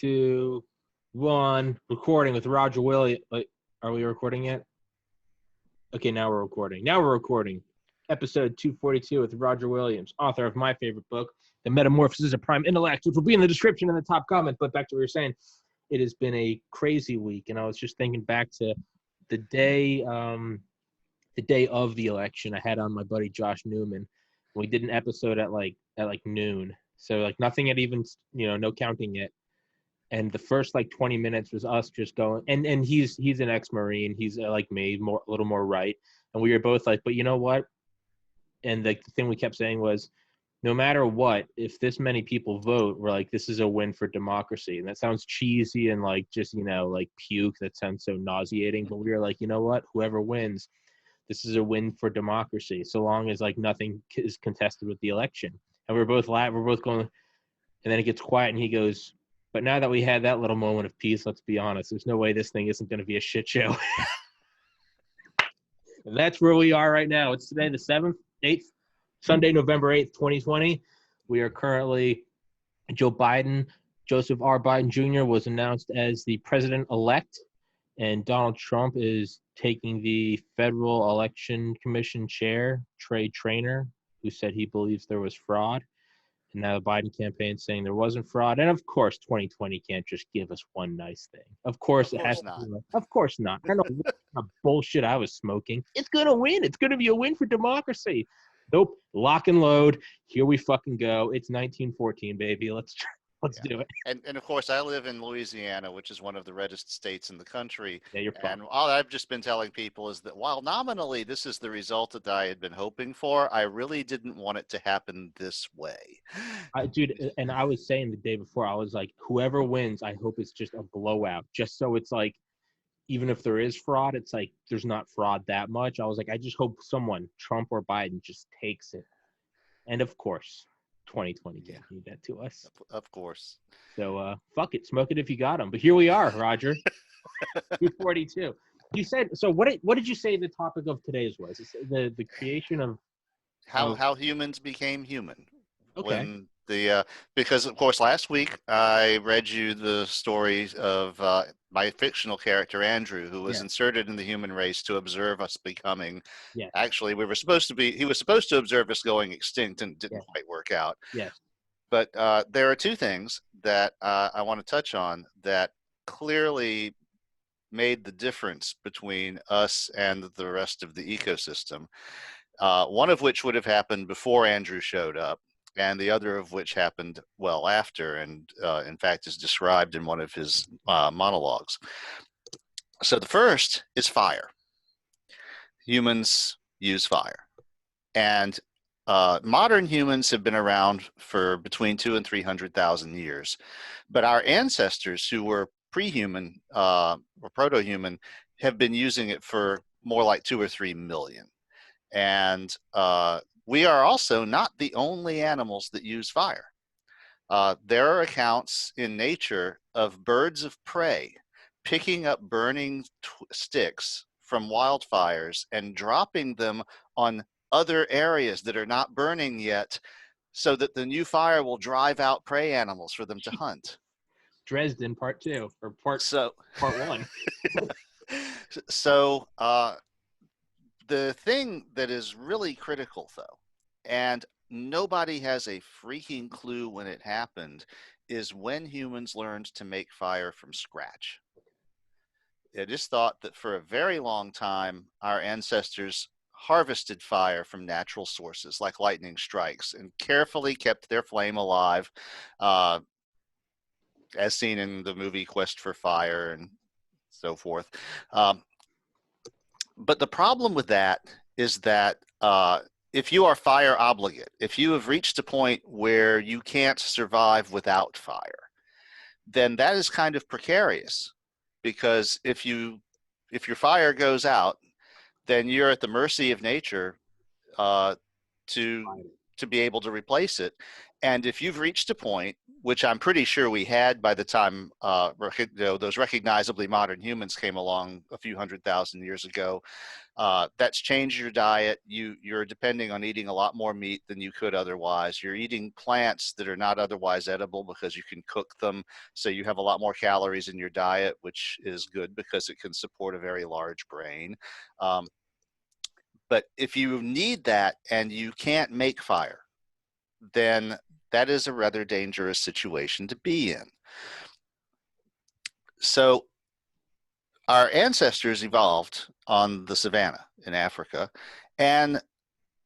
2, 1. Recording with Roger Williams. Are we recording yet? Okay, now we're recording. Episode 242 with Roger Williams, author of my favorite book, The Metamorphosis of Prime Intellect, which will be in the description in the top comment. But back to what you were saying, it has been a crazy week, and I was just thinking back to the day of the election. I had on my buddy Josh Newman. We did an episode at like noon, so like nothing had even no counting yet. And the first 20 minutes was us just going, and he's an ex-Marine. He's like me, a little more right. And we were both like, but you know what? And the thing we kept saying was, no matter what, if this many people vote, we're like, this is a win for democracy. And that sounds cheesy and just puke. That sounds so nauseating. But we were like, you know what? Whoever wins, this is a win for democracy. So long as nothing is contested with the election. And we're both going, and then it gets quiet, and he goes, but now that we had that little moment of peace, let's be honest, there's no way this thing isn't going to be a shit show. And that's where we are right now. It's today the 7th, 8th, Sunday, November 8th, 2020. We are currently, Joseph R. Biden Jr. was announced as the president-elect, and Donald Trump is taking the Federal Election Commission chair, Trey Traynor, who said he believes there was fraud. And now the Biden campaign saying there wasn't fraud. And of course, 2020 can't just give us one nice thing. Of course it has not. Of course not. I don't know what kind of bullshit I was smoking. It's going to win. It's going to be a win for democracy. Nope. Lock and load. Here we fucking go. It's 1914, baby. Let's do it. And of course, I live in Louisiana, which is one of the reddest states in the country. Yeah, you're fine. And all I've just been telling people is that while nominally this is the result that I had been hoping for, I really didn't want it to happen this way. Dude, and I was saying the day before, I was like, whoever wins, I hope it's just a blowout. Just so it's even if there is fraud, it's there's not fraud that much. I was like, I just hope someone, Trump or Biden, just takes it. And of course, 2020 can't do that to us. Of course. So fuck it, smoke it if you got them. But here we are, Roger. 242. You said so. What did you say the topic of today's was? It's the creation of how humans became human. Okay. Because of course last week I read you the story of my fictional character Andrew, who was inserted in the human race to observe us becoming. Yeah. Actually, he was supposed to observe us going extinct, and didn't quite work out. Yes. But there are two things that I want to touch on that clearly made the difference between us and the rest of the ecosystem. One of which would have happened before Andrew showed up, and the other of which happened well after, and in fact is described in one of his monologues. So the first is fire. Humans use fire. And modern humans have been around for between 200,000 and 300,000 years. But our ancestors, who were pre-human or proto-human, have been using it for more like 2 or 3 million. And we are also not the only animals that use fire. There are accounts in nature of birds of prey picking up burning sticks from wildfires and dropping them on other areas that are not burning yet, so that the new fire will drive out prey animals for them to hunt. Dresden Part 2 or Part 1. So the thing that is really critical, though, and nobody has a freaking clue when it happened, is when humans learned to make fire from scratch. It is thought that for a very long time, our ancestors harvested fire from natural sources like lightning strikes and carefully kept their flame alive, as seen in the movie Quest for Fire and so forth. But the problem with that is that if you are fire obligate, if you have reached a point where you can't survive without fire, then that is kind of precarious, because if your fire goes out, then you're at the mercy of nature to be able to replace it. And if you've reached a point, which I'm pretty sure we had by the time those recognizably modern humans came along a few 100,000 years ago, that's changed your diet. You're depending on eating a lot more meat than you could otherwise. You're eating plants that are not otherwise edible because you can cook them. So you have a lot more calories in your diet, which is good because it can support a very large brain. But if you need that and you can't make fire, then that is a rather dangerous situation to be in. So our ancestors evolved on the savanna in Africa, and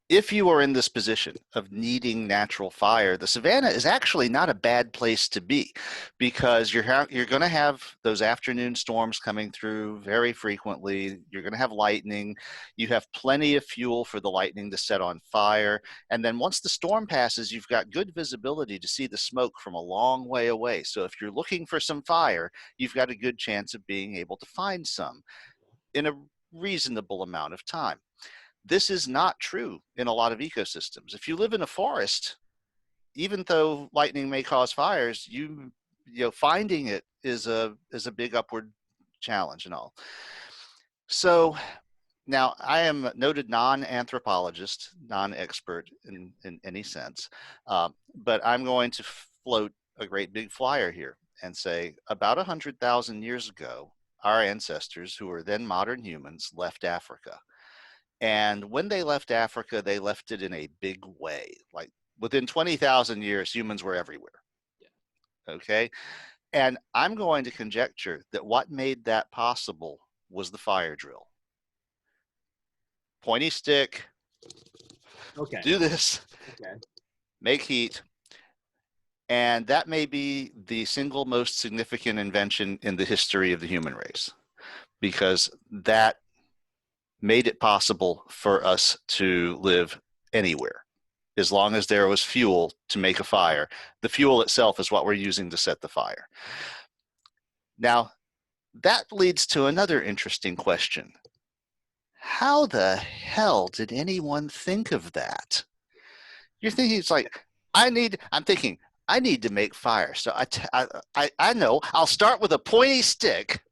if you are in this position of needing natural fire, the savanna is actually not a bad place to be, because you're going to have those afternoon storms coming through very frequently. You're going to have lightning. You have plenty of fuel for the lightning to set on fire. And then once the storm passes, you've got good visibility to see the smoke from a long way away. So if you're looking for some fire, you've got a good chance of being able to find some in a reasonable amount of time. This is not true in a lot of ecosystems. If you live in a forest, even though lightning may cause fires, you know, finding it is a big upward challenge and all. So now I am a noted non-anthropologist, non-expert in any sense, but I'm going to float a great big flyer here and say about 100,000 years ago, our ancestors, who were then modern humans, left Africa. And when they left Africa, they left it in a big way. Like within 20,000 years, humans were everywhere. Okay. And I'm going to conjecture that what made that possible was the fire drill. Pointy stick. Okay. Do this. Okay. Make heat. And that may be the single most significant invention in the history of the human race, because that made it possible for us to live anywhere as long as there was fuel to make a fire. The fuel itself is what we're using to set the fire. Now, that leads to another interesting question. How the hell did anyone think of that? You're thinking, it's like, I'm thinking, I need to make fire. So I know, I'll start with a pointy stick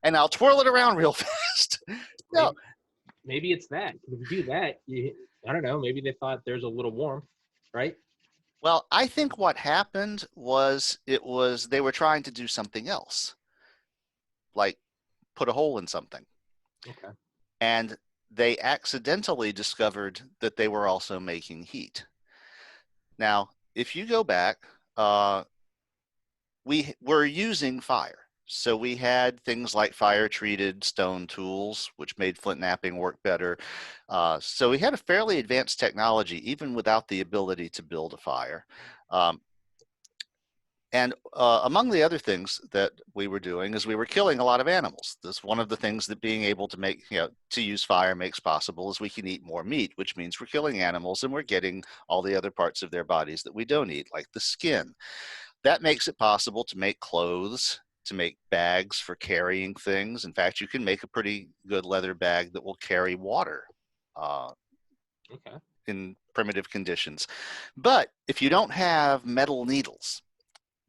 and I'll twirl it around real fast. No. Maybe it's that. If you do that, I don't know, maybe they thought there's a little warmth, right? Well, I think what happened was they were trying to do something else, like put a hole in something. Okay. And they accidentally discovered that they were also making heat. Now, if you go back, we were using fire. So we had things like fire-treated stone tools, which made flint knapping work better. So we had a fairly advanced technology, even without the ability to build a fire. And among the other things that we were doing is we were killing a lot of animals. This one of the things that being able to make, to use fire makes possible is we can eat more meat, which means we're killing animals and we're getting all the other parts of their bodies that we don't eat, like the skin. That makes it possible to make clothes, to make bags for carrying things. In fact, you can make a pretty good leather bag that will carry water in primitive conditions. But if you don't have metal needles,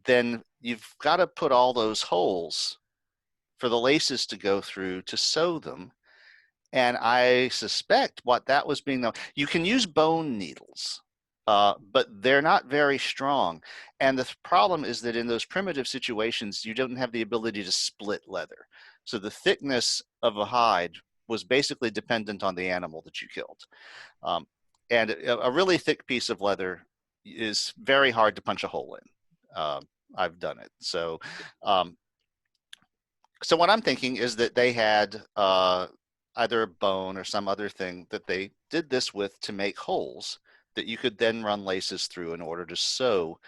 then you've got to put all those holes for the laces to go through to sew them. And I suspect what that was being done. You can use bone needles, but they're not very strong. And the problem is that in those primitive situations, you don't have the ability to split leather. So the thickness of a hide was basically dependent on the animal that you killed. And a really thick piece of leather is very hard to punch a hole in. I've done it. So what I'm thinking is that they had either a bone or some other thing that they did this with to make holes that you could then run laces through in order to sew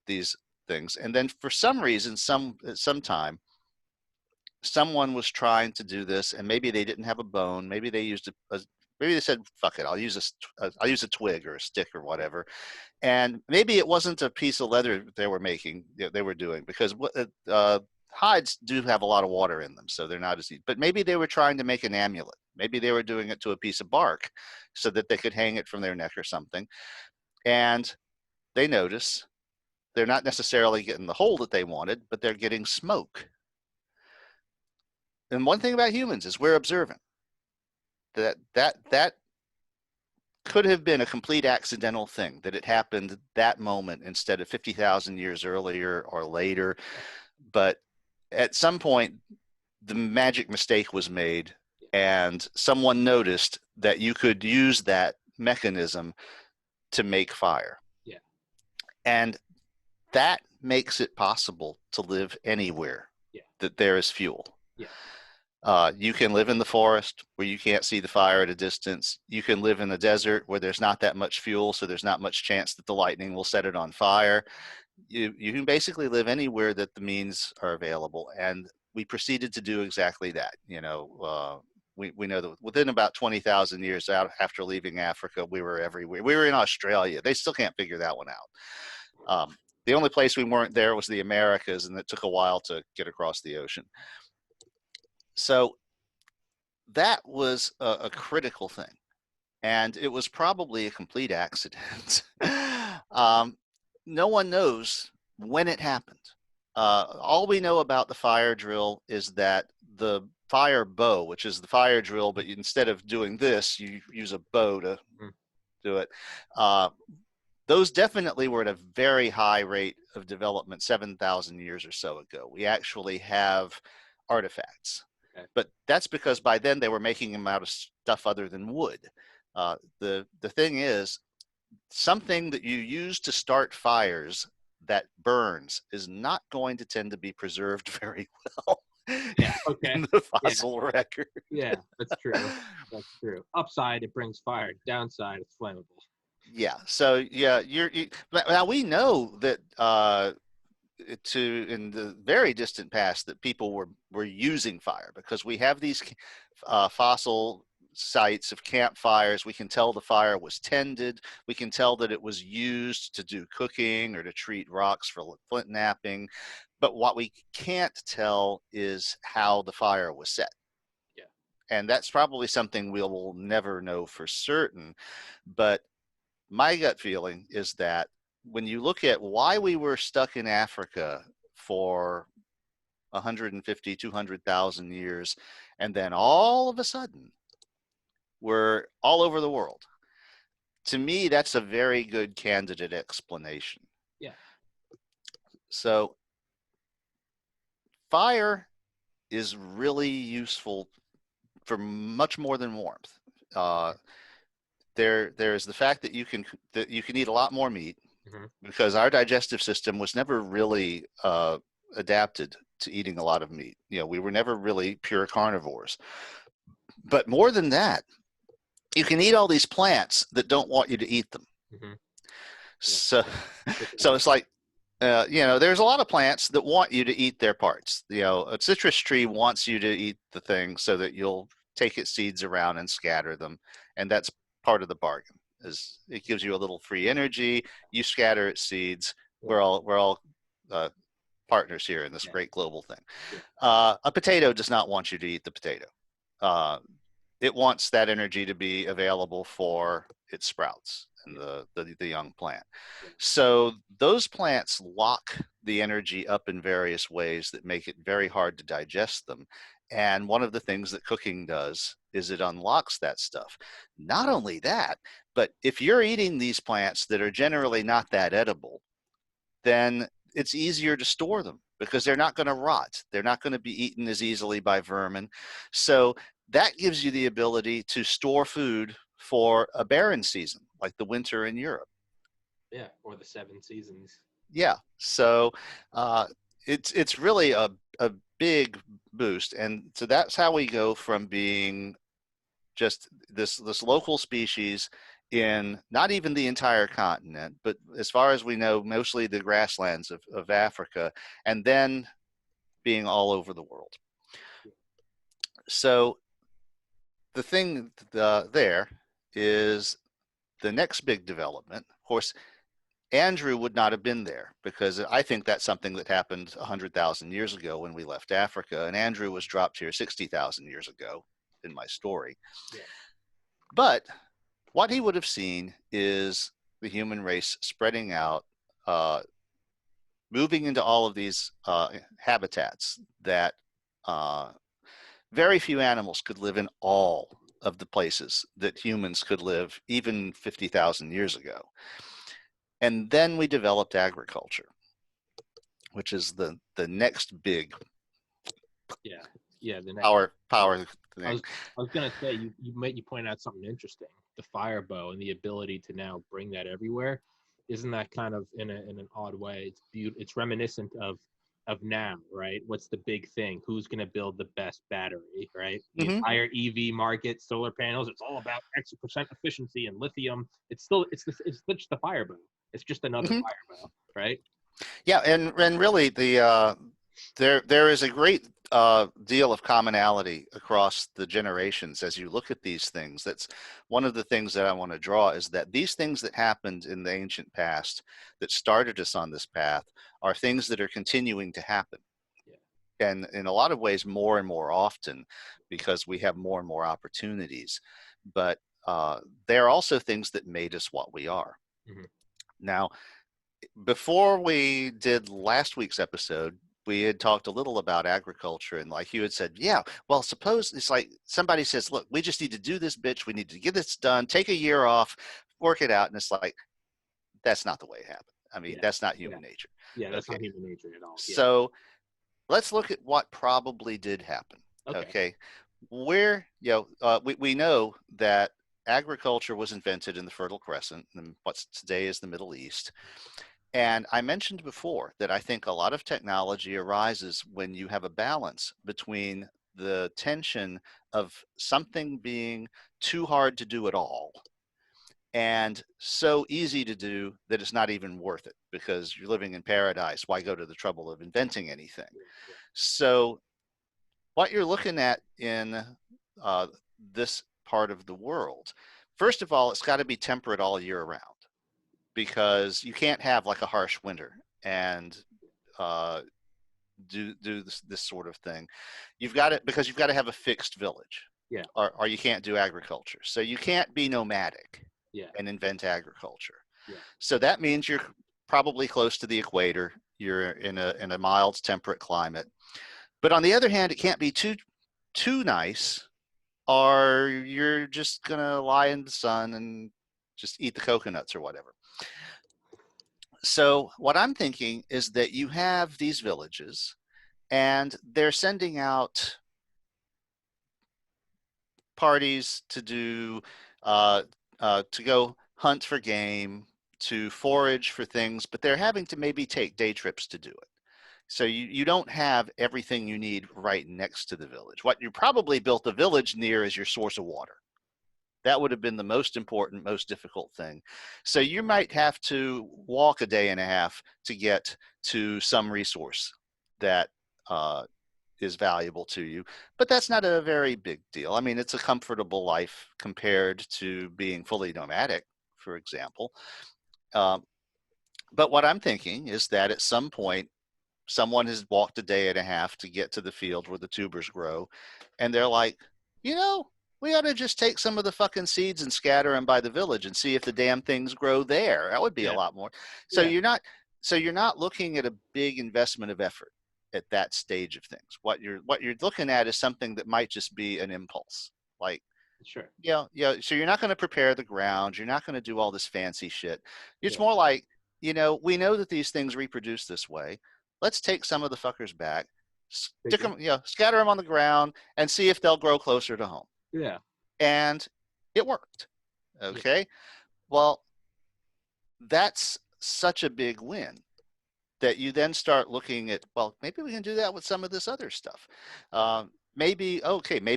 these things. And then for some reason, sometime, someone was trying to do this, and maybe they didn't have a bone. Maybe they used maybe they said, "Fuck it, I'll use a twig or a stick or whatever." And maybe it wasn't a piece of leather they were making, they were doing, because hides do have a lot of water in them, so they're not as easy. But maybe they were trying to make an amulet. Maybe they were doing it to a piece of bark so that they could hang it from their neck or something. And they notice they're not necessarily getting the hole that they wanted, but they're getting smoke. And one thing about humans is we're observant. That could have been a complete accidental thing, that it happened that moment instead of 50,000 years earlier or later. But at some point, the magic mistake was made, and someone noticed that you could use that mechanism to make fire. Yeah. And that makes it possible to live anywhere that there is fuel. Yeah. You can live in the forest where you can't see the fire at a distance. You can live in the desert where there's not that much fuel, so there's not much chance that the lightning will set it on fire. You can basically live anywhere that the means are available. And we proceeded to do exactly that. You know, we know that within about 20,000 years out after leaving Africa, we were everywhere. We were in Australia. They still can't figure that one out. The only place we weren't there was the Americas, and it took a while to get across the ocean. So that was a critical thing, and it was probably a complete accident. No one knows when it happened. All we know about the fire drill is that the fire bow, which is the fire drill, but instead of doing this, you use a bow to do it. Those definitely were at a very high rate of development 7,000 years or so ago. We actually have artifacts. Okay. But that's because by then they were making them out of stuff other than wood. The thing is, something that you use to start fires that burns is not going to tend to be preserved very well. Yeah, okay. In the fossil record. Yeah, that's true. That's true. Upside, it brings fire. Downside, it's flammable. Yeah. So yeah, now we know that in the very distant past that people were using fire, because we have these fossil sites of campfires. We can tell the fire was tended. We can tell that it was used to do cooking or to treat rocks for flint knapping. But what we can't tell is how the fire was set. Yeah. And that's probably something we'll never know for certain. But my gut feeling is that when you look at why we were stuck in Africa for 150, 200,000 years, and then all of a sudden we're all over the world, to me, that's a very good candidate explanation. Yeah. So fire is really useful for much more than warmth. There's the fact that you can eat a lot more meat, because our digestive system was never really adapted to eating a lot of meat. You know, we were never really pure carnivores. But more than that, you can eat all these plants that don't want you to eat them. So it's like, you know, there's a lot of plants that want you to eat their parts. You know, a citrus tree wants you to eat the thing so that you'll take its seeds around and scatter them. And that's part of the bargain, is it gives you a little free energy. You scatter its seeds. We're all partners here in this great global thing. A potato does not want you to eat the potato. It wants that energy to be available for its sprouts and the young plant. So those plants lock the energy up in various ways that make it very hard to digest them. And one of the things that cooking does is it unlocks that stuff. Not only that, but if you're eating these plants that are generally not that edible, then it's easier to store them because they're not going to rot. They're not going to be eaten as easily by vermin. So that gives you the ability to store food for a barren season, like the winter in Europe. Yeah, or the 7 seasons. Yeah, so it's really a big boost. And so that's how we go from being just this local species in not even the entire continent, but as far as we know, mostly the grasslands of Africa, and then being all over the world. So the thing there is the next big development. Of course, Andrew would not have been there, because I think that's something that happened 100,000 years ago when we left Africa, and Andrew was dropped here 60,000 years ago in my story. Yeah. But what he would have seen is the human race spreading out, moving into all of these habitats that very few animals could live in all of the places that humans could live even 50,000 years ago. And then we developed agriculture, which is the next big The next power I thing. was gonna say you point out something interesting, the fire bow and the ability to now bring that everywhere. Isn't that kind of in an odd way? It's reminiscent of now, right? What's the big thing? Who's gonna build the best battery, right? The Mm-hmm. entire EV market, solar panels. It's all about X% efficiency and lithium. It's just the fire bow. It's just another Mm-hmm. fire bow, right? Yeah, and really there is a great deal of commonality across the generations as you look at these things. That's one of the things that I want to draw, is that these things that happened in the ancient past that started us on this path are things that are continuing to happen. Yeah. And in a lot of ways more and more often, because we have more and more opportunities. But they're also things that made us what we are. Mm-hmm. Now, before we did last week's episode, we had talked a little about agriculture, and like you had said, yeah, well, suppose it's like somebody says, look, we just need to do this, bitch. We need to get this done, take a year off, work it out. And it's like, that's not the way it happened. I mean, that's not human nature. Yeah, that's Okay. not human nature at all. Yeah. So let's look at what probably did happen. Okay. Where, we know that agriculture was invented in the Fertile Crescent, and what today is the Middle East. And I mentioned before that I think a lot of technology arises when you have a balance between the tension of something being too hard to do at all and so easy to do that it's not even worth it, because you're living in paradise. Why go to the trouble of inventing anything? Yeah. So what you're looking at in this part of the world, first of all, it's got to be temperate all year round, because you can't have like a harsh winter and do this sort of thing. You've got it, because you've got to have a fixed village. Yeah. Or you can't do agriculture. So you can't be nomadic. Yeah. And invent agriculture. Yeah. So that means you're probably close to the equator. You're in a mild temperate climate. But on the other hand, it can't be too nice, or you're just gonna lie in the sun and just eat the coconuts or whatever. So what I'm thinking is that you have these villages, and they're sending out parties to do to go hunt for game, to forage for things, but they're having to maybe take day trips to do it. So you don't have everything you need right next to the village. What you probably built the village near is your source of water. That would have been the most important, most difficult thing. So you might have to walk a day and a half to get to some resource that is valuable to you, but that's not a very big deal. I mean, it's a comfortable life compared to being fully nomadic, for example. But what I'm thinking is that at some point, someone has walked a day and a half to get to the field where the tubers grow, and they're like, we ought to just take some of the fucking seeds and scatter them by the village and see if the damn things grow there. That would be a lot more. So you're not looking at a big investment of effort at that stage of things. What you're looking at is something that might just be an impulse. Like, Sure. So you're not going to prepare the ground. You're not going to do all this fancy shit. It's more like, we know that these things reproduce this way. Let's take some of the fuckers back, stick them, scatter them on the ground, and see if they'll grow closer to home. Yeah. And it worked. Okay. Yeah. Well, that's such a big win that you then start looking at, well, maybe we can do that with some of this other stuff. Maybe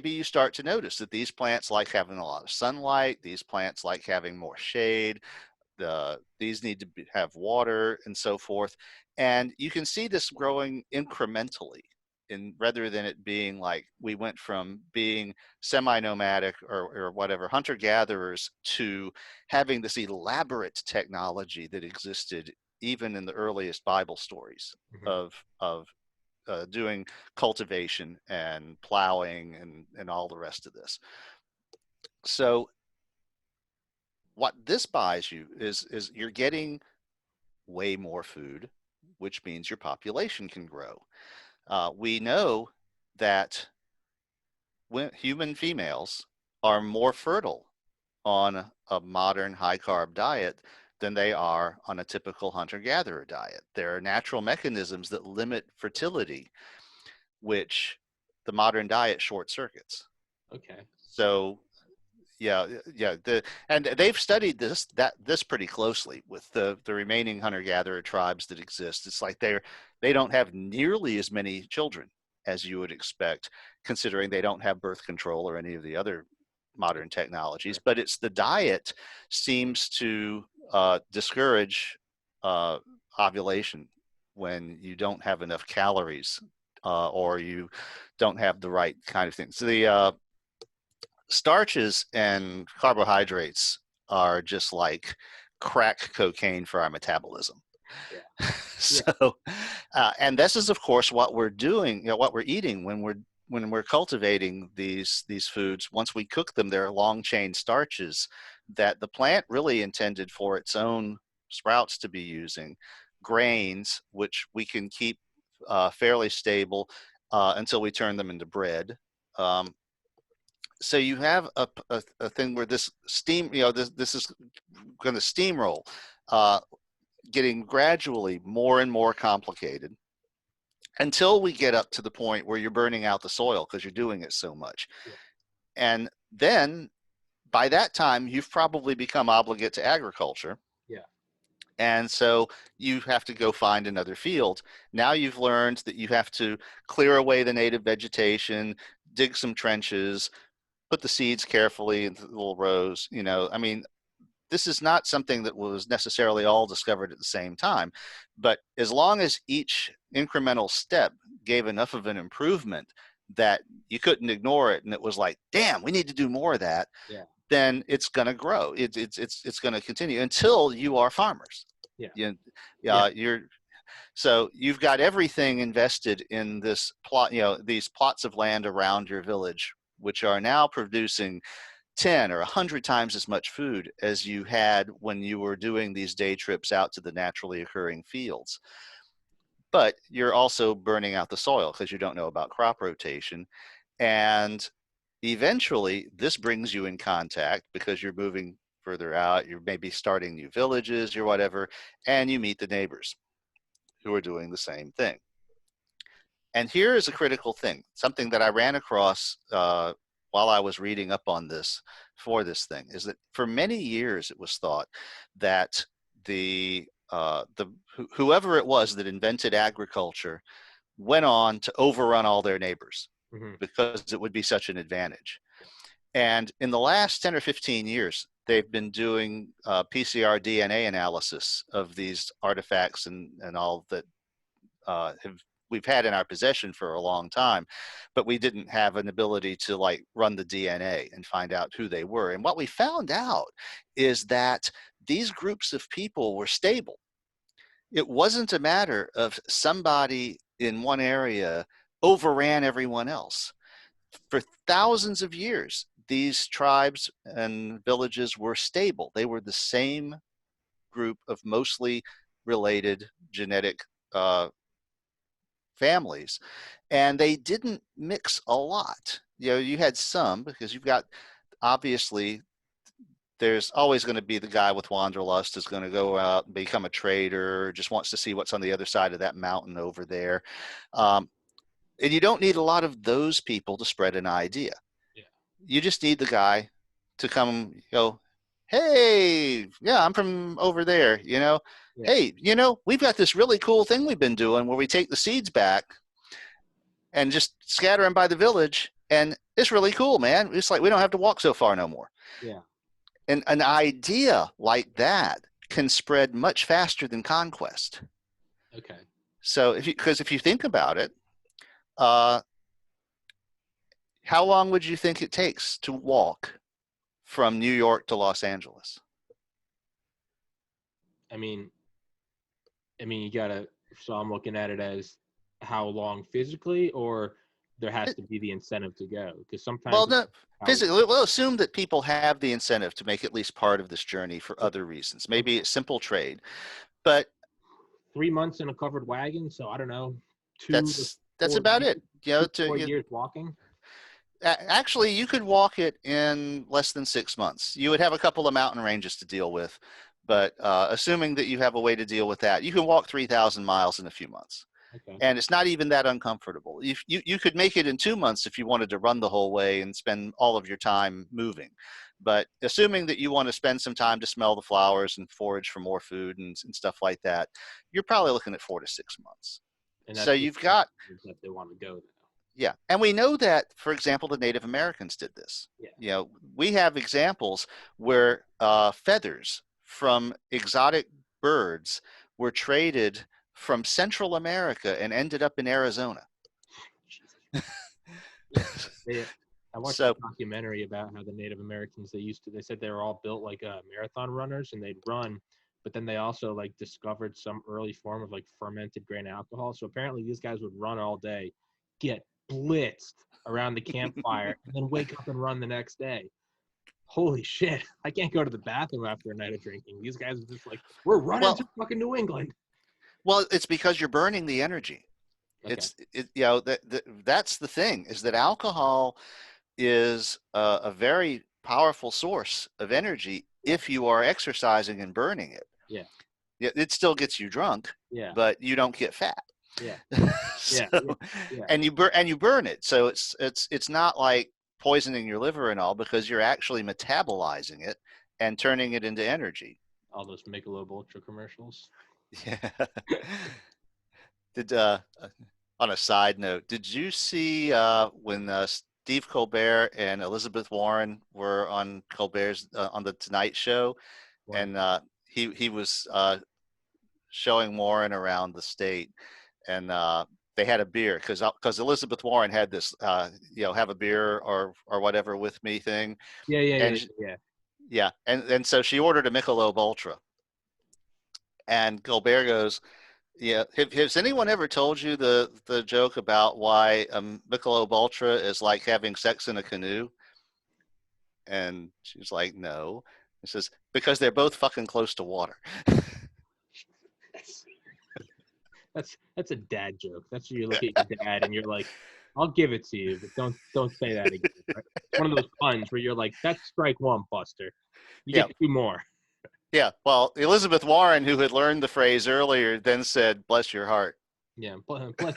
you start to notice that these plants like having a lot of sunlight. These plants like having more shade. These need to have water and so forth. And you can see this growing incrementally, rather than it being like we went from being semi-nomadic or whatever, hunter-gatherers, to having this elaborate technology that existed even in the earliest Bible stories of doing cultivation and plowing and all the rest of this. So what this buys you is you're getting way more food, which means your population can grow. We know that human females are more fertile on a modern high carb diet than they are on a typical hunter gatherer diet. There are natural mechanisms that limit fertility, which the modern diet short circuits. Okay. So yeah. And they've studied this pretty closely with the remaining hunter gatherer tribes that exist. It's like they don't have nearly as many children as you would expect, considering they don't have birth control or any of the other modern technologies. But it's the diet seems to discourage ovulation when you don't have enough calories or you don't have the right kind of thing. So the starches and carbohydrates are just like crack cocaine for our metabolism. Yeah. So, and this is, of course, what we're doing, what we're eating when we're cultivating these foods. Once we cook them, they're long chain starches that the plant really intended for its own sprouts to be using, grains, which we can keep fairly stable until we turn them into bread. So you have a thing where this steam, this is going to steamroll, uh, getting gradually more and more complicated until we get up to the point where you're burning out the soil because you're doing it so much. Yeah. And then by that time, you've probably become obligate to agriculture. Yeah. And so you have to go find another field. Now you've learned that you have to clear away the native vegetation, dig some trenches, put the seeds carefully into little rows. I mean, this is not something that was necessarily all discovered at the same time, but as long as each incremental step gave enough of an improvement that you couldn't ignore it, and it was like, damn, we need to do more of that. Yeah. Then it's going to grow. It's going to continue until you are farmers. Yeah. You're so you've got everything invested in this plot, these plots of land around your village, which are now producing 10 or 100 times as much food as you had when you were doing these day trips out to the naturally occurring fields. But you're also burning out the soil because you don't know about crop rotation. And eventually, this brings you in contact because you're moving further out, you're maybe starting new villages or whatever, and you meet the neighbors who are doing the same thing. And here is a critical thing, something that I ran across while I was reading up on this for this thing, is that for many years it was thought that whoever it was that invented agriculture went on to overrun all their neighbors Mm-hmm. because it would be such an advantage. And in the last 10 or 15 years, they've been doing PCR DNA analysis of these artifacts and all that we've had in our possession for a long time, but we didn't have an ability to like run the DNA and find out who they were. And what we found out is that these groups of people were stable. It wasn't a matter of somebody in one area overran everyone else. For thousands of years, these tribes and villages were stable. They were the same group of mostly related genetic families, and they didn't mix a lot. You had some because you've got, obviously, there's always going to be the guy with wanderlust is going to go out and become a trader, just wants to see what's on the other side of that mountain over there. And you don't need a lot of those people to spread an idea. Yeah. You just need the guy to come go, hey, yeah, I'm from over there, Yeah. hey, we've got this really cool thing we've been doing where we take the seeds back and just scatter them by the village. And it's really cool, man. It's like we don't have to walk so far no more. Yeah. And an idea like that can spread much faster than conquest. Okay. So if you think about it, how long would you think it takes to walk from New York to Los Angeles? I mean, you gotta. So I'm looking at it as how long physically, or there has to be the incentive to go, because sometimes Well, no, how physically, we'll assume that people have the incentive to make at least part of this journey for other reasons. Maybe it's simple trade, but 3 months in a covered wagon, so I don't know, that's about it. You know, 4 years walking. actually, you could walk it in less than 6 months. You would have a couple of mountain ranges to deal with, but assuming that you have a way to deal with that, you can walk 3,000 miles in a few months. Okay. And it's not even that uncomfortable. You could make it in 2 months if you wanted to run the whole way and spend all of your time moving. But assuming that you want to spend some time to smell the flowers and forage for more food and stuff like that, you're probably looking at 4 to 6 months. And So that's you've got, that they want to go now. yeah. And we know that, for example, the Native Americans did this. Yeah. You know, we have examples where feathers from exotic birds were traded from Central America and ended up in Arizona. I watched a documentary about how the Native Americans, they said they were all built like marathon runners, and they'd run, but then they also like discovered some early form of like fermented grain alcohol. So apparently these guys would run all day, get blitzed around the campfire, and then wake up and run the next day. Holy shit, I can't go to the bathroom after a night of drinking. These guys are just like, we're running to fucking New England. Well, it's because you're burning the energy. Okay. You know, that's the thing, is that alcohol is a very powerful source of energy if you are exercising and burning it. Yeah. It still gets you drunk, but you don't get fat. Yeah. And you burn it. So it's not like poisoning your liver and all, because you're actually metabolizing it and turning it into energy. All those Michelob Ultra commercials. Yeah. On a side note, did you see when Steve Colbert and Elizabeth Warren were on Colbert's on the Tonight Show, and he was showing Warren around the state, and they had a beer because Elizabeth Warren had this have a beer or whatever with me thing. Yeah, and so she ordered a Michelob Ultra, and Colbert goes, yeah, has anyone ever told you the joke about why Michelob Ultra is like having sex in a canoe? And she's like, no. He says, because they're both fucking close to water. That's a dad joke. That's where you look at your dad and you're like, I'll give it to you, but don't say that again. Right? It's one of those puns where you're like, that's strike one, Buster. You get 2 more. Yeah, well, Elizabeth Warren, who had learned the phrase earlier, then said, bless your heart. Yeah, bless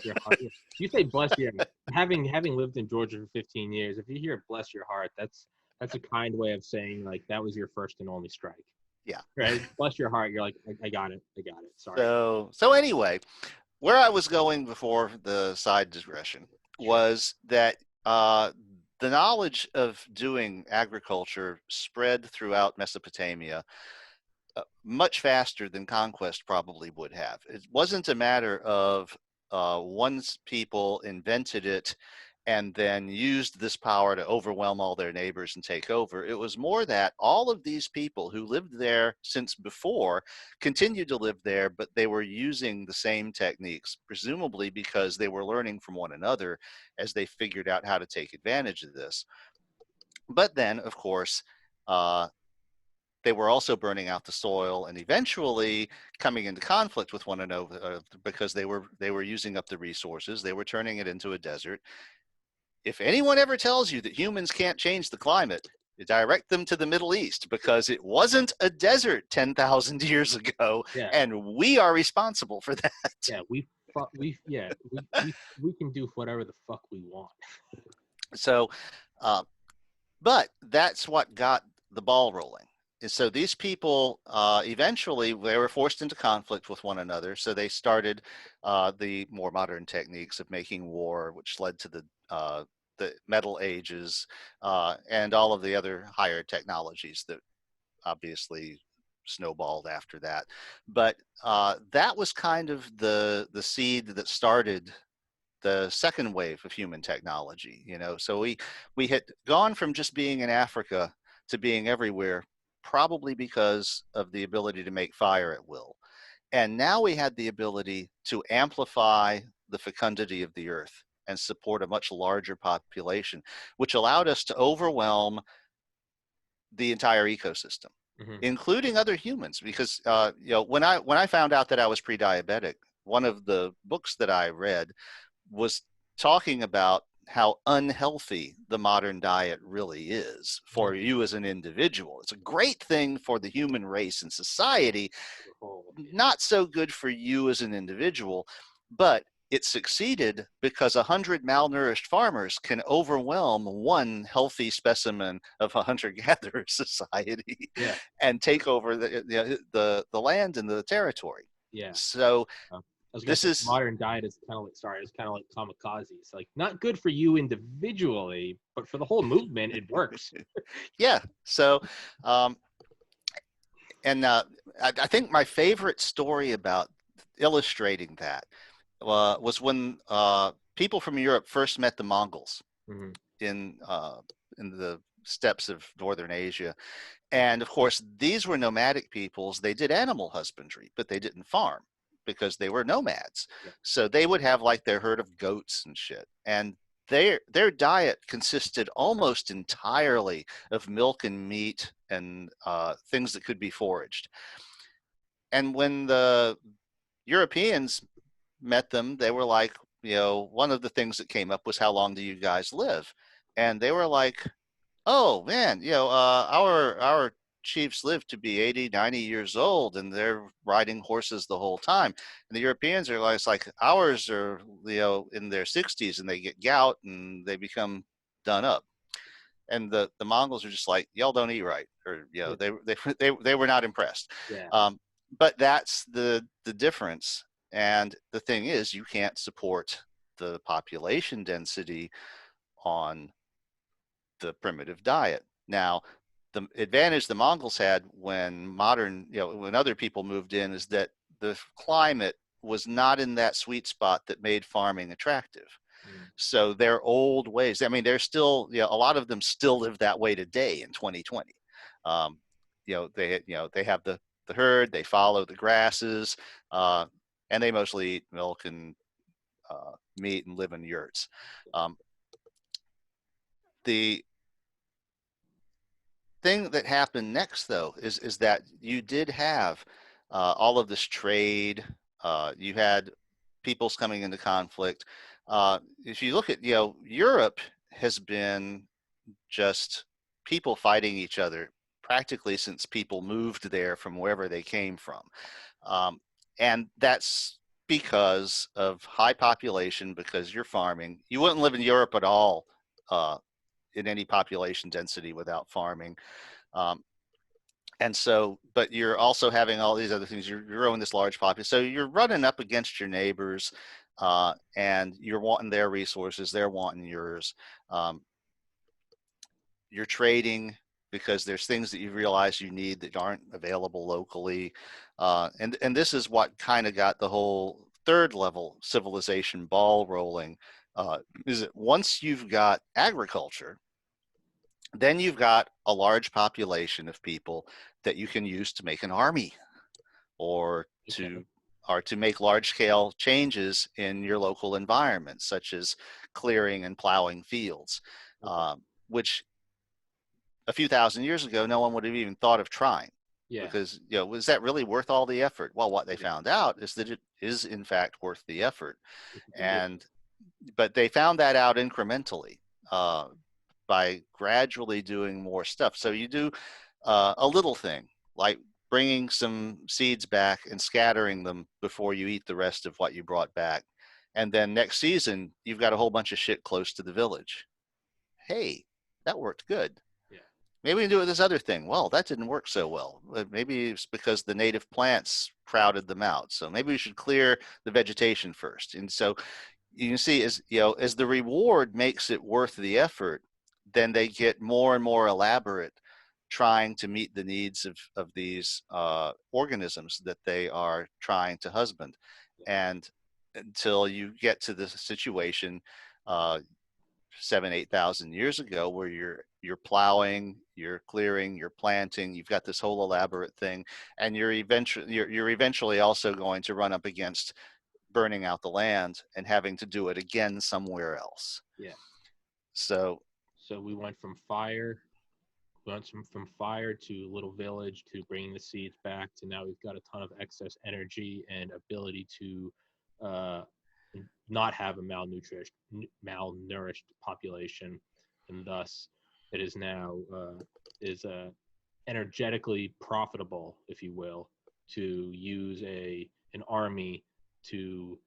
your heart. You say bless your heart. Having lived in Georgia for 15 years, if you hear bless your heart, that's a kind way of saying like that was your first and only strike. Yeah. Right? Bless your heart. You're like, I got it. Sorry. So anyway, where I was going before the side digression was that the knowledge of doing agriculture spread throughout Mesopotamia much faster than conquest probably would have. It wasn't a matter of once people invented it and then used this power to overwhelm all their neighbors and take over. It was more that all of these people who lived there since before continued to live there, but they were using the same techniques, presumably because they were learning from one another as they figured out how to take advantage of this. But then, of course, they were also burning out the soil and eventually coming into conflict with one another because they were using up the resources. They were turning it into a desert. If anyone ever tells you that humans can't change the climate, you direct them to the Middle East, because it wasn't a desert 10,000 years ago, and we are responsible for that. Yeah, we can do whatever the fuck we want. So, but that's what got the ball rolling. So these people eventually they were forced into conflict with one another. So they started the more modern techniques of making war, which led to the Metal Ages and all of the other higher technologies that obviously snowballed after that. But that was kind of the seed that started the second wave of human technology. So we had gone from just being in Africa to being everywhere, probably because of the ability to make fire at will. And now we had the ability to amplify the fecundity of the earth and support a much larger population, which allowed us to overwhelm the entire ecosystem, including other humans. Because when I found out that I was pre-diabetic, one of the books that I read was talking about how unhealthy the modern diet really is for you as an individual. It's a great thing for the human race and society, not so good for you as an individual, but it succeeded because 100 malnourished farmers can overwhelm one healthy specimen of a hunter-gatherer society and take over the land and the territory. So this is modern diet is kind of like, it's kind of like kamikaze. It's like not good for you individually, but for the whole movement, it works. Yeah. So, I think my favorite story about illustrating that was when people from Europe first met the Mongols in the steppes of northern Asia. And of course, these were nomadic peoples. They did animal husbandry, but they didn't farm because they were nomads. So they would have like their herd of goats and shit. And their diet consisted almost entirely of milk and meat and things that could be foraged. And when the Europeans met them, they were like, one of the things that came up was, how long do you guys live? And they were like, oh man, our chiefs live to be 80, 90 years old, and they're riding horses the whole time. And the Europeans are like, it's like ours are, in their 60s, and they get gout and they become done up. And the Mongols are just like, y'all don't eat right, or they were not impressed. But that's the difference. And the thing is, you can't support the population density on the primitive diet. Now, the advantage the Mongols had when when other people moved in, is that the climate was not in that sweet spot that made farming attractive. So their old ways, I mean, they're still, a lot of them still live that way today in 2020. They have the herd, they follow the grasses, and they mostly eat milk and meat and live in yurts. The thing that happened next, though, is that you did have all of this trade. You had peoples coming into conflict. If you look at, Europe has been just people fighting each other practically since people moved there from wherever they came from. And that's because of high population, because you're farming. You wouldn't live in Europe at all in any population density without farming. And so, but you're also having all these other things. You're growing this large population. So you're running up against your neighbors, and you're wanting their resources. They're wanting yours. You're trading because there's things that you realize you need that aren't available locally. And this is what kind of got the whole third level civilization ball rolling, is that once you've got agriculture, then you've got a large population of people that you can use to make an army, or to make large scale changes in your local environment, such as clearing and plowing fields, which a few thousand years ago, no one would have even thought of trying. Because, was that really worth all the effort? Well, what they found out is that it is in fact worth the effort. But they found that out incrementally, by gradually doing more stuff. So you do a little thing like bringing some seeds back and scattering them before you eat the rest of what you brought back. And then next season, you've got a whole bunch of shit close to the village. Hey, that worked good. Maybe we can do it this other thing. Well, that didn't work so well. Maybe it's because the native plants crowded them out. So maybe we should clear the vegetation first. And so you can see, as the reward makes it worth the effort, then they get more and more elaborate, trying to meet the needs of these organisms that they are trying to husband. And until you get to the situation 7,000-8,000 years ago, where you're plowing, you're clearing, you're planting, you've got this whole elaborate thing, and you're eventually also going to run up against burning out the land and having to do it again somewhere else. Yeah. So we went from fire. We went from fire to little village to bringing the seeds back to now we've got a ton of excess energy and ability to not have a malnourished population, and thus it is now energetically profitable, if you will, to use an army to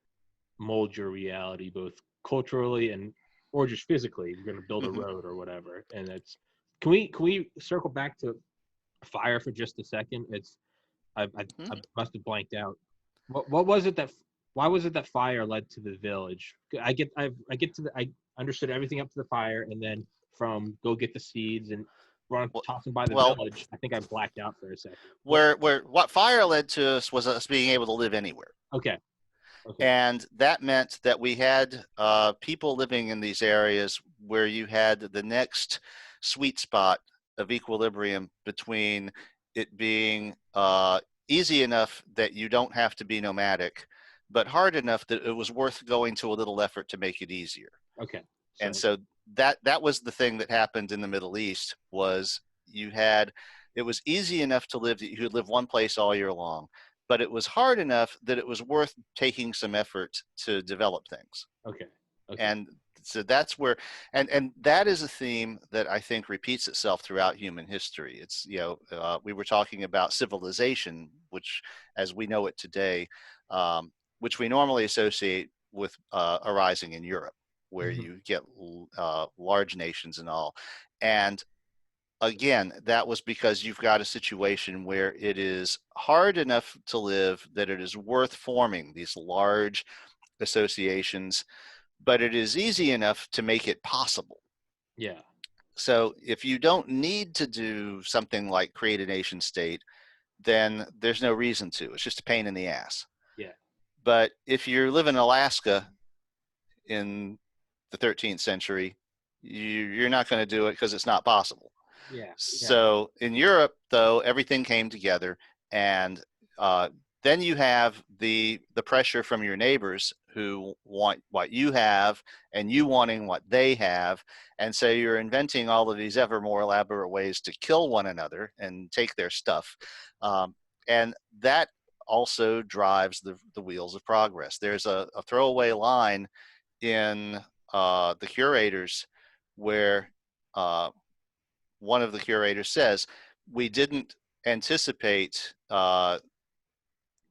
mold your reality both culturally and or just physically. You're going to build a road or whatever, and it's. Can we circle back to fire for just a second? I must have blanked out. What was it that? Why was it that fire led to the village? I understood everything up to the fire, and then from go get the seeds and toss them by the village. I think I blacked out for a second. What fire led to us was us being able to live anywhere. Okay. And that meant that we had people living in these areas where you had the next sweet spot of equilibrium between it being easy enough that you don't have to be nomadic, but hard enough that it was worth going to a little effort to make it easier. Okay. And so that was the thing that happened in the Middle East was it was easy enough to live that you could live one place all year long, but it was hard enough that it was worth taking some effort to develop things. Okay. And so that's where, and that is a theme that I think repeats itself throughout human history. It's, we were talking about civilization, which as we know it today, which we normally associate with arising in Europe, where you get large nations and all. And again, that was because you've got a situation where it is hard enough to live that it is worth forming these large associations, but it is easy enough to make it possible. Yeah. So if you don't need to do something like create a nation state, then there's no reason to. It's just a pain in the ass. Yeah. But if you live in Alaska in the 13th century, you're not going to do it because it's not possible. Yeah. So in Europe, though, everything came together, and then you have the pressure from your neighbors who want what you have and you wanting what they have. And so you're inventing all of these ever more elaborate ways to kill one another and take their stuff. And that also drives the wheels of progress. There's a throwaway line in the Curators where one of the curators says, we didn't anticipate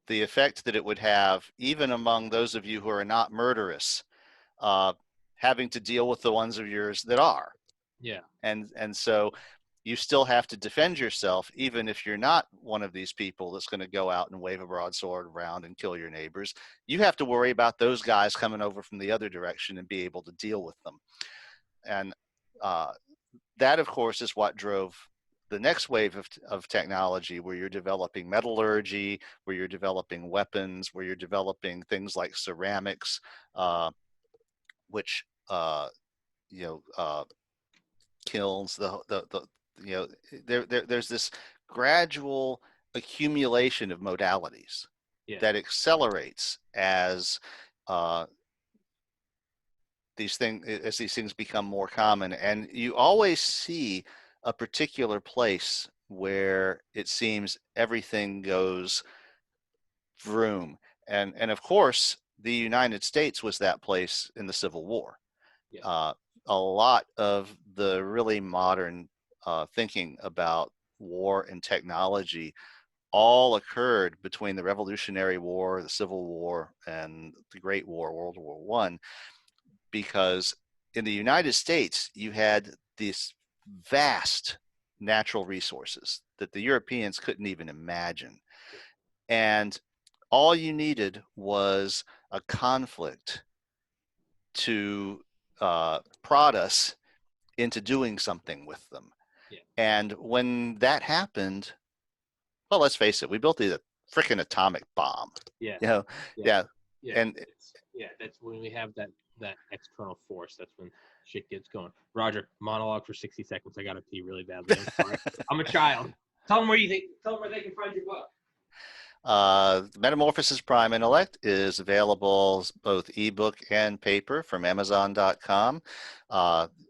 the effect that it would have, even among those of you who are not murderous, having to deal with the ones of yours that are. Yeah. And so you still have to defend yourself, even if you're not one of these people that's going to go out and wave a broadsword around and kill your neighbors. You have to worry about those guys coming over from the other direction and be able to deal with them. And that, of course, is what drove the next wave of technology, where you're developing metallurgy, where you're developing weapons, where you're developing things like ceramics, which kilns there's this gradual accumulation of modalities that accelerates as these things become more common. And you always see a particular place where it seems everything goes vroom. And of course, the United States was that place in the Civil War. Yeah. A lot of the really modern thinking about war and technology all occurred between the Revolutionary War, the Civil War, and the Great War, World War I, because in the United States, you had these vast natural resources that the Europeans couldn't even imagine. And all you needed was a conflict to prod us into doing something with them. Yeah. And when that happened, well, let's face it, we built the freaking atomic bomb. Yeah. Yeah. And that's when we have that external force. That's when shit gets going. Roger, monologue for 60 seconds. I got to pee really badly. I'm sorry. I'm a child. Tell them where they can find your book. Metamorphosis Prime Intellect is available both ebook and paper from Amazon.com.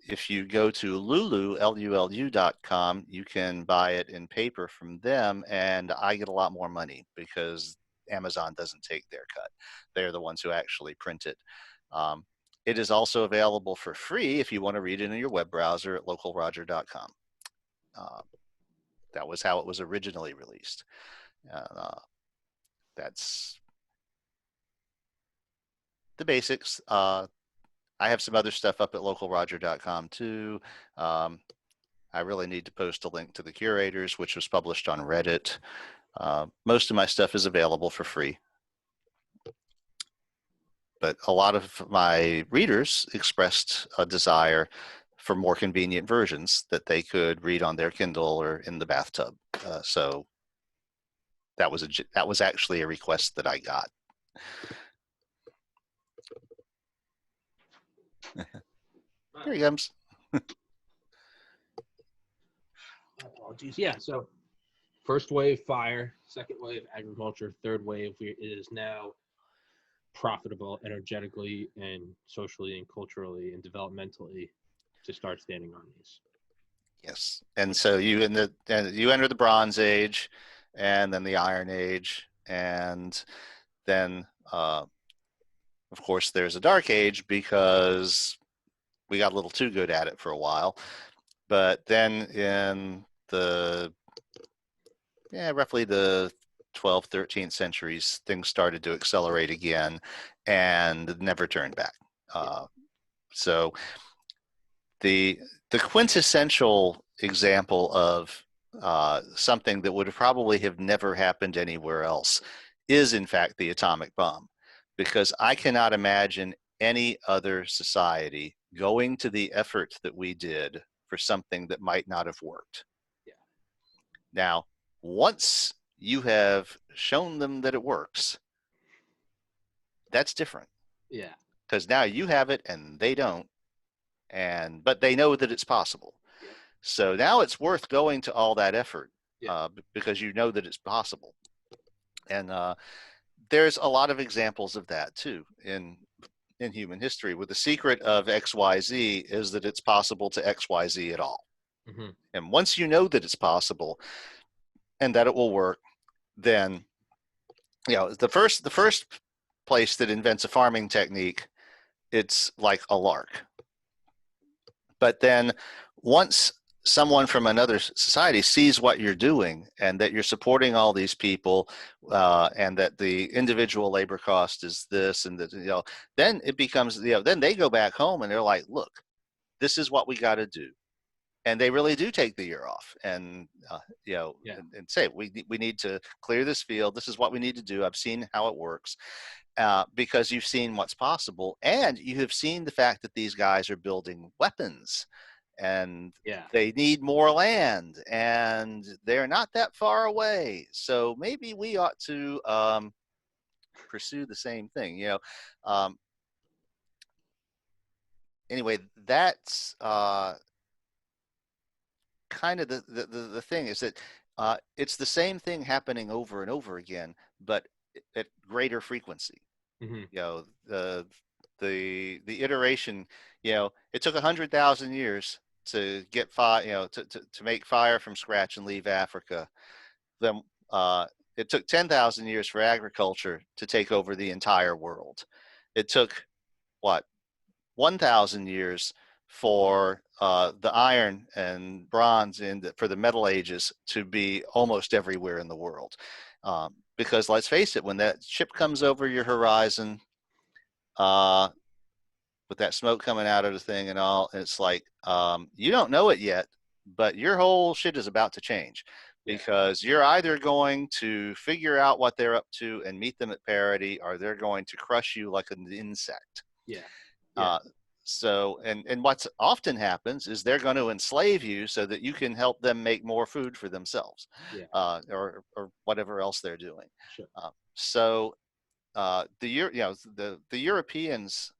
If you go to Lulu.com, you can buy it in paper from them, and I get a lot more money because Amazon doesn't take their cut. They're the ones who actually print it. It is also available for free if you want to read it in your web browser at localroger.com. That was how it was originally released. That's the basics. I have some other stuff up at localroger.com too. I really need to post a link to the curators, which was published on Reddit. Most of my stuff is available for free. But a lot of my readers expressed a desire for more convenient versions that they could read on their Kindle or in the bathtub. So that was actually a request that I got. Here he comes. Apologies. Yeah, so first wave fire, second wave agriculture, third wave it is now profitable energetically and socially and culturally and developmentally to start standing on these. Yes, and so you enter the Bronze Age, and then the Iron Age, and then of course there's a Dark Age because we got a little too good at it for a while. But then in the roughly the 12th, 13th centuries, things started to accelerate again and never turned back. So the quintessential example of something that would probably have never happened anywhere else is in fact the atomic bomb, because I cannot imagine any other society going to the effort that we did for something that might not have worked. Yeah. Now, once you have shown them that it works, that's different. Yeah. Because now you have it and they don't, but they know that it's possible. Yeah. So now it's worth going to all that effort Yeah. because you know that it's possible. And there's a lot of examples of that too in human history, where the secret of XYZ is that it's possible to XYZ at all. Mm-hmm. And once you know that it's possible and that it will work, then the first place that invents a farming technique, it's like a lark. But then once someone from another society sees what you're doing and that you're supporting all these people and that the individual labor cost is this and that, then it becomes, then they go back home and they're like, look, this is what we got to do. And they really do take the year off and, and say, we need to clear this field. This is what we need to do. I've seen how it works. Because you've seen what's possible, and you have seen the fact that these guys are building weapons, and they need more land, and they're not that far away. So maybe we ought to pursue the same thing. Anyway, that's kind of the thing is that it's the same thing happening over and over again, but at greater frequency. Mm-hmm. The iteration, it took 100,000 years to get fire, to make fire from scratch and leave Africa. Then it took 10,000 years for agriculture to take over the entire world. It took 1,000 years for the iron and bronze and for the Middle Ages to be almost everywhere in the world. Because let's face it, when that ship comes over your horizon, with that smoke coming out of the thing and all, it's like, you don't know it yet, but your whole shit is about to change, because you're either going to figure out what they're up to and meet them at parity, or they're going to crush you like an insect. So, and what's often happens is they're going to enslave you so that you can help them make more food for themselves, or whatever else they're doing. Sure. The Europeans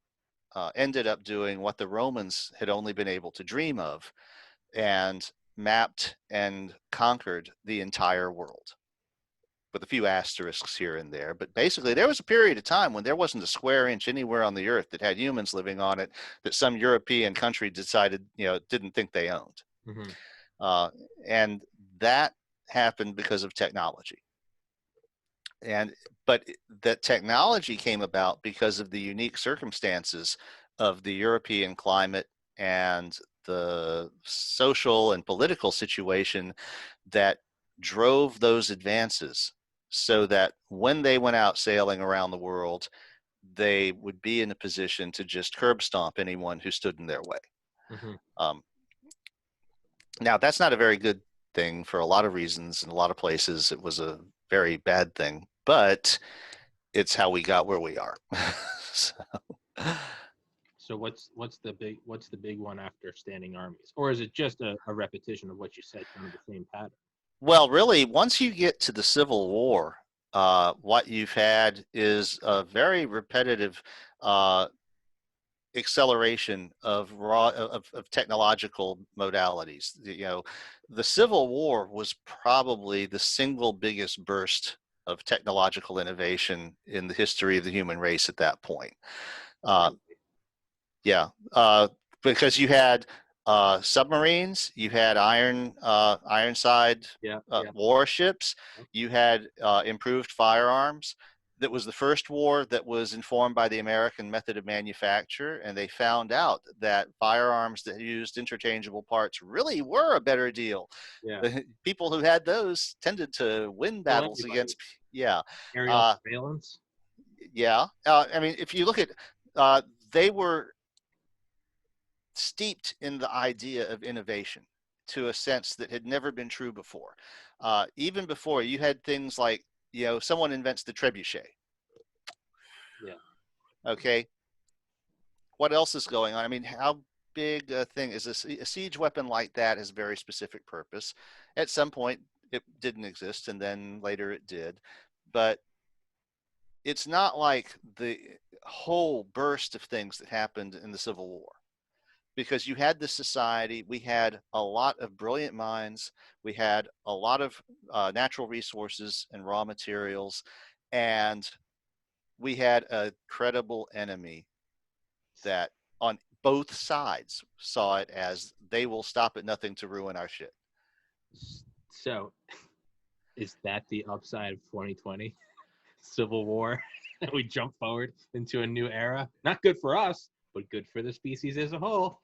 ended up doing what the Romans had only been able to dream of, and mapped and conquered the entire world with a few asterisks here and there. But basically, there was a period of time when there wasn't a square inch anywhere on the earth that had humans living on it that some European country decided, didn't think they owned. Mm-hmm. And that happened because of technology. But that technology came about because of the unique circumstances of the European climate and the social and political situation that drove those advances, so that when they went out sailing around the world, they would be in a position to just curb stomp anyone who stood in their way. Mm-hmm. Now, that's not a very good thing for a lot of reasons. In a lot of places, it was a very bad thing, but it's how we got where we are. So what's the big one after standing armies, or is it just a repetition of what you said, kind of the same pattern? Well, really, once you get to the Civil War, what you've had is a very repetitive acceleration of technological modalities. The Civil War was probably the single biggest burst of technological innovation in the history of the human race at that point. Yeah, because you had submarines, you had Ironside warships, you had improved firearms. That was the first war that was informed by the American method of manufacture, and they found out that firearms that used interchangeable parts really were a better deal. Yeah. The people who had those tended to win battles against. Yeah. Aerial surveillance. Yeah. I mean, if you look at, they were steeped in the idea of innovation to a sense that had never been true before. Even before, you had things like, someone invents the trebuchet. Yeah. Okay. What else is going on? I mean, how big a thing is this? A siege weapon like that has a very specific purpose. At some point, it didn't exist, and then later it did. But it's not like the whole burst of things that happened in the Civil War. Because you had this society, we had a lot of brilliant minds, we had a lot of natural resources and raw materials, and we had a credible enemy that on both sides saw it as they will stop at nothing to ruin our shit. So, is that the upside of 2020? Civil War? We jump forward into a new era? Not good for us, but good for the species as a whole.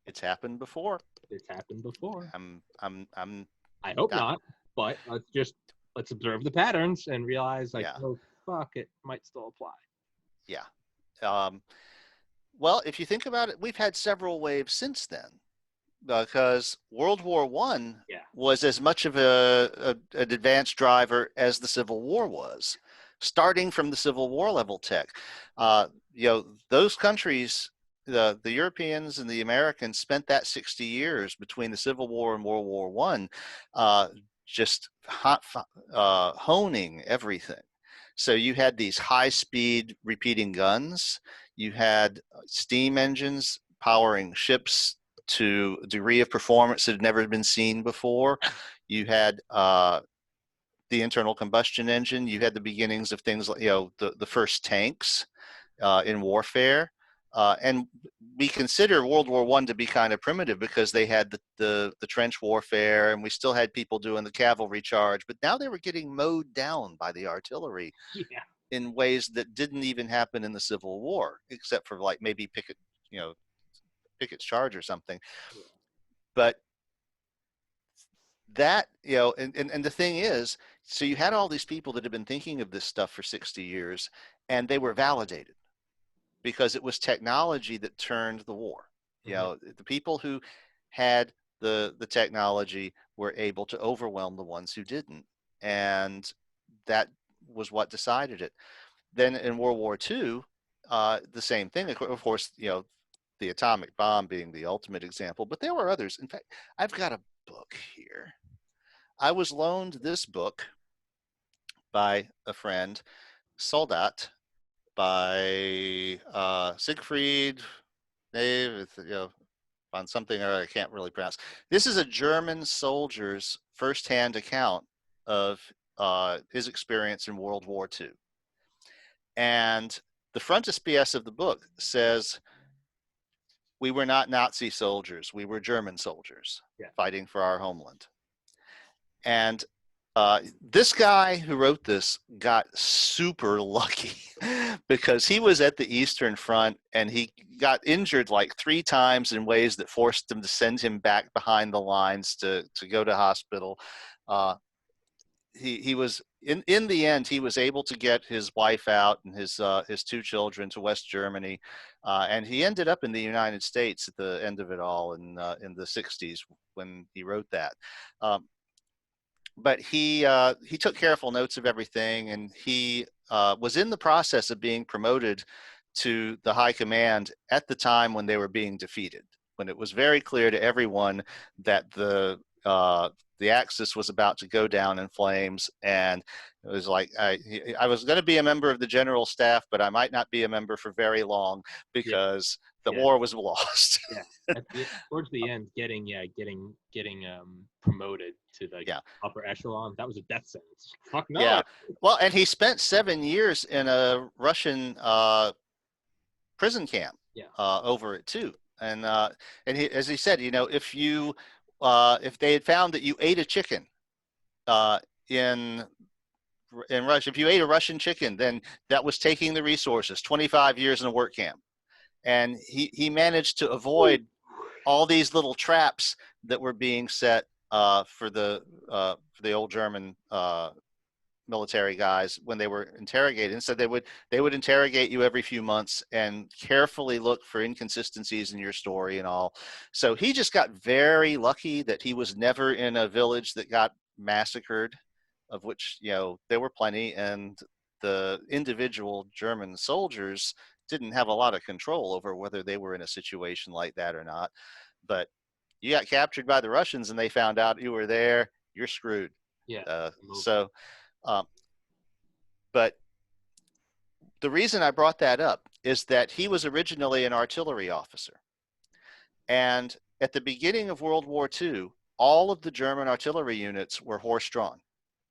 It's happened before. It's happened before. I hope not, but let's observe the patterns and realize, oh fuck, it might still apply. Yeah. Well, if you think about it, we've had several waves since then, because World War I was as much of an advanced driver as the Civil War was, starting from the Civil War level tech. Those countries, the Europeans and the Americans, spent that 60 years between the Civil War and World War I just honing everything. So you had these high-speed repeating guns. You had steam engines powering ships to a degree of performance that had never been seen before. You had the internal combustion engine. You had the beginnings of things like, the first tanks in warfare. And we consider World War I to be kind of primitive because they had the trench warfare, and we still had people doing the cavalry charge, but now they were getting mowed down by the artillery in ways that didn't even happen in the Civil War, except for like maybe Pickett's charge or something. But that, and the thing is, so you had all these people that had been thinking of this stuff for 60 years, and they were validated because it was technology that turned the war. The people who had the technology were able to overwhelm the ones who didn't, and that was what decided it. Then in World War II, the same thing. Of course, the atomic bomb being the ultimate example, but there were others. In fact, I've got a book here. I was loaned this book by a friend, Soldat, by Siegfried Dave, on something I can't really pronounce. This is a German soldier's firsthand account of his experience in World War II. And the frontispiece of the book says, we were not Nazi soldiers. We were German soldiers fighting for our homeland. And this guy who wrote this got super lucky because he was at the Eastern Front and he got injured like 3 times in ways that forced him to send him back behind the lines to go to hospital. He was in the end, he was able to get his wife out and his 2 children to West Germany, and he ended up in the United States at the end of it all in the 60s when he wrote that. But he took careful notes of everything, and he was in the process of being promoted to the high command at the time when they were being defeated, when it was very clear to everyone that the Axis was about to go down in flames. And it was like, I was going to be a member of the general staff, but I might not be a member for very long because the war was lost. Towards the end, getting promoted to the upper echelon, that was a death sentence. Fuck no. Yeah. Well, and he spent 7 years in a Russian prison camp over it too. And he, as he said, if they had found that you ate a chicken in Russia, if you ate a Russian chicken, then that was taking the resources. 25 years in a work camp. And he managed to avoid all these little traps that were being set for the old German military guys when they were interrogated. And so they would interrogate you every few months and carefully look for inconsistencies in your story and all. So he just got very lucky that he was never in a village that got massacred, of which there were plenty, and the individual German soldiers didn't have a lot of control over whether they were in a situation like that or not. But you got captured by the Russians and they found out you were there, you're screwed. But the reason I brought that up is that he was originally an artillery officer. And at the beginning of World War II, all of the German artillery units were horse-drawn.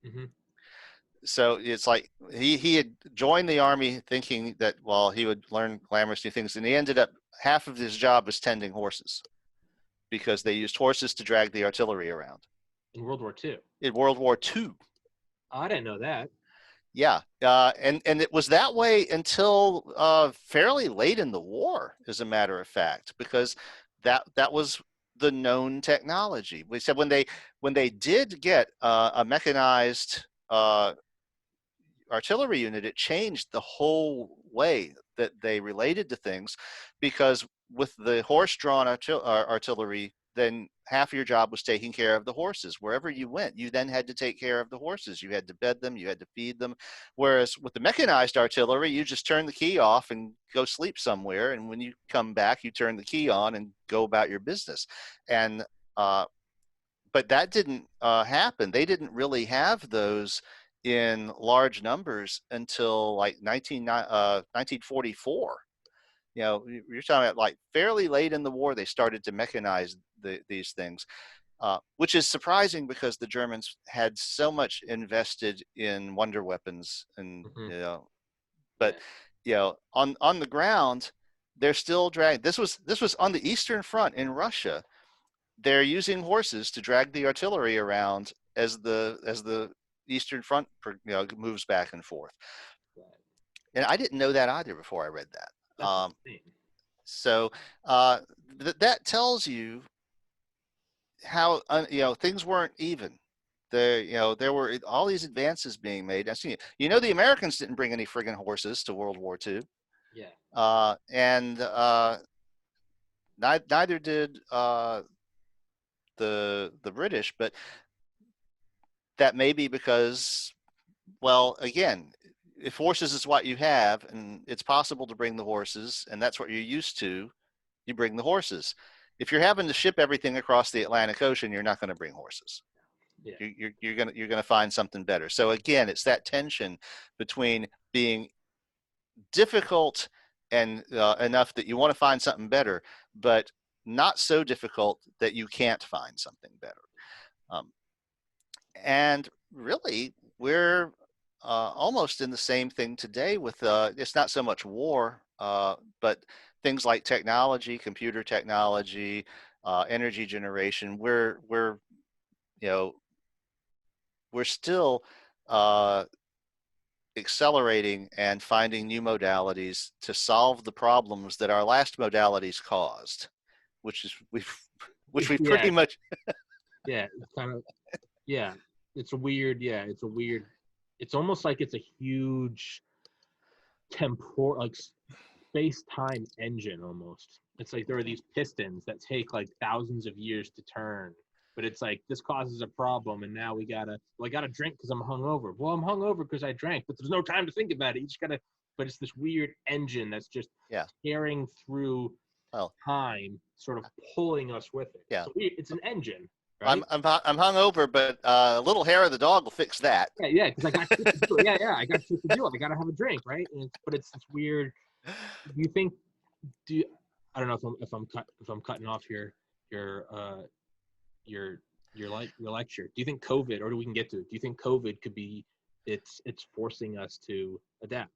Mm-hmm. So it's like he had joined the army thinking that, well, he would learn glamorous new things. And he ended up, half of his job was tending horses because they used horses to drag the artillery around. In World War II? In World War II. Oh, I didn't know that. Yeah. And it was that way until fairly late in the war, as a matter of fact, because that was the known technology. We said when they did get a mechanized artillery unit, it changed the whole way that they related to things, because with the horse-drawn artillery, then half of your job was taking care of the horses. Wherever you went, you then had to take care of the horses. You had to bed them, you had to feed them. Whereas with the mechanized artillery, you just turn the key off and go sleep somewhere. And when you come back, you turn the key on and go about your business. And but that didn't happen. They didn't really have those in large numbers until like 1944. You're talking about like fairly late in the war, they started to mechanize these things, which is surprising because the Germans had so much invested in wonder weapons, and but on the ground, they're still dragging. This was on the Eastern Front in Russia. They're using horses to drag the artillery around as the Eastern Front moves back and forth. And I didn't know that either before I read that. So that tells you how things weren't even. There were all these advances being made. The Americans didn't bring any friggin' horses to World War II. Yeah. And neither did the British, but that may be because, well, again, if horses is what you have and it's possible to bring the horses and that's what you're used to, you bring the horses. If you're having to ship everything across the Atlantic Ocean, you're not going to bring horses. Yeah. You're going to find something better. So again, it's that tension between being difficult and enough that you want to find something better, but not so difficult that you can't find something better. And really, we're almost in the same thing today with it's not so much war, but things like technology, computer technology, energy generation. We're you know we're still uh, accelerating and finding new modalities to solve the problems that our last modalities caused, which is we've Yeah, pretty much. yeah, it's kind of yeah. It's a weird. Yeah, it's a weird. It's almost like it's a huge tempor like space-time engine almost. It's like there are these pistons that take like thousands of years to turn, but it's like this causes a problem, and now I gotta drink because I'm hungover. Well, I'm hungover because I drank, but there's no time to think about it. You just gotta. But it's this weird engine that's just Yeah. tearing through Well, time, sort of pulling us with it. yeah. It's an engine, right? I'm hungover, but a little hair of the dog will fix that. Yeah, because I got shit to do. Yeah, I got shit to do. I gotta have a drink, right? But it's this weird. Do you think? Do you, I don't know if I'm cutting off your your your lecture. Do you think COVID, or do we can get to it? Do you think COVID could be it's forcing us to adapt?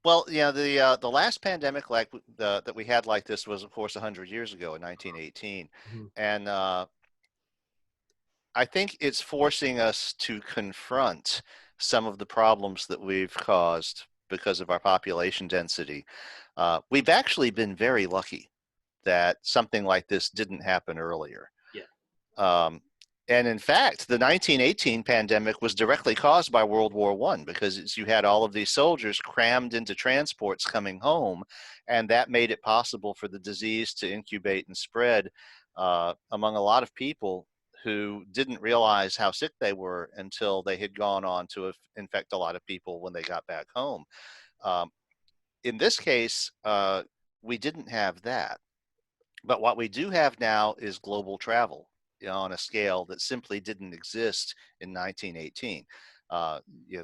Well, the last pandemic that we had like this was, of course, 100 years ago in 1918, Mm-hmm. and I think it's forcing us to confront some of the problems that we've caused because of our population density. We've actually been very lucky that something like this didn't happen earlier. Yeah. Um, and in fact, the 1918 pandemic was directly caused by World War I because you had all of these soldiers crammed into transports coming home, and that made it possible for the disease to incubate and spread among a lot of people who didn't realize how sick they were until they had gone on to infect a lot of people when they got back home. Um, in this case, we didn't have that. But what we do have now is global travel, on a scale that simply didn't exist in 1918.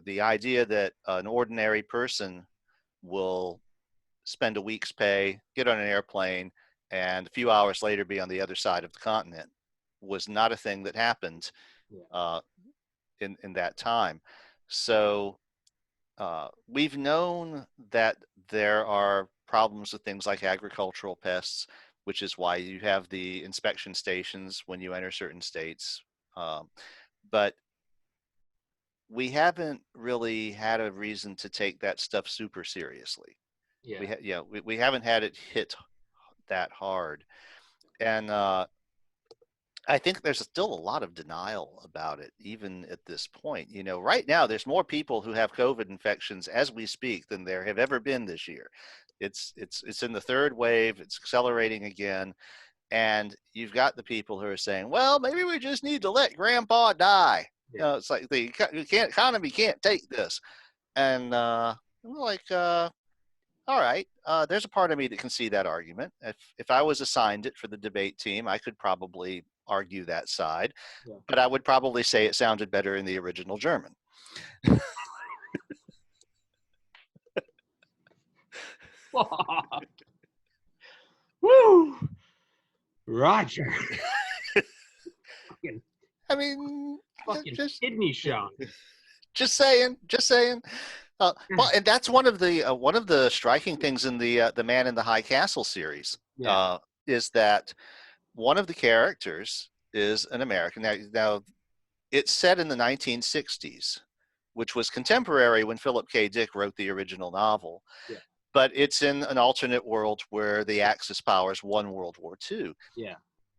The idea that an ordinary person will spend a week's pay, get on an airplane, and a few hours later be on the other side of the continent was not a thing that happened Yeah. in that time. So we've known that there are problems with things like agricultural pests, which is why you have the inspection stations when you enter certain states. Um, but we haven't really had a reason to take that stuff super seriously. Yeah. We haven't had it hit that hard. And I think there's still a lot of denial about it, even at this point. Right now, there's more people who have COVID infections as we speak than there have ever been this year. It's in the third wave. It's accelerating again, and you've got the people who are saying, "Well, maybe we just need to let Grandpa die." Yeah. It's like the economy can't take this, and we're like, all right, there's a part of me that can see that argument. If I was assigned it for the debate team, I could probably argue that side, Yeah. but I would probably say it sounded better in the original German. Woo, Roger. fucking I mean, fucking just kidney shot. just saying, just saying. Well, and that's one of the striking things in the Man in the High Castle series. Yeah. Is that one of the characters is an American. Now it's set in the 1960s, which was contemporary when Philip K. Dick wrote the original novel. Yeah. But it's in an alternate world where the Axis powers won World War II. Yeah.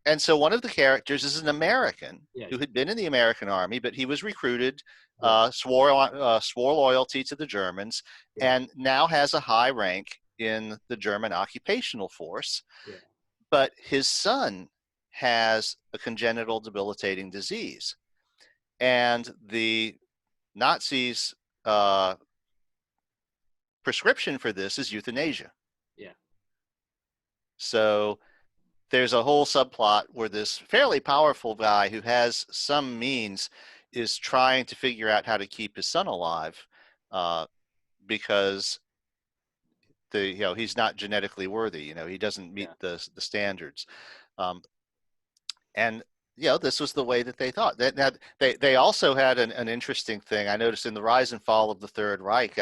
And so one of the characters is an American Yeah. who had been in the American army, but he was recruited, Yeah. swore loyalty to the Germans, Yeah. and now has a high rank in the German occupational force. Yeah. But his son has a congenital debilitating disease. And the Nazis' prescription for this is euthanasia. Yeah. So there's a whole subplot where this fairly powerful guy who has some means is trying to figure out how to keep his son alive because he's not genetically worthy. He doesn't meet the standards. And this was the way that they thought. Now, they also had an interesting thing. I noticed in the Rise and Fall of the Third Reich,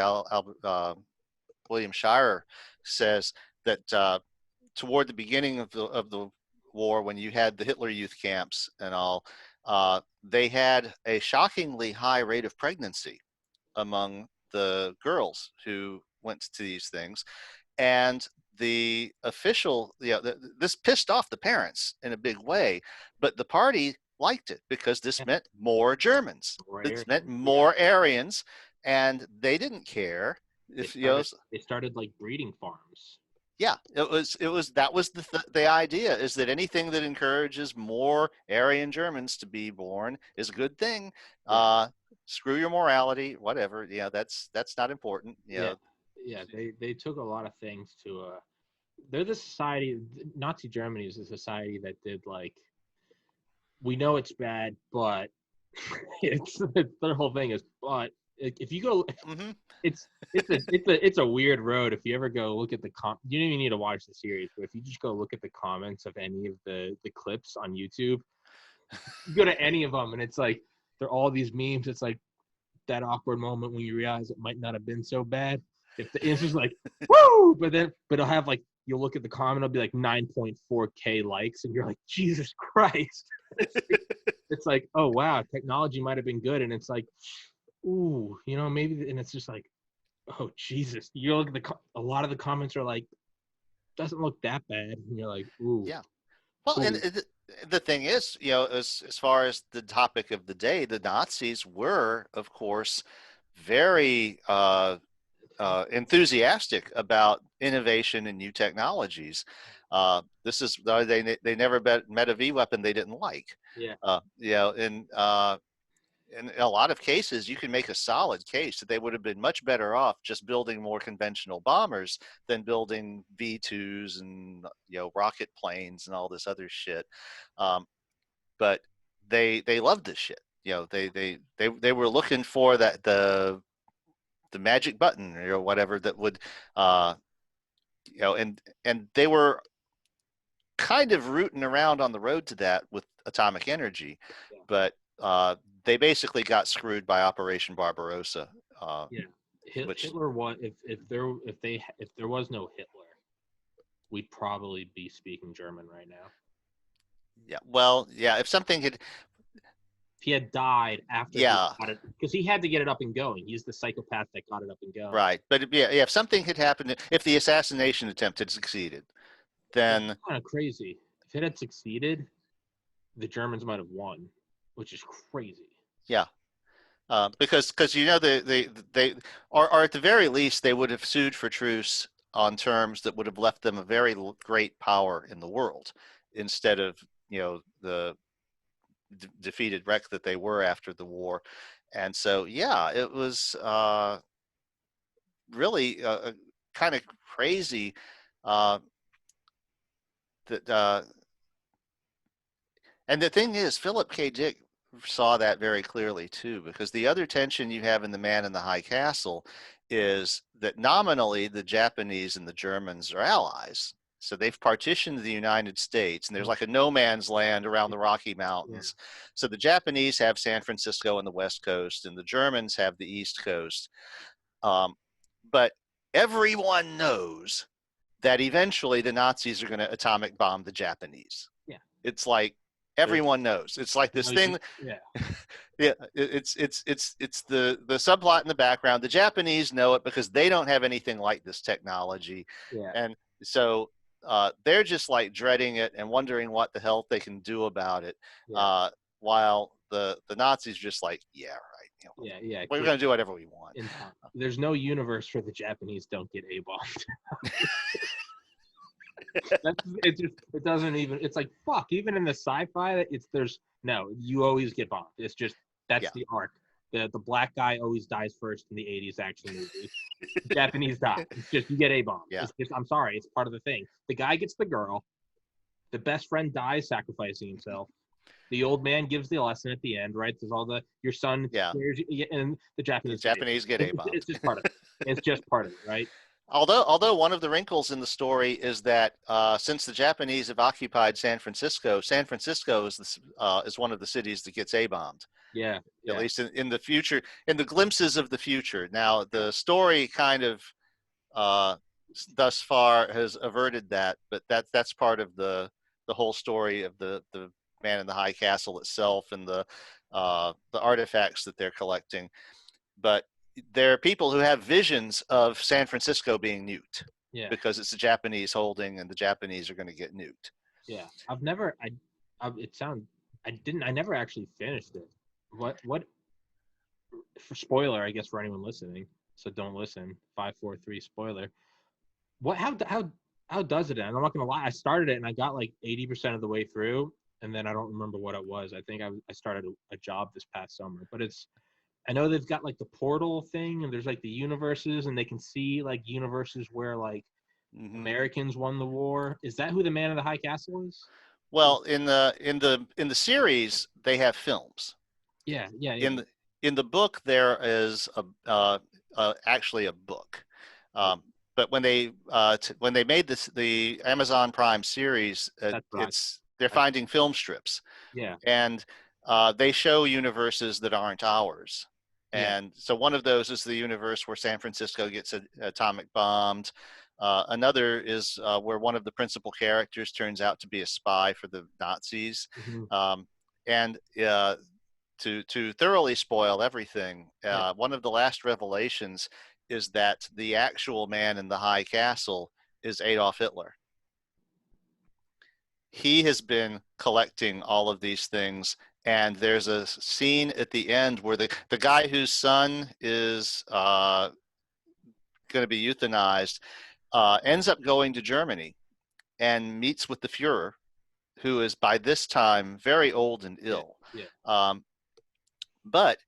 William Shirer says that toward the beginning of the war, when you had the Hitler youth camps and all, they had a shockingly high rate of pregnancy among the girls who went to these things. And the official, this pissed off the parents in a big way, but the party liked it because this meant more Germans. This meant more Aryans, and they didn't care if they started like breeding farms. Yeah, that was the idea, is that anything that encourages more Aryan Germans to be born is a good thing. Screw your morality, whatever. Yeah, that's not important. They took a lot of things to they're the society. Nazi Germany is a society that did like, we know it's bad, but it's their whole thing is, but if you go, it's a weird road. If you ever go look at the you don't even need to watch the series, but if you just go look at the comments of any of the clips on YouTube, you go to any of them and it's like, they're all these memes. It's like that awkward moment when you realize it might not have been so bad. If the answer's like, woo, but it'll have like, you'll look at the comment, it'll be like 9.4K likes, and you're like, Jesus Christ. It's like, oh wow, technology might have been good, and it's like, ooh, maybe, and it's just like, oh Jesus. You look at a lot of the comments are like, doesn't look that bad, and you're like, ooh. Yeah. Well, ooh. And the thing is, as far as the topic of the day, the Nazis were, of course, very enthusiastic about innovation and new technologies. This is they never met a V weapon they didn't like. In a lot of cases, you can make a solid case that they would have been much better off just building more conventional bombers than building V2s and rocket planes and all this other shit. But they loved this shit. They were looking for that the magic button or whatever that would and they were kind of rooting around on the road to that with atomic energy, but they basically got screwed by Operation Barbarossa. Hitler was, if there was no Hitler, we'd probably be speaking German right now. Yeah, well, yeah, if he had died after because he had to get it up and going. He's the psychopath that got it up and going. Right, but if something had happened, if the assassination attempt had succeeded, then that's kind of crazy. If it had succeeded, the Germans might have won, which is crazy. Yeah, because they or at the very least they would have sued for truce on terms that would have left them a very great power in the world, instead of the defeated wreck that they were after the war. And so it was really kind of crazy that and the thing is, Philip K. Dick saw that very clearly too, because the other tension you have in The Man in the High Castle is that nominally the Japanese and the Germans are allies. So they've partitioned the United States, and there's like a no man's land around the Rocky Mountains. Yeah. So the Japanese have San Francisco and the West Coast, and the Germans have the East Coast. But everyone knows that eventually the Nazis are going to atomic bomb the Japanese. Yeah, it's like everyone knows. It's like this thing. Yeah, yeah. It's the subplot in the background. The Japanese know it because they don't have anything like this technology. Yeah, and so they're just like dreading it and wondering what the hell they can do about it. Yeah. While the Nazis are just like, yeah, right. Yeah. We're going to do whatever we want. There's no universe where the Japanese don't get A-bombed. It doesn't even. It's like, fuck. Even in the sci-fi, you always get bombed. It's just that's the arc. The black guy always dies first in the 80s action movies. The Japanese die. It's just you get A-bombed. Yeah. It's just, I'm sorry, it's part of the thing. The guy gets the girl. The best friend dies sacrificing himself. The old man gives the lesson at the end, right? There's all your son, and the Japanese get A-bombed. It's just part of it. It's just part of it, right? Although one of the wrinkles in the story is that since the Japanese have occupied San Francisco is one of the cities that gets A-bombed. Yeah, At yeah, least in the future, in the glimpses of the future. Now, the story kind of uh, thus far has averted that, but that's part of the whole story of the man in the high castle itself and the artifacts that they're collecting. But there are people who have visions of San Francisco being nuked yeah, because it's the Japanese holding and the Japanese are going to get nuked. yeah. I've never. It sound. I never actually finished it. What? For spoiler, I guess for anyone listening. So don't listen. 5, 4, 3 spoiler. What? How does it end? I'm not gonna lie. I started it and I got like 80% of the way through, and then I don't remember what it was. I think I started a job this past summer, but it's. I know they've got like the portal thing, and there's like the universes, and they can see like universes where like Mm-hmm. Americans won the war. Is that who the man in the high castle is? Well, in the series, they have films. Yeah, yeah, yeah. In the book, there is actually a book. But when they made the Amazon Prime series, That's right. they're finding film strips, Yeah, and they show universes that aren't ours. yeah. And so one of those is the universe where San Francisco gets atomic bombed. Another is where one of the principal characters turns out to be a spy for the Nazis. Hmm. And to thoroughly spoil everything, Yeah. one of the last revelations is that the actual man in the high castle is Adolf Hitler. He has been collecting all of these things, and there's a scene at the end where the guy whose son is going to be euthanized ends up going to Germany and meets with the Fuhrer, who is by this time very old and Yeah, ill. yeah, But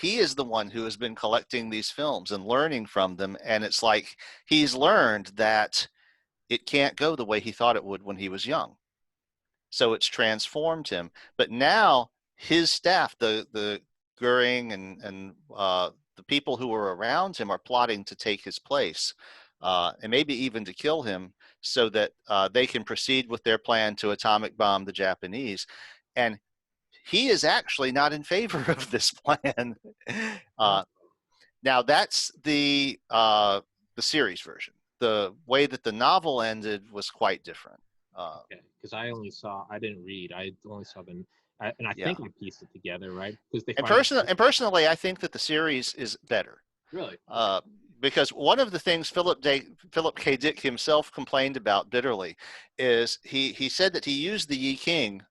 he is the one who has been collecting these films and learning from them. And it's like he's learned that it can't go the way he thought it would when he was young. So it's transformed him. But now his staff, the Goering and the people who are around him are plotting to take his place and maybe even to kill him so that they can proceed with their plan to atomic bomb the Japanese. And he is actually not in favor of this plan. Uh, Now that's the series version. The way that the novel ended was quite different. okay. Because I didn't read. I only saw them, and I Yeah, think I pieced it together, right? Because they and find personally, I think that the series is better. really. Okay. Uh, because one of the things Philip K. Dick himself complained about bitterly is he said that he used the Yi King,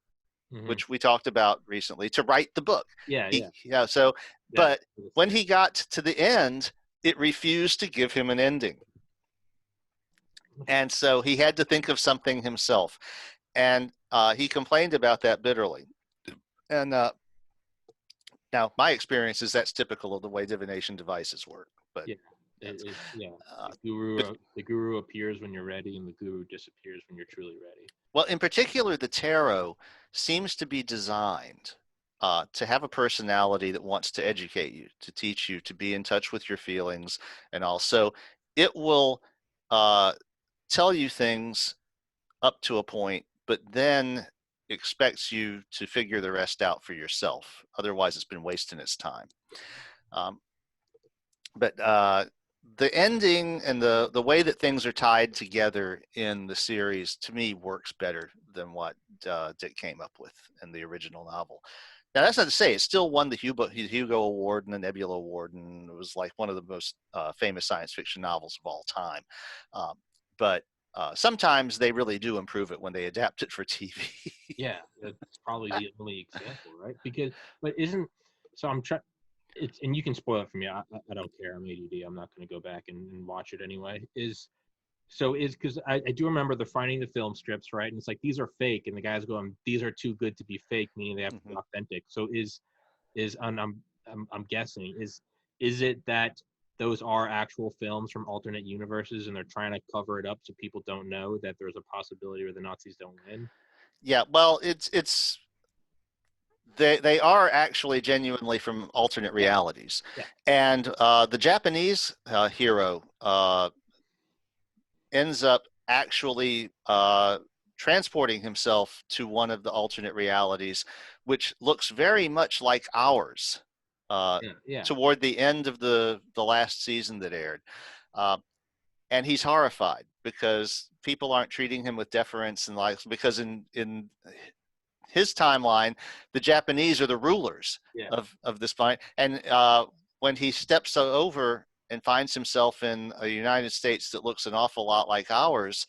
Hmm. which we talked about recently, to write the book. Yeah, yeah, So, yeah. but when he got to the end, it refused to give him an ending. And so he had to think of something himself. And he complained about that bitterly. And now my experience is that's typical of the way divination devices work. But Yeah. that's, Yeah. uh, The but guru appears when you're ready, and the guru disappears when you're truly ready. well, in particular, the tarot seems to be designed to have a personality that wants to educate you, to teach you, to be in touch with your feelings, and also it will uh, tell you things up to a point, but then expects you to figure the rest out for yourself. Otherwise, it's been wasting its time. Um, but the ending and the way that things are tied together in the series to me works better than what Dick came up with in the original novel. Now that's not to say it still won the Hugo Award and the Nebula Award, and it was like one of the most famous science fiction novels of all time. But sometimes they really do improve it when they adapt it for TV. Yeah, that's probably the only example, right? Because, but isn't so? I'm trying. It's and you can spoil it for me. I don't care. I'm ADD. I'm not going to go back and watch it anyway. Is because I do remember the finding the film strips, right? And it's like these are fake, and the guy's going, these are too good to be fake, meaning they have to be Mhm. authentic. So is and I'm guessing is it that those are actual films from alternate universes, and they're trying to cover it up so people don't know that there's a possibility where the Nazis don't win? Yeah, well, it's they are actually genuinely from alternate Yeah, realities, yeah, and the Japanese hero ends up actually transporting himself to one of the alternate realities, which looks very much like ours. Toward the end of the last season that aired, and he's horrified because people aren't treating him with deference and like, because in his timeline, the Japanese are the rulers of this planet, and when he steps over and finds himself in a United States that looks an awful lot like ours,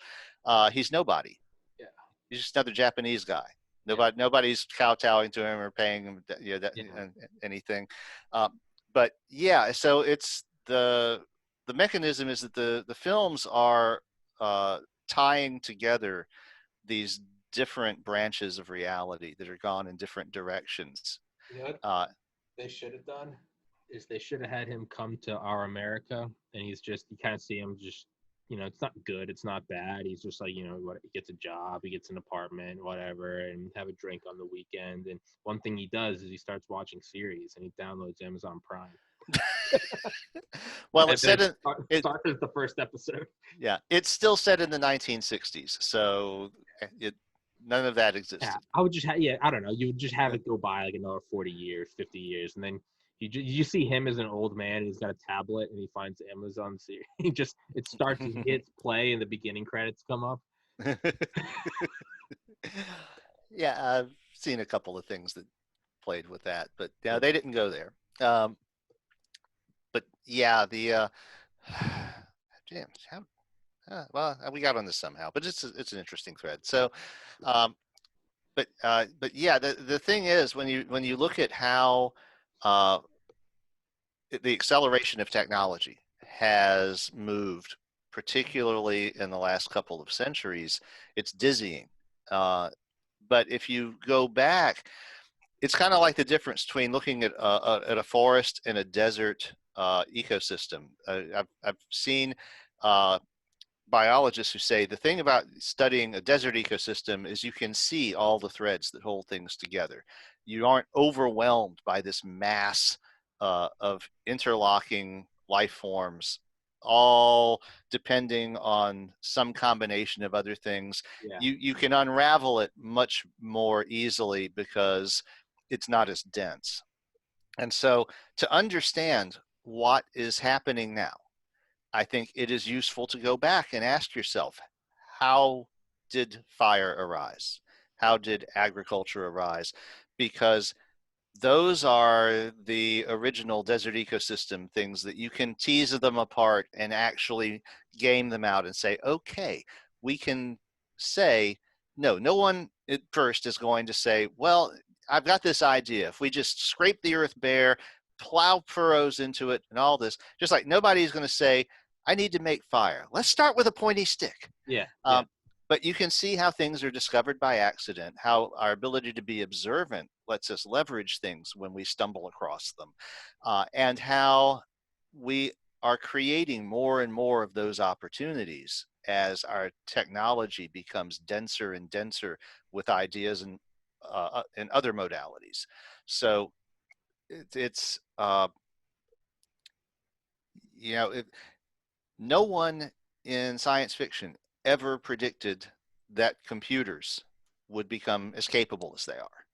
he's nobody. Yeah. He's just another Japanese guy. Nobody's kowtowing to him or paying him anything. But yeah, so it's the mechanism is that the films are tying together these different branches of reality that are gone in different directions. You know what they should have done is they should have had him come to our America, and you kind of see him just, it's not good, it's not bad. He's just like, he gets a job, he gets an apartment, whatever, and have a drink on the weekend. And one thing he does is he starts watching series, and he downloads Amazon Prime. Well, it's set in the first episode. Yeah, it's still set in the 1960s, so none of that existed. Yeah, I would just I don't know. You would just have it go by like another 40 years, 50 years, and then you see him as an old man, and he's got a tablet, and he finds Amazon series. It starts, he hits play, and the beginning credits come up. Yeah, I've seen a couple of things that played with that, but yeah, they didn't go there. But yeah, the well, we got on this somehow, but it's an interesting thread. So, but yeah, the thing is, when you look at how the acceleration of technology has moved, particularly in the last couple of centuries, it's dizzying. But if you go back, it's kind of like the difference between looking at a forest and a desert ecosystem. I've seen biologists who say the thing about studying a desert ecosystem is you can see all the threads that hold things together. You aren't overwhelmed by this mass of interlocking life forms, all depending on some combination of other things. Yeah. You can unravel it much more easily because it's not as dense. And so to understand what is happening now, I think it is useful to go back and ask yourself, how did fire arise? How did agriculture arise? Because those are the original desert ecosystem things that you can tease them apart and actually game them out and say, okay, we can say, no one at first is going to say, well, I've got this idea. If we just scrape the earth bare, plow furrows into it and all this, just like nobody's going to say, I need to make fire. Let's start with a pointy stick. Yeah. But you can see how things are discovered by accident, how our ability to be observant lets us leverage things when we stumble across them, and how we are creating more and more of those opportunities as our technology becomes denser and denser with ideas and other modalities. So it's no one in science fiction ever predicted that computers would become as capable as they are.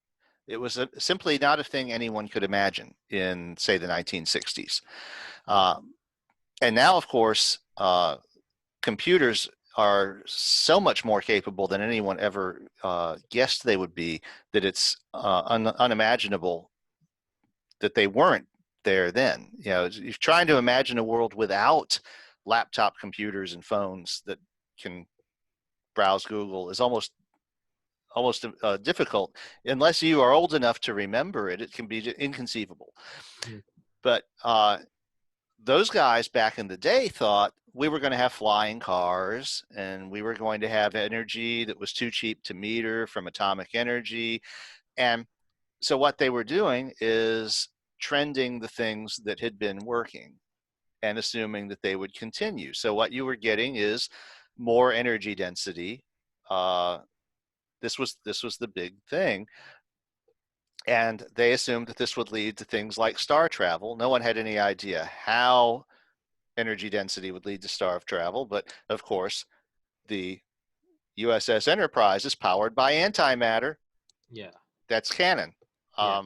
It was simply not a thing anyone could imagine in, say, the 1960s. And now, of course, computers are so much more capable than anyone ever guessed they would be, that it's unimaginable that they weren't there then. You're trying to imagine a world without laptop computers and phones that can browse Google is almost difficult. Unless you are old enough to remember it, it can be inconceivable. Mm-hmm. But those guys back in the day thought we were going to have flying cars, and we were going to have energy that was too cheap to meter from atomic energy. And so what they were doing is trending the things that had been working and assuming that they would continue. So what you were getting is more energy density. This was the big thing. And they assumed that this would lead to things like star travel. No one had any idea how energy density would lead to star travel, but of course, the USS Enterprise is powered by antimatter. Yeah. That's canon. Yeah.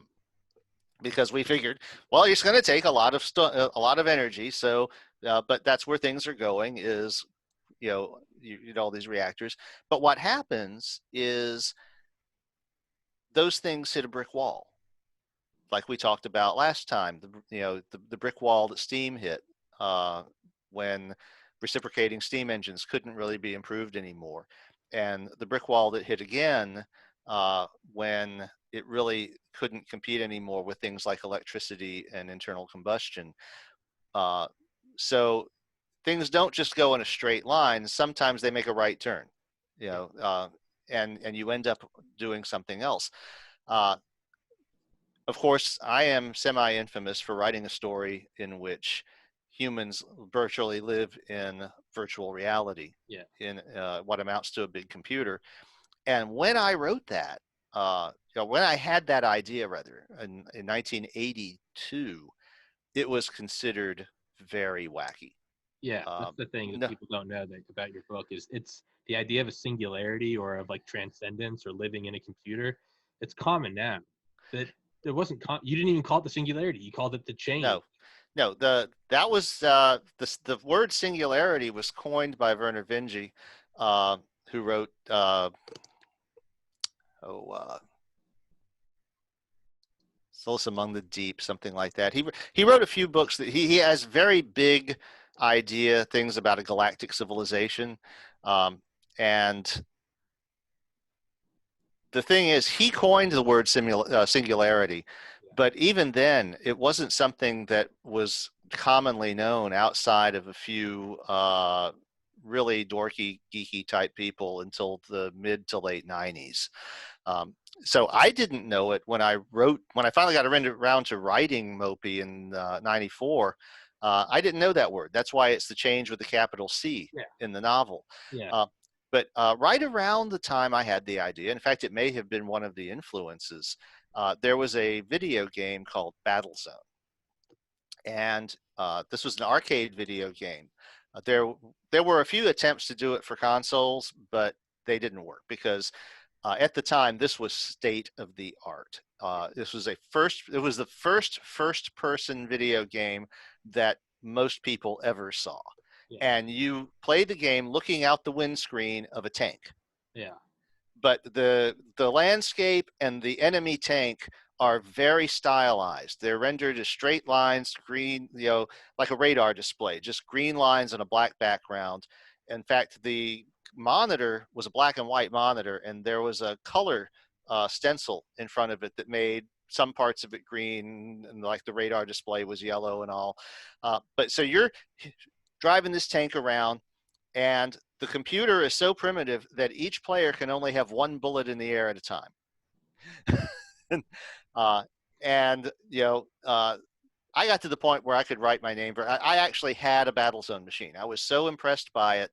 Because we figured, well, it's going to take a lot of energy. So, but that's where things are going is, you know, all these reactors. But what happens is those things hit a brick wall, like we talked about last time. The brick wall that steam hit when reciprocating steam engines couldn't really be improved anymore, and the brick wall that hit again when it really couldn't compete anymore with things like electricity and internal combustion. So things don't just go in a straight line. Sometimes they make a right turn, and you end up doing something else. Of course, I am semi-infamous for writing a story in which humans virtually live in virtual reality, in what amounts to a big computer. And when I wrote that, when I had that idea, rather, in 1982, it was considered very wacky. Yeah, that's the thing that No, people don't know about your book is it's the idea of a singularity or of like transcendence or living in a computer. It's common now, but it wasn't. You didn't even call it the singularity. You called it the change. no. That was the word singularity was coined by Werner Vinge, who wrote Solace Among the Deep, something like that. He wrote a few books that he has very big idea things about a galactic civilization, and the thing is, he coined the word singularity, but even then, it wasn't something that was commonly known outside of a few really dorky, geeky type people until the mid to late 90s. So I didn't know it when I finally got around to writing Mopey in 94. I didn't know that word. That's why it's the change with the capital C in the novel. Yeah. But right around the time I had the idea, in fact, it may have been one of the influences, there was a video game called Battlezone. And this was an arcade video game. There were a few attempts to do it for consoles, but they didn't work because at the time this was state of the art. It was the first person video game that most people ever saw. Yeah. And you played the game looking out the windscreen of a tank. Yeah. But the landscape and the enemy tank are very stylized. They're rendered as straight lines, green, like a radar display, just green lines on a black background. In fact, the monitor was a black and white monitor, and there was a color stencil in front of it that made some parts of it green, and like the radar display was yellow and all. But so you're driving this tank around, and the computer is so primitive that each player can only have one bullet in the air at a time. I got to the point where I could write my name. I actually had a Battlezone machine. I was so impressed by it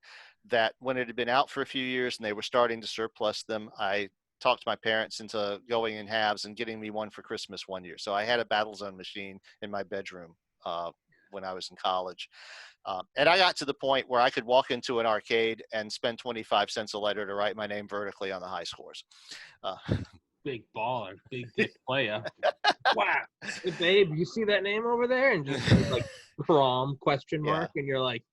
that when it had been out for a few years and they were starting to surplus them, I talked my parents into going in halves and getting me one for Christmas one year. So I had a Battlezone machine in my bedroom when I was in college. And I got to the point where I could walk into an arcade and spend 25 cents a letter to write my name vertically on the high scores. Big baller, big dick player. Wow. Hey, babe, you see that name over there? And just like prom question mark. Yeah. And you're like,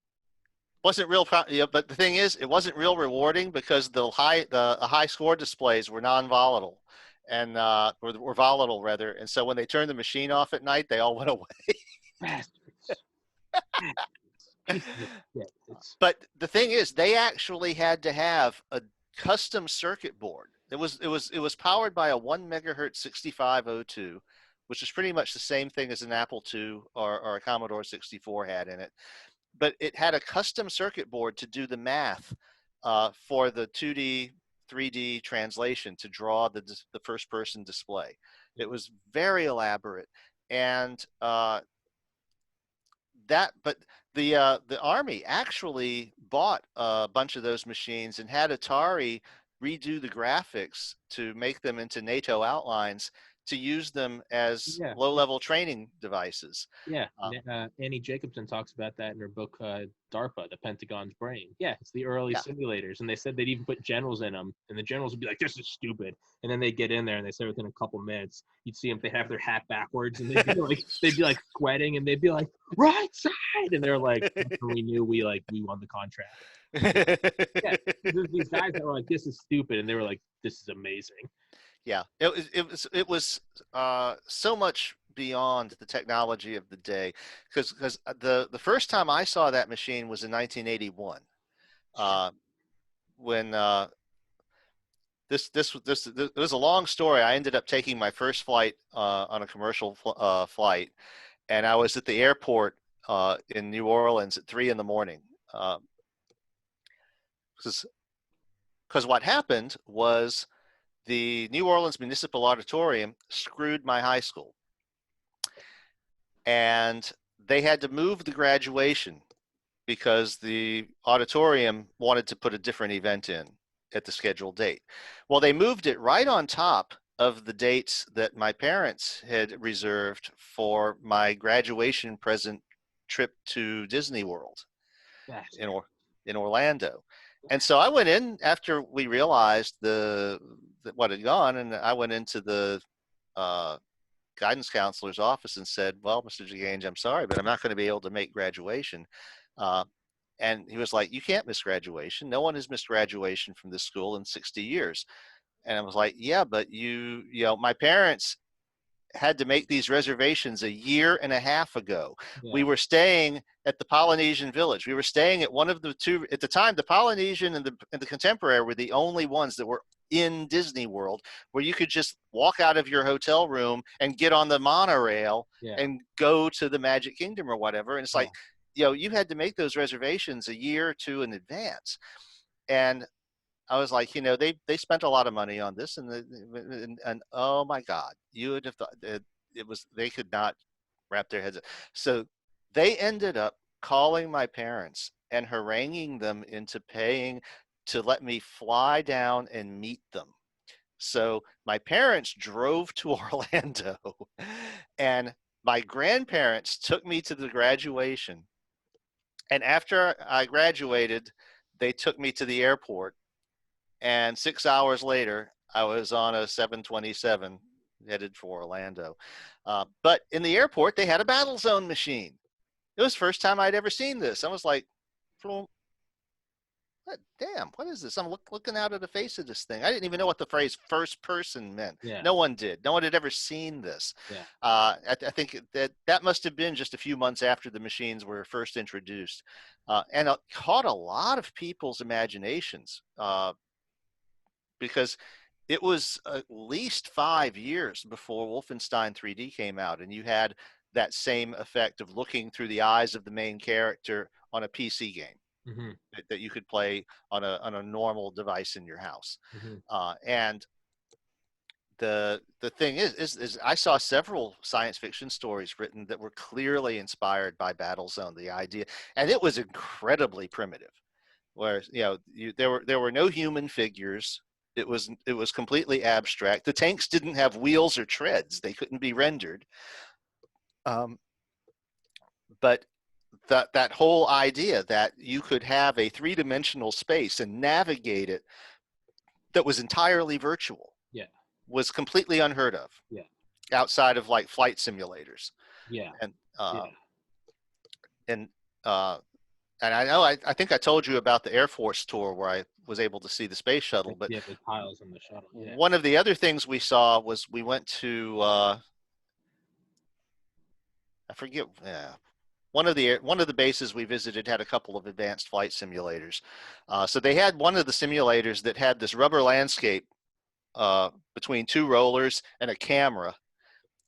wasn't real, but the thing is, it wasn't real rewarding because the high score displays were non-volatile and were volatile rather. And so when they turned the machine off at night, they all went away. Bastards. But the thing is, they actually had to have a custom circuit board. It was powered by a 1 megahertz 6502, which is pretty much the same thing as an Apple II or a Commodore 64 had in it. But it had a custom circuit board to do the math for the 2D, 3D translation to draw the first person display. It was very elaborate, and the Army actually bought a bunch of those machines and had Atari redo the graphics to make them into NATO outlines to use them as Yeah. low-level training devices. Yeah, Uh, Annie Jacobson talks about that in her book, DARPA, The Pentagon's Brain. Yeah, it's the early yeah. simulators, and they said they'd even put generals in them, and the generals would be like, "This is stupid," and then they'd get in there, and they said within a couple minutes, you'd see them, they have their hat backwards, and they'd be like sweating, and they'd be like, "Right side," and they're like, "We knew we won the contract." Yeah, there's these guys that were like, "This is stupid," and they were like, "This is amazing." Yeah, it was so much beyond the technology of the day, because the first time I saw that machine was in 1981, when this it was a long story. I ended up taking my first flight on a commercial flight, and I was at the airport in New Orleans at 3 in the morning, because what happened was the New Orleans Municipal Auditorium screwed my high school, and they had to move the graduation because the auditorium wanted to put a different event in at the scheduled date. Well, they moved it right on top of the dates that my parents had reserved for my graduation present trip to Disney World in Orlando. And so I went in after we realized what had gone, and I went into the guidance counselor's office and said, "Well, Mr. Gange, I'm sorry, but I'm not going to be able to make graduation." And he was like, "You can't miss graduation. No one has missed graduation from this school in 60 years." And I was like, "Yeah, but my parents had to make these reservations a year and a half ago. Yeah. We were staying at the Polynesian Village. We were staying at one of the two, at the time, the Polynesian and the Contemporary were the only ones that were in Disney World, where you could just walk out of your hotel room and get on the monorail and go to the Magic Kingdom or whatever." And it's like, you had to make those reservations a year or two in advance. And I was like, they spent a lot of money on this, and oh my God, you would have thought that they could not wrap their heads up. So they ended up calling my parents and haranguing them into paying to let me fly down and meet them. So my parents drove to Orlando, and my grandparents took me to the graduation. And after I graduated, they took me to the airport. And 6 hours later, I was on a 727 headed for Orlando. But in the airport, they had a battle zone machine. It was the first time I'd ever seen this. I was like, damn, what is this? I'm looking out at the face of this thing. I didn't even know what the phrase first person meant. Yeah. No one did. No one had ever seen this. Yeah. I think that must have been just a few months after the machines were first introduced. And it caught a lot of people's imaginations. Because it was at least 5 years before Wolfenstein 3D came out, and you had that same effect of looking through the eyes of the main character on a PC game that you could play on a normal device in your house. And the thing is I saw several science fiction stories written that were clearly inspired by Battlezone, the idea, and it was incredibly primitive, where there were no human figures. It was completely abstract. The tanks didn't have wheels or treads; they couldn't be rendered. But that whole idea that you could have a three-dimensional space and navigate it that was entirely virtual, was completely unheard of. Outside of like flight simulators. And I know, I think I told you about the Air Force tour where I was able to see the space shuttle, but the piles on the shuttle. One of the other things we saw was we went to, I forget, one of the bases we visited had a couple of advanced flight simulators. So they had one of the simulators that had this rubber landscape between two rollers and a camera,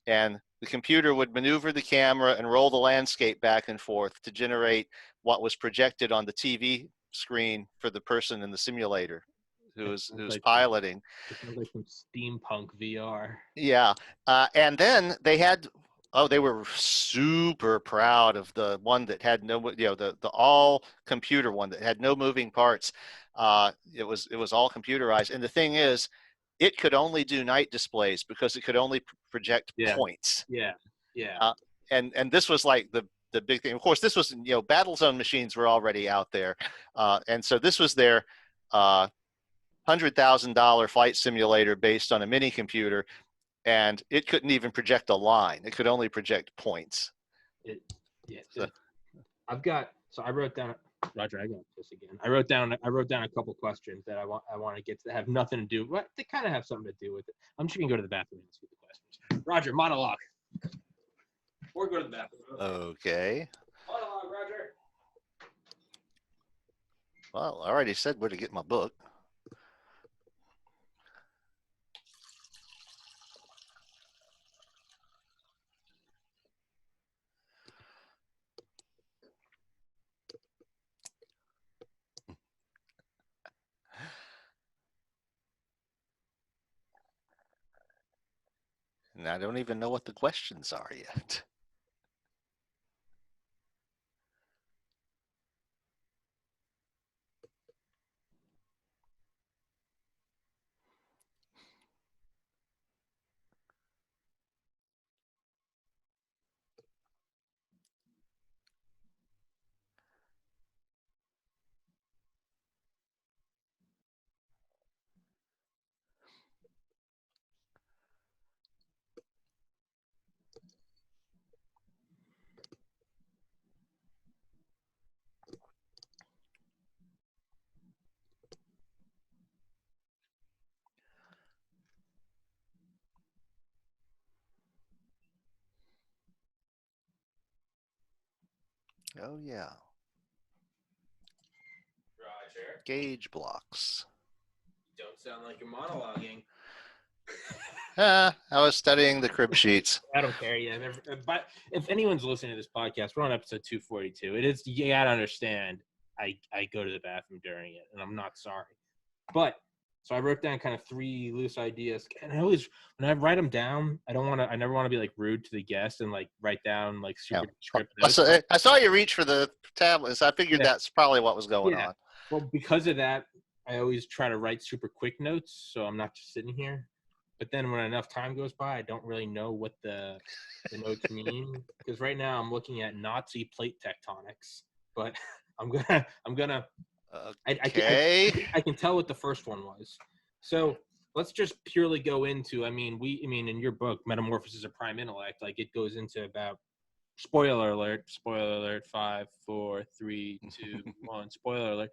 and the computer would maneuver the camera and roll the landscape back and forth to generate what was projected on the TV screen for the person in the simulator who's piloting. It sounds like some steampunk VR. Yeah. And then they were super proud of the one that had the all computer one that had no moving parts. It was all computerized. And the thing is, it could only do night displays because it could only project Yeah. points. Yeah. Yeah. And this was like the big thing. Of course, this was, battle zone machines were already out there. And so this was their $100,000 flight simulator based on a mini computer, and it couldn't even project a line. It could only project points. I wrote down, Roger, I got this again. I wrote down a couple questions that I want to get to that have nothing to do, but they kind of have something to do with it. I'm just going to go to the bathroom and see the questions. Roger, monologue. Or go to the bathroom. Okay. Monologue, Roger. Well, I already said where to get my book. And I don't even know what the questions are yet. Oh, yeah. Roger. Gauge blocks. You don't sound like you're monologuing. I was studying the crib sheets. I don't care. Yeah, but if anyone's listening to this podcast, we're on episode 242. It is, you gotta understand. I go to the bathroom during it, and I'm not sorry. But so I wrote down kind of 3 loose ideas, and I always, when I write them down, I never want to be like rude to the guest and like write down like super script notes. I saw you reach for the tablets. So I figured that's probably what was going on. Well, because of that, I always try to write super quick notes, so I'm not just sitting here. But then when enough time goes by, I don't really know what the notes mean, because right now I'm looking at Nazi plate tectonics. But I'm gonna. I can tell what the first one was. So let's just purely go into. I mean, in your book, Metamorphosis of Prime Intellect, like it goes into about. Spoiler alert! 5, 4, 3, 2, 1. Spoiler alert!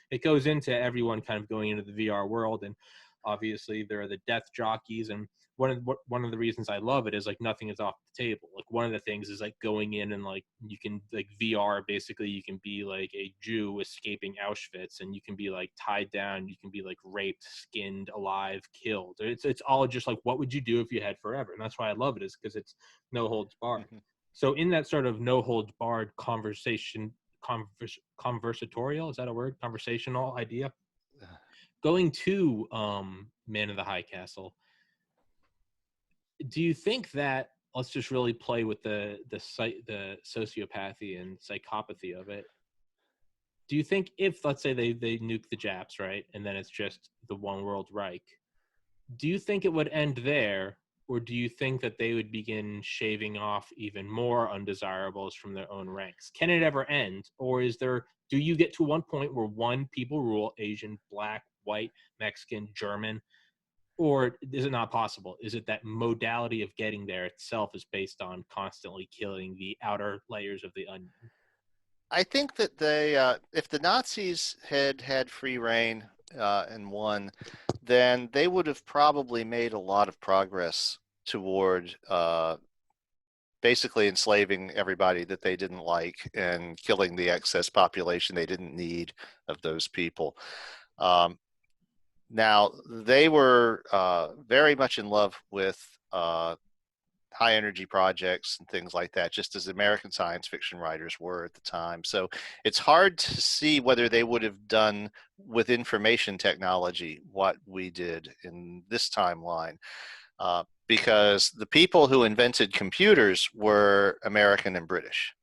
It goes into everyone kind of going into the VR world, and obviously there are the death jockeys, and one of the reasons I love it is like nothing is off the table. Like one of the things is like going in and like you can like VR, basically you can be like a Jew escaping Auschwitz, and you can be like tied down, you can be like raped, skinned alive, killed. It's all just like, what would you do if you had forever? And that's why I love it, is because it's no holds barred. So in that sort of no holds barred conversatorial, is that a word? Conversational idea. Going to Man in the High Castle, do you think that, let's just really play with the sociopathy and psychopathy of it. Do you think if, let's say they nuke the Japs, right, and then it's just the one world Reich, do you think it would end there? Or do you think that they would begin shaving off even more undesirables from their own ranks? Can it ever end? Or do you get to one point where one people rule, Asian, black, white, Mexican, German? Or is it not possible? Is it that modality of getting there itself is based on constantly killing the outer layers of the onion? I think that if the Nazis had free reign and won, then they would have probably made a lot of progress toward basically enslaving everybody that they didn't like and killing the excess population they didn't need of those people. Now, they were very much in love with high energy projects and things like that, just as American science fiction writers were at the time. So it's hard to see whether they would have done with information technology what we did in this timeline, because the people who invented computers were American and British.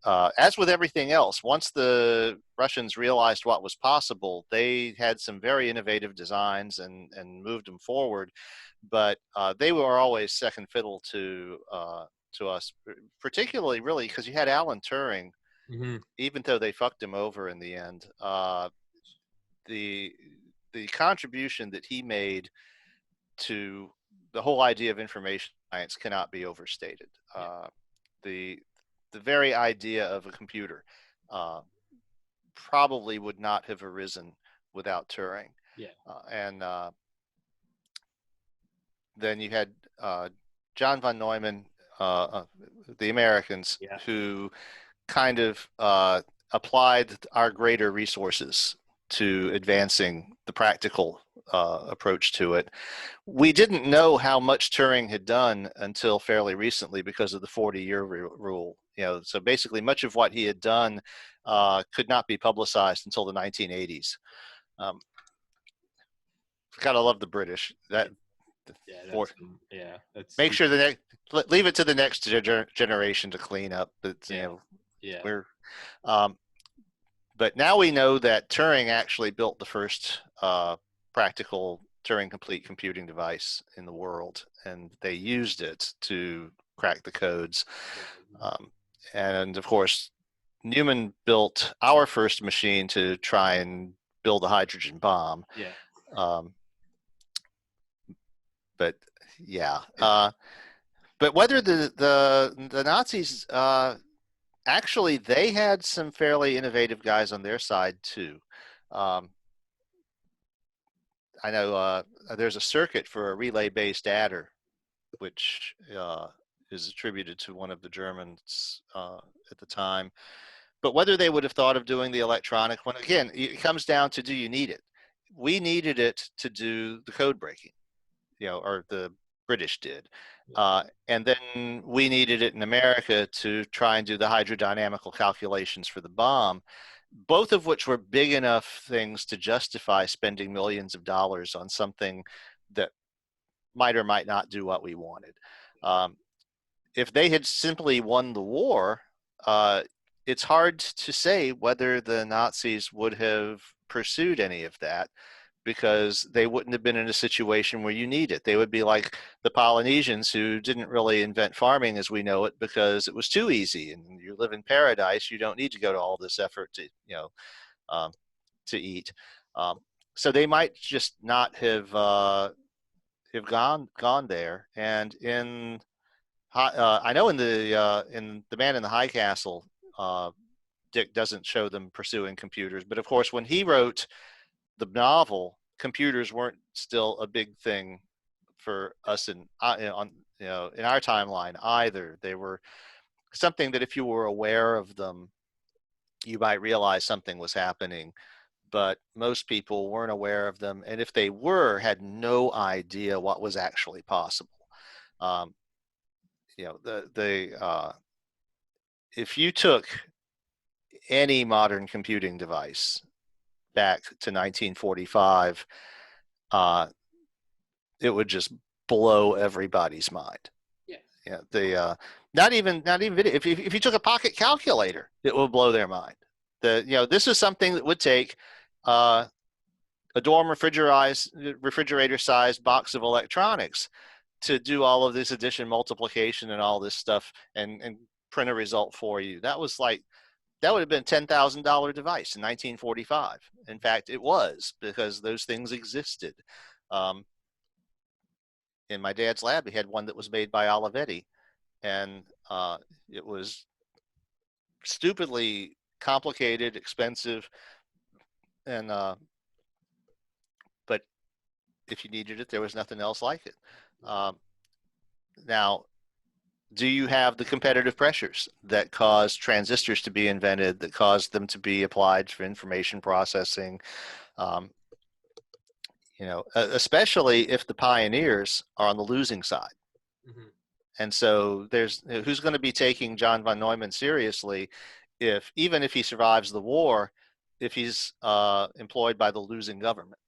as with everything else, once the Russians realized what was possible, they had some very innovative designs and moved them forward. But they were always second fiddle to us, particularly really because you had Alan Turing. Mm-hmm. Even though they fucked him over in the end, the contribution that he made to the whole idea of information science cannot be overstated. The very idea of a computer probably would not have arisen without Turing. Yeah. And then you had John von Neumann, the Americans, Yeah. who kind of applied our greater resources to advancing the practical approach to it. We didn't know how much Turing had done until fairly recently because of the 40-year rule. So basically, much of what he had done could not be publicized until the 1980s. Gotta love the British. Make sure leave it to the next generation to clean up. But but now we know that Turing actually built the first practical Turing complete computing device in the world, and they used it to crack the codes. And of course, Newman built our first machine to try and build a hydrogen bomb. But but whether the Nazis actually, they had some fairly innovative guys on their side too. I know there's a circuit for a relay-based adder, which is attributed to one of the Germans at the time. But whether they would have thought of doing the electronic one, again, it comes down to, do you need it? We needed it to do the code breaking, or the British did. And then we needed it in America to try and do the hydrodynamical calculations for the bomb, both of which were big enough things to justify spending millions of dollars on something that might or might not do what we wanted. If they had simply won the war, it's hard to say whether the Nazis would have pursued any of that, because they wouldn't have been in a situation where you need it. They would be like the Polynesians, who didn't really invent farming as we know it because it was too easy, and you live in paradise. You don't need to go to all this effort to eat. So they might just not have gone there. And I know in the Man in the High Castle, Dick doesn't show them pursuing computers, but of course when he wrote the novel, computers weren't still a big thing for us in our timeline either. They were something that if you were aware of them, you might realize something was happening, but most people weren't aware of them, and if they were, had no idea what was actually possible. If you took any modern computing device back to 1945, it would just blow everybody's mind. Not even video. If you took a pocket calculator, it would blow their mind. This is something that would take a dorm refrigerator-sized box of electronics to do all of this addition, multiplication, and all this stuff, and print a result for you. That would have been a $10,000 device in 1945. In fact, it was, because those things existed. In my dad's lab, he had one that was made by Olivetti, and it was stupidly complicated, expensive, and but if you needed it, there was nothing else like it. Now, do you have the competitive pressures that caused transistors to be invented, that caused them to be applied for information processing? Especially if the pioneers are on the losing side. Mm-hmm. And so who's going to be taking John von Neumann seriously even if he survives the war, if he's employed by the losing government?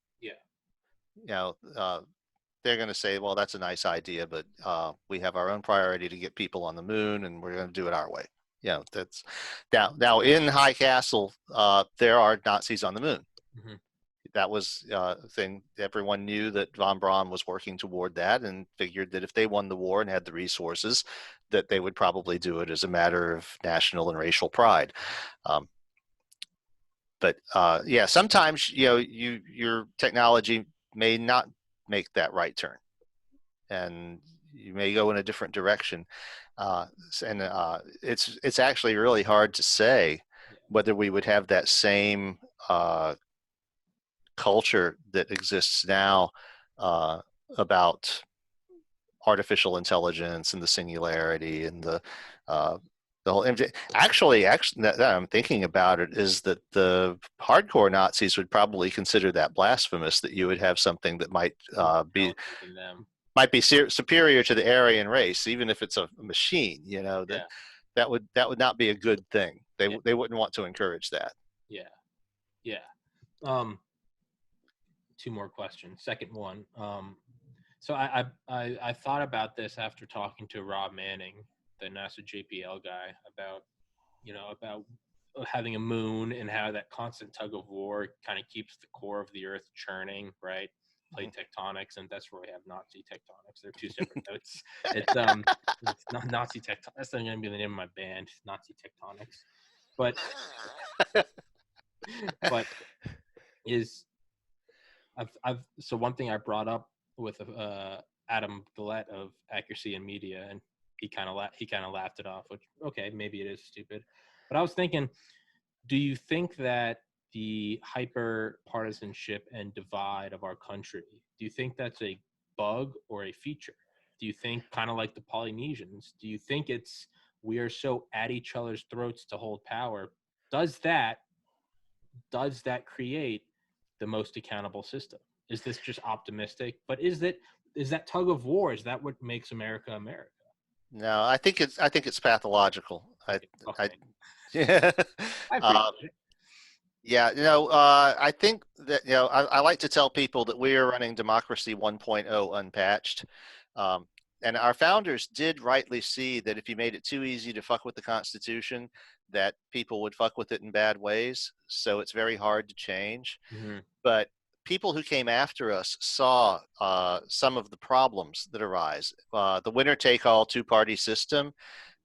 They're going to say, well, that's a nice idea, but we have our own priority to get people on the moon, and we're going to do it our way. that's now in High Castle, there are Nazis on the moon. Mm-hmm. That was a thing. Everyone knew that von Braun was working toward that, and figured that if they won the war and had the resources, that they would probably do it as a matter of national and racial pride. But sometimes your technology may not make that right turn, and you may go in a different direction. It's actually really hard to say whether we would have that same culture that exists now about artificial intelligence and the singularity and the whole. Actually, that I'm thinking about it, is that the hardcore Nazis would probably consider that blasphemous, that you would have something that might be superior to the Aryan race, even if it's a machine. That would not be a good thing. They wouldn't want to encourage that. Two more questions. Second one. So I thought about this after talking to Rob Manning, the NASA JPL guy, about having a moon and how that constant tug of war kind of keeps the core of the Earth churning, right? Plate tectonics, and that's where we have Nazi tectonics. They're two separate notes. It's not Nazi tectonics. That's not going to be the name of my band, Nazi Tectonics. But so one thing I brought up with Adam Gillette of Accuracy and Media, and he kind of laughed it off, which, okay, maybe it is stupid. But I was thinking, do you think that the hyper partisanship and divide of our country, do you think that's a bug or a feature? Do you think, kind of like the Polynesians, do you think it's we are so at each other's throats to hold power? Does that create the most accountable system? Is this just optimistic? But is that tug of war? Is that what makes America America? No, I think it's pathological. Okay. Yeah. I think that I like to tell people that we are running democracy 1.0 unpatched. And our founders did rightly see that if you made it too easy to fuck with the Constitution, that people would fuck with it in bad ways. So it's very hard to change. Mm-hmm. But people who came after us saw some of the problems that arise. The winner-take-all two-party system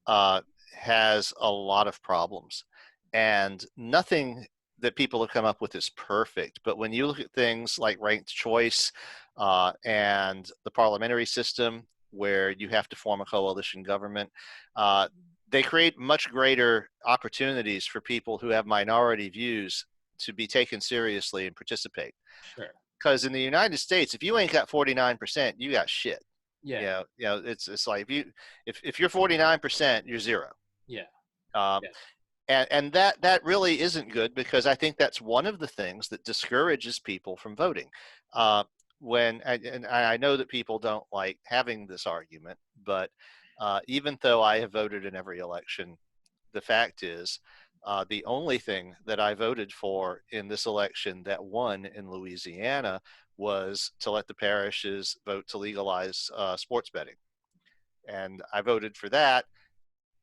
has a lot of problems. And nothing that people have come up with is perfect. But when you look at things like ranked choice and the parliamentary system, where you have to form a coalition government, they create much greater opportunities for people who have minority views to be taken seriously and participate. Sure. Because in the United States, if you ain't got 49%, you got shit. Yeah. It's like if you're 49%, you're zero. Yeah. And that really isn't good, because I think that's one of the things that discourages people from voting. I know that people don't like having this argument, but even though I have voted in every election, the fact is the only thing that I voted for in this election that won in Louisiana was to let the parishes vote to legalize sports betting. And I voted for that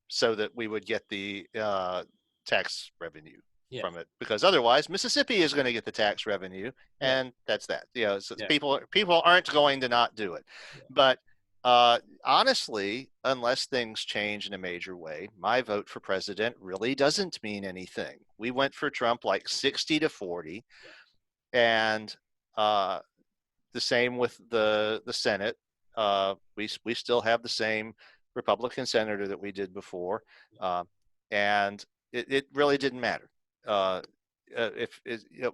so that we would get the tax revenue from it, because otherwise Mississippi is going to get the tax revenue, and that's that. So people aren't going to not do it. But honestly, unless things change in a major way, my vote for president really doesn't mean anything. We went for Trump like 60-40, and the same with the Senate. We still have the same Republican senator that we did before, and it really didn't matter.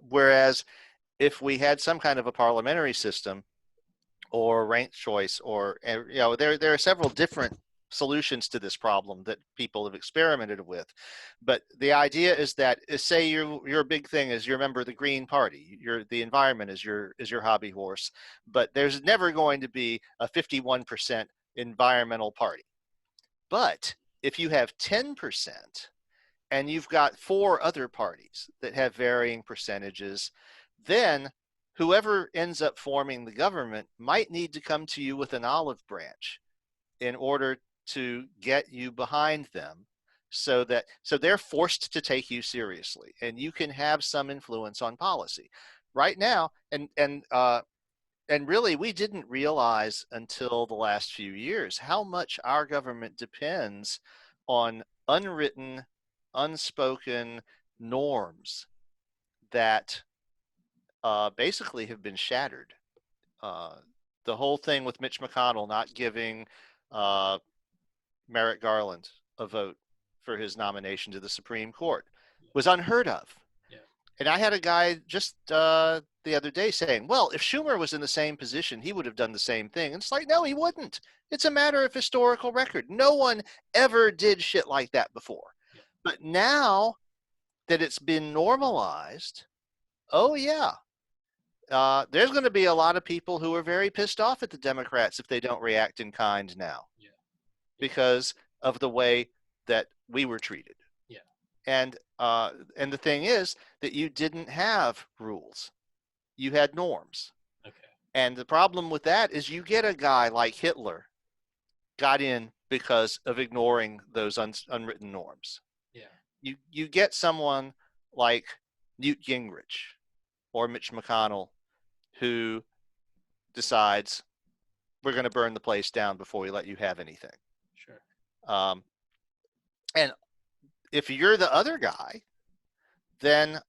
Whereas if we had some kind of a parliamentary system or ranked choice, or there are several different solutions to this problem that people have experimented with. But the idea is that, say your big thing is you're a member of the Green Party, the environment is your hobby horse, but there's never going to be a 51% environmental party. But if you have 10%, and you've got 4 other parties that have varying percentages, then whoever ends up forming the government might need to come to you with an olive branch in order to get you behind them, so they're forced to take you seriously, and you can have some influence on policy right now. And really, we didn't realize until the last few years how much our government depends on unwritten, unspoken norms that basically have been shattered. Uh, the whole thing with Mitch McConnell not giving uh, Merrick Garland a vote for his nomination to the Supreme Court was unheard of. Yeah. And I had a guy just the other day saying, well, if Schumer was in the same position, he would have done the same thing. And it's like, no, he wouldn't. It's a matter of historical record. No one ever did shit like that before. Yeah. But now that it's been normalized, oh, yeah. There's going to be a lot of people who are very pissed off at the Democrats if they don't react in kind now. Yeah. Because of the way that we were treated. Yeah. And the thing is that you didn't have rules. You had norms. Okay. And the problem with that is you get a guy like Hitler got in because of ignoring those unwritten norms. Yeah. You get someone like Newt Gingrich or Mitch McConnell who decides we're going to burn the place down before we let you have anything. Sure. And if you're the other guy, then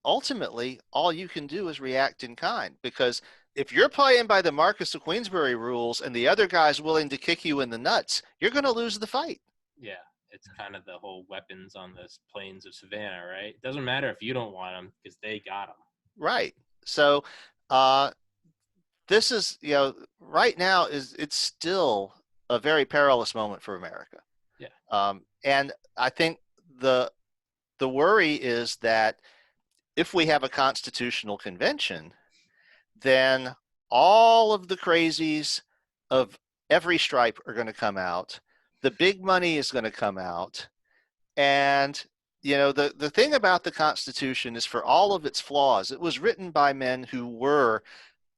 ultimately all you can do is react in kind, because if you're playing by the Marquess of Queensberry rules and the other guy's willing to kick you in the nuts, you're going to lose the fight. Yeah. It's kind of the whole weapons on the plains of Savannah, right? It doesn't matter if you don't want them because they got them. Right. So this is, right now it's still a very perilous moment for America. Yeah. And I think the worry is that if we have a constitutional convention, then all of the crazies of every stripe are going to come out. The big money is going to come out. And, the thing about the Constitution is, for all of its flaws, it was written by men who were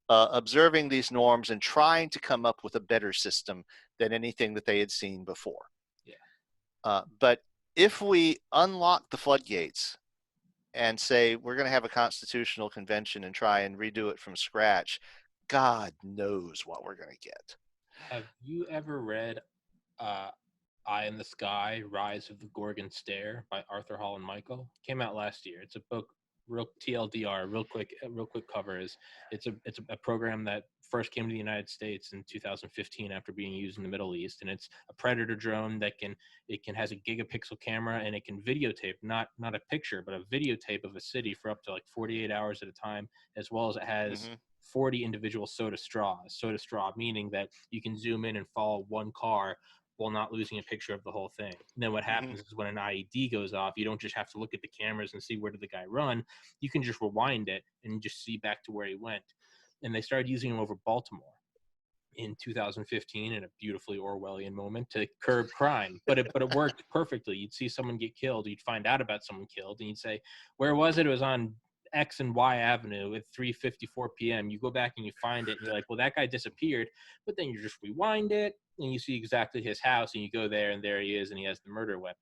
observing these norms and trying to come up with a better system than anything that they had seen before. Yeah. But if we unlock the floodgates and say we're going to have a constitutional convention and try and redo it from scratch, God knows what we're going to get. Have you ever read Eye in the Sky, Rise of the Gorgon Stair by Arthur Hall and Michael? Came out last year. It's a book, real TLDR, real quick cover is it's a program that first came to the United States in 2015 after being used in the Middle East, and it's a Predator drone that has a gigapixel camera, and it can videotape not a picture but a videotape of a city for up to like 48 hours at a time, as well as it has 40 individual soda straws. Soda straw meaning that you can zoom in and follow one car while not losing a picture of the whole thing. And then what happens is when an IED goes off, you don't just have to look at the cameras and see where did the guy run. You can just rewind it and just see back to where he went. And they started using them over Baltimore in 2015 in a beautifully Orwellian moment to curb crime. But it worked perfectly. You'd see someone get killed. You'd find out about someone killed. And you'd say, where was it? It was on X and Y Avenue at 3:54 p.m. You go back and you find it, and you're like, well, that guy disappeared. But then you just rewind it, and you see exactly his house, and you go there, and there he is, and he has the murder weapon.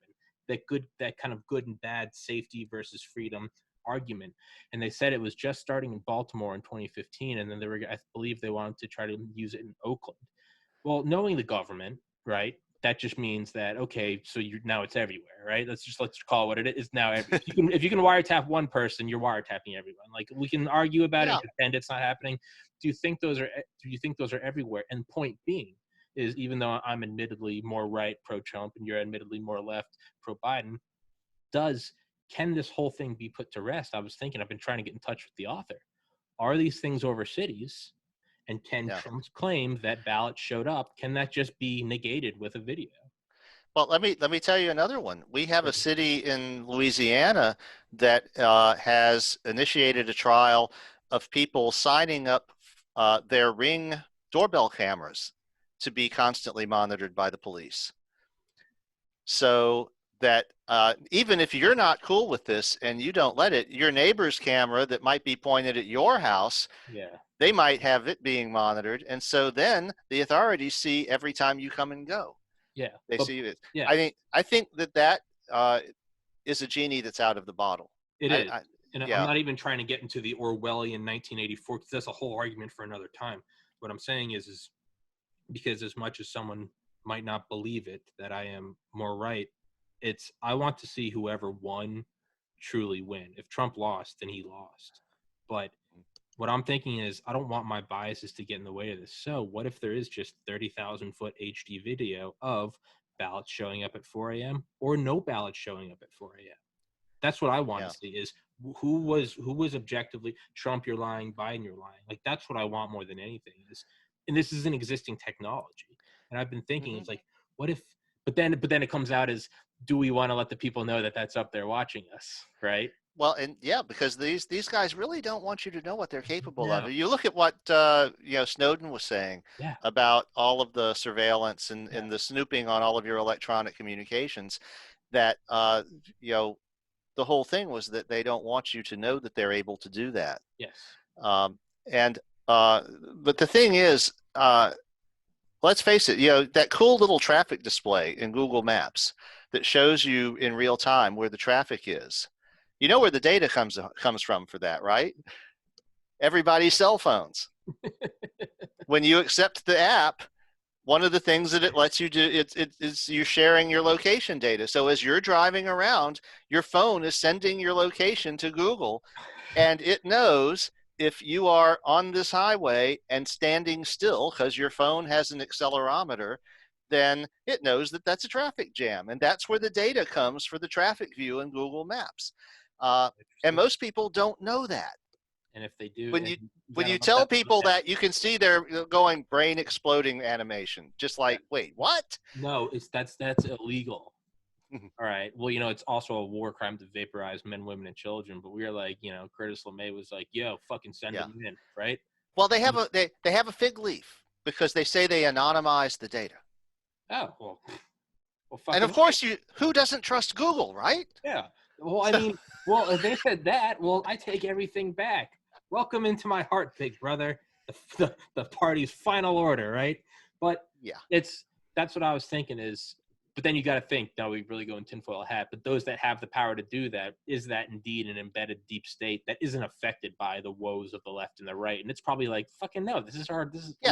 That kind of good and bad safety versus freedom argument. And they said it was just starting in Baltimore in 2015, and then I believe they wanted to try to use it in Oakland. Well, knowing the government, right? That just means that, okay, so now it's everywhere, right? Let's call it what it is now. If you can wiretap one person, you're wiretapping everyone. Like, we can argue about it and pretend it's not happening. Do you think those are everywhere? And point being is, even though I'm admittedly more right, pro-Trump, and you're admittedly more left, pro-Biden, can this whole thing be put to rest? I was thinking, I've been trying to get in touch with the author. Are these things over cities? And can Trump's claim that ballots showed up, can that just be negated with a video? Well, let me tell you another one. We have a city in Louisiana that has initiated a trial of people signing up their Ring doorbell cameras to be constantly monitored by the police. So that even if you're not cool with this and you don't let it, your neighbor's camera that might be pointed at your house, they might have it being monitored. And so then the authorities see every time you come and go. Yeah. They see it. Yeah. I think that is a genie that's out of the bottle. It is. And I'm yeah. not even trying to get into the Orwellian 1984, because that's a whole argument for another time. What I'm saying is because as much as someone might not believe it, that I am more right, I want to see whoever won truly win. If Trump lost, then he lost. But what I'm thinking is I don't want my biases to get in the way of this. So what if there is just 30,000 foot HD video of ballots showing up at 4 a.m. or no ballots showing up at 4 a.m.? That's what I want to see, is who was objectively Trump, you're lying, Biden, you're lying. Like, that's what I want more than anything. And this is an existing technology. And I've been thinking, it's like, what if, but then it comes out as, do we want to let the people know that that's up there watching us, right? Well, and because these guys really don't want you to know what they're capable of. No. You look at what Snowden was saying about all of the surveillance and the snooping on all of your electronic communications, that the whole thing was that they don't want you to know that they're able to do that. Yes. But the thing is, let's face it, that cool little traffic display in Google Maps that shows you in real time where the traffic is. You know where the data comes from for that, right? Everybody's cell phones. When you accept the app, one of the things that it lets you do is you're sharing your location data. So as you're driving around, your phone is sending your location to Google, and it knows if you are on this highway and standing still because your phone has an accelerometer, then it knows that that's a traffic jam. And that's where the data comes for the traffic view in Google Maps. And most people don't know that. And if they do, when you tell people that, you can see they're going brain exploding animation, just like, wait, what? No, that's illegal. All right. Well, it's also a war crime to vaporize men, women, and children. But we were like, Curtis LeMay was like, "Yo, fucking send them in," right? Well, they have a fig leaf because they say they anonymize the data. Oh well. And of course, who doesn't trust Google, right? Yeah. Well, I mean, if they said that, well, I take everything back. Welcome into my heart, big brother. The party's final order, right? But that's what I was thinking is, but then you got to think, now we really go in tinfoil hat, but those that have the power to do that, is that indeed an embedded deep state that isn't affected by the woes of the left and the right? And it's probably like, fucking no, this is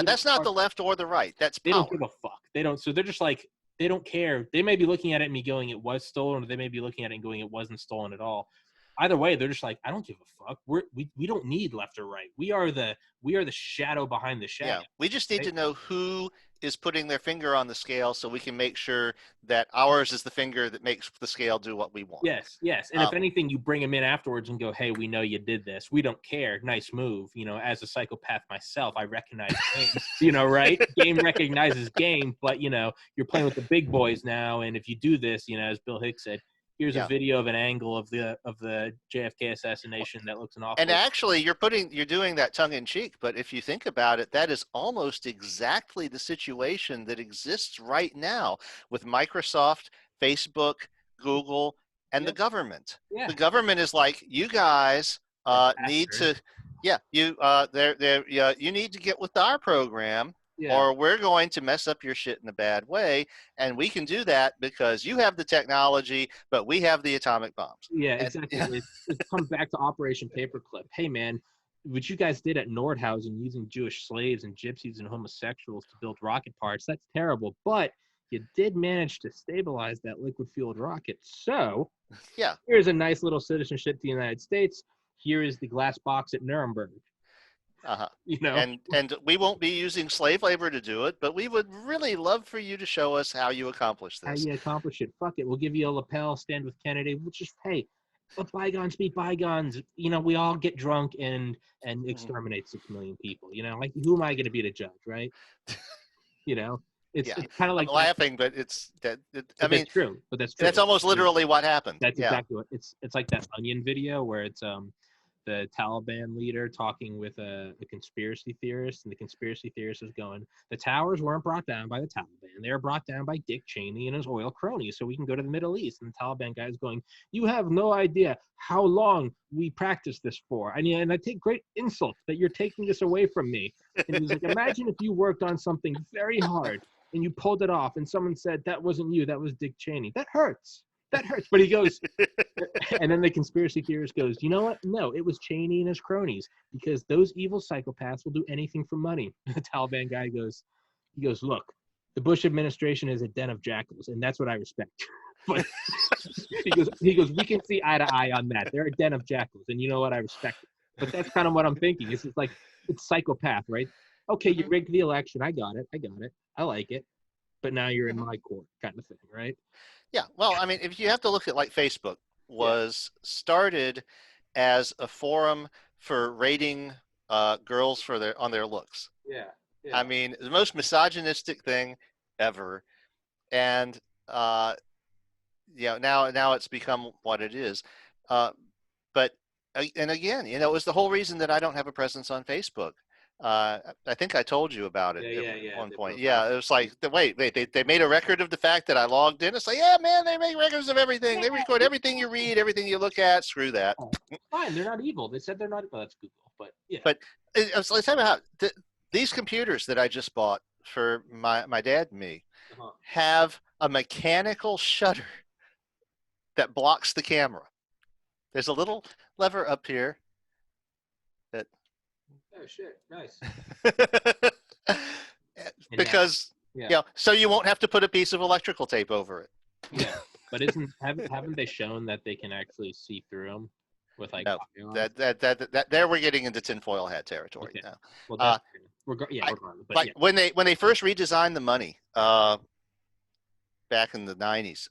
that's not the left or the right. That's power. They don't give a fuck. They don't. So they're just like, they don't care. They may be looking at it and me going, it was stolen, or they may be looking at it and going, it wasn't stolen at all. Either way, they're just like, I don't give a fuck. We don't need left or right. We are the shadow behind the shadow. Yeah, we just need to know who is putting their finger on the scale so we can make sure that ours is the finger that makes the scale do what we want. Yes. And if anything, you bring them in afterwards and go, hey, we know you did this. We don't care. Nice move. As a psychopath myself, I recognize game, right? Game recognizes game, but, you're playing with the big boys now. And if you do this, as Bill Hicks said, here's a video of an angle of the JFK assassination that looks an awful. And actually, you're doing that tongue in cheek, but if you think about it, that is almost exactly the situation that exists right now with Microsoft, Facebook, Google, and the government. Yeah. The government is like, you guys need to, you need to get with our program. Yeah. Or we're going to mess up your shit in a bad way, and we can do that because you have the technology, but we have the atomic bombs. Yeah, exactly. It comes back to Operation Paperclip. Hey, man, what you guys did at Nordhausen using Jewish slaves and gypsies and homosexuals to build rocket parts, that's terrible. But you did manage to stabilize that liquid-fueled rocket. So here's a nice little citizenship to the United States. Here is the glass box at Nuremberg. And we won't be using slave labor to do it, but we would really love for you to show us how you accomplish this. How you accomplish it. Fuck it. We'll give you a lapel, stand with Kennedy. We'll just, hey, let bygones be bygones. We all get drunk and exterminate 6 million people. Like, who am I going to be to judge, right? It's kind of like I'm laughing, but it's that. That's true. But that's true. That's almost literally what happened. That's exactly what it's like. That Onion video where it's the Taliban leader talking with a conspiracy theorist, and the conspiracy theorist is going, the towers weren't brought down by the Taliban. They were brought down by Dick Cheney and his oil cronies so we can go to the Middle East. And the Taliban guy is going, you have no idea how long we practiced this for. And I take great insult that you're taking this away from me. And he's like, imagine if you worked on something very hard and you pulled it off and someone said, that wasn't you, that was Dick Cheney. That hurts. That hurts. But he goes, and then the conspiracy theorist goes, you know what? No, it was Cheney and his cronies because those evil psychopaths will do anything for money. The Taliban guy goes, look, the Bush administration is a den of jackals, and that's what I respect. But he goes, we can see eye to eye on that. They're a den of jackals, and you know what? I respect it. But that's kind of what I'm thinking. It's just like, it's psychopath, right? Okay, you rigged the election. I got it. I like it. But now you're in my court, kind of thing, right? Yeah. Well, I mean, if you have to look at like Facebook was started as a forum for rating girls for their looks. Yeah. I mean, the most misogynistic thing ever. And now it's become what it is. But and again, it was the whole reason that I don't have a presence on Facebook. I think I told you about it at one point. Yeah, it was like, wait, they made a record of the fact that I logged in. It's like, yeah, man, they make records of everything. They record everything you read, everything you look at. Screw that. Oh, fine, they're not evil. They said they're not. Well, that's Google, but yeah. But let's talk about these computers that I just bought for my dad and me have a mechanical shutter that blocks the camera. There's a little lever up here that. Oh shit! Nice. Because so you won't have to put a piece of electrical tape over it. Yeah, but haven't they shown that they can actually see through them with like? No, that there we're getting into tinfoil hat territory now. Well, that's regardless. But like when they first redesigned the money back in the 90s,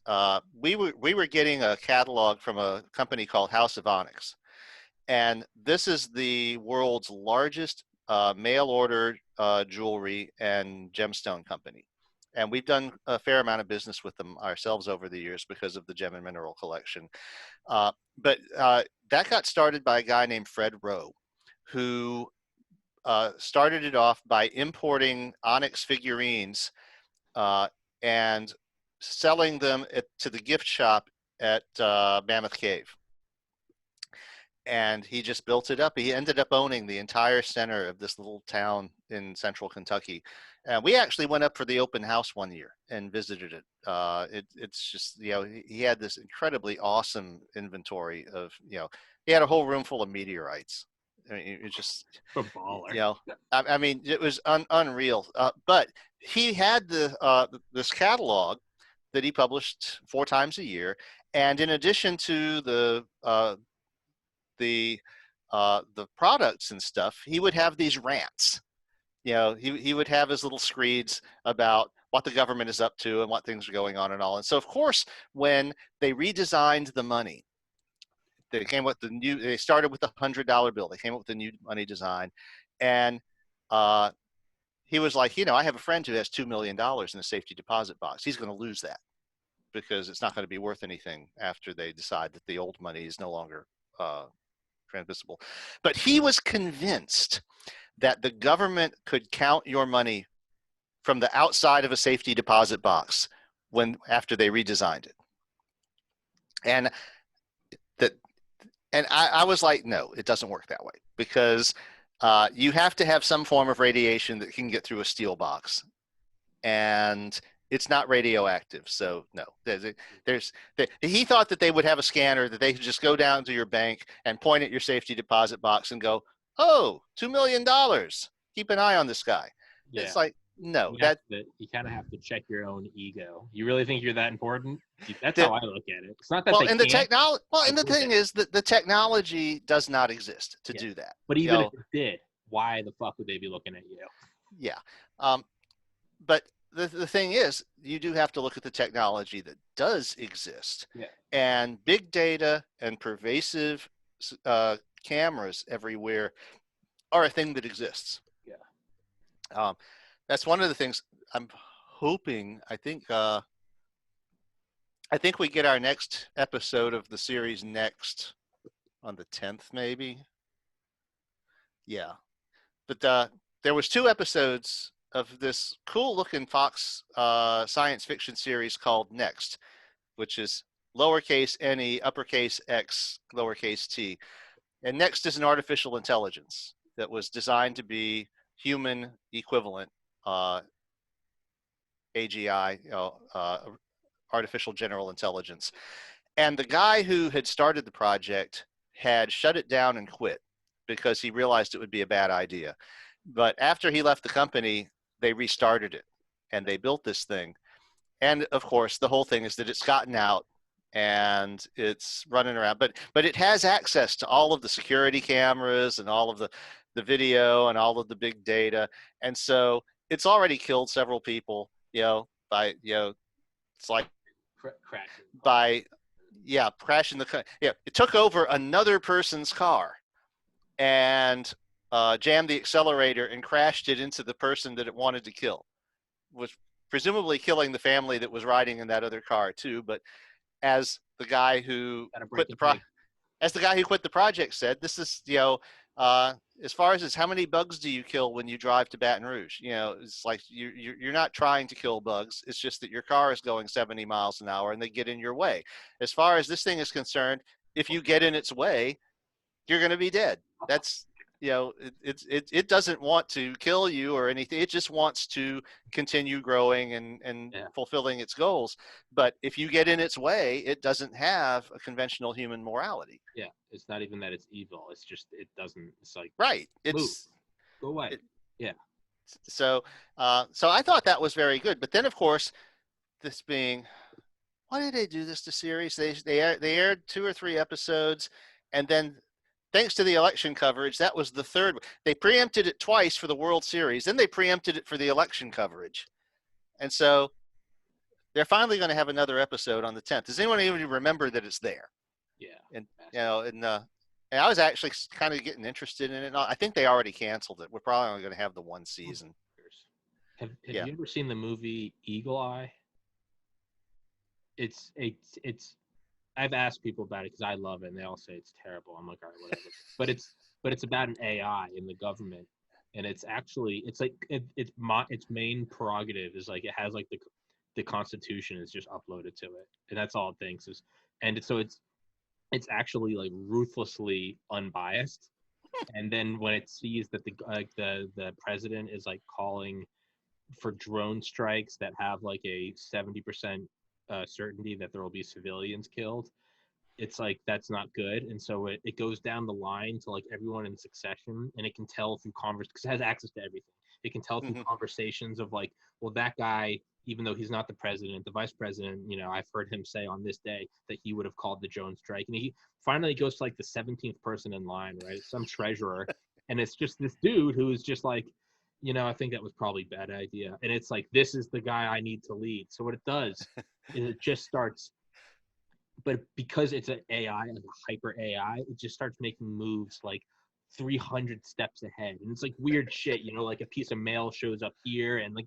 we were getting a catalog from a company called House of Onyx. And this is the world's largest mail order jewelry and gemstone company. And we've done a fair amount of business with them ourselves over the years because of the gem and mineral collection. But that got started by a guy named Fred Rowe, who started it off by importing onyx figurines and selling them to the gift shop at Mammoth Cave. And he just built it up. He ended up owning the entire center of this little town in central Kentucky. And we actually went up for the open house one year and visited it. It's just, he had this incredibly awesome inventory of, he had a whole room full of meteorites. I mean, it just, a baller. I mean, it was unreal. But he had this catalog that he published 4 times a year. And in addition to the products and stuff, he would have these rants. He would have his little screeds about what the government is up to and what things are going on and all. And so, of course, when they redesigned the money, they started with the $100 bill. They came up with a new money design. And he was like, I have a friend who has $2 million in a safety deposit box. He's going to lose that because it's not going to be worth anything after they decide that the old money is no longer transmissible. But he was convinced that the government could count your money from the outside of a safety deposit box after they redesigned it. And I was like, no, it doesn't work that way, because you have to have some form of radiation that can get through a steel box, and it's not radioactive. So no, he thought that they would have a scanner that they could just go down to your bank and point at your safety deposit box and go, oh, $2 million. Keep an eye on this guy. Yeah. It's like, no, you kind of have to check your own ego. You really think you're that important? That's how I look at it. It's not that the thing is that the technology does not exist to do that. But even if it did, why the fuck would they be looking at you? Yeah. But the thing is, you do have to look at the technology that does exist. Yeah. And big data and pervasive cameras everywhere are a thing that exists. Yeah. That's one of the things I'm hoping. I think we get our next episode of the series next on the 10th, maybe. Yeah. But there was 2 episodes of this cool looking Fox science fiction series called Next, which is lowercase n-e, uppercase x, lowercase t. And Next is an artificial intelligence that was designed to be human equivalent, AGI, artificial general intelligence. And the guy who had started the project had shut it down and quit because he realized it would be a bad idea. But after he left the company, they restarted it and they built this thing. And of course, the whole thing is that it's gotten out and it's running around, but it has access to all of the security cameras and all of the video and all of the big data. And so it's already killed several people, by, it's like Crashing. by, crashing it took over another person's car and jammed the accelerator and crashed it into the person that it wanted to kill, was presumably killing the family that was riding in that other car too. But as the guy who quit the project said, this is, as far as how many bugs do you kill when you drive to Baton Rouge? It's like you're not trying to kill bugs. It's just that your car is going 70 miles an hour and they get in your way. As far as this thing is concerned, if you get in its way, you're going to be dead. That's, it doesn't want to kill you or anything. It just wants to continue growing and fulfilling its goals. But if you get in its way, it doesn't have a conventional human morality. Yeah, it's not even that it's evil. It's just it doesn't. It's like right. Move. Go away. So I thought that was very good. But then, of course, this being, why did they do this to series? They aired 2 or 3 episodes, and then, thanks to the election coverage, that was the third. They preempted it twice for the World Series. Then they preempted it for the election coverage. And so they're finally going to have another episode on the 10th. Does anyone even remember that it's there? Yeah. And, and I was actually kind of getting interested in it. I think they already canceled it. We're probably only going to have the one season. Have you ever seen the movie Eagle Eye? It's I've asked people about it because I love it, and they all say it's terrible. I'm like, all right, whatever. but it's about an AI in the government, and it's like its main prerogative is like it has like the Constitution is just uploaded to it, and that's all it thinks is, and so it's actually like ruthlessly unbiased. And then when it sees that the president is like calling for drone strikes that have like a 70% certainty that there will be civilians killed, it's like that's not good. And so it goes down the line to like everyone in succession, and it can tell through because it has access to everything. It can tell through conversations of like, well, that guy, even though he's not the president, the vice president, I've heard him say on this day that he would have called the drone strike. And he finally goes to like the 17th person in line, right? Some treasurer. And it's just this dude who is just like, I think that was probably a bad idea. And it's like, this is the guy I need to lead. So what it does is it just starts, but because it's an AI, like a hyper AI, it just starts making moves like 300 steps ahead. And it's like weird shit, like a piece of mail shows up here, and like,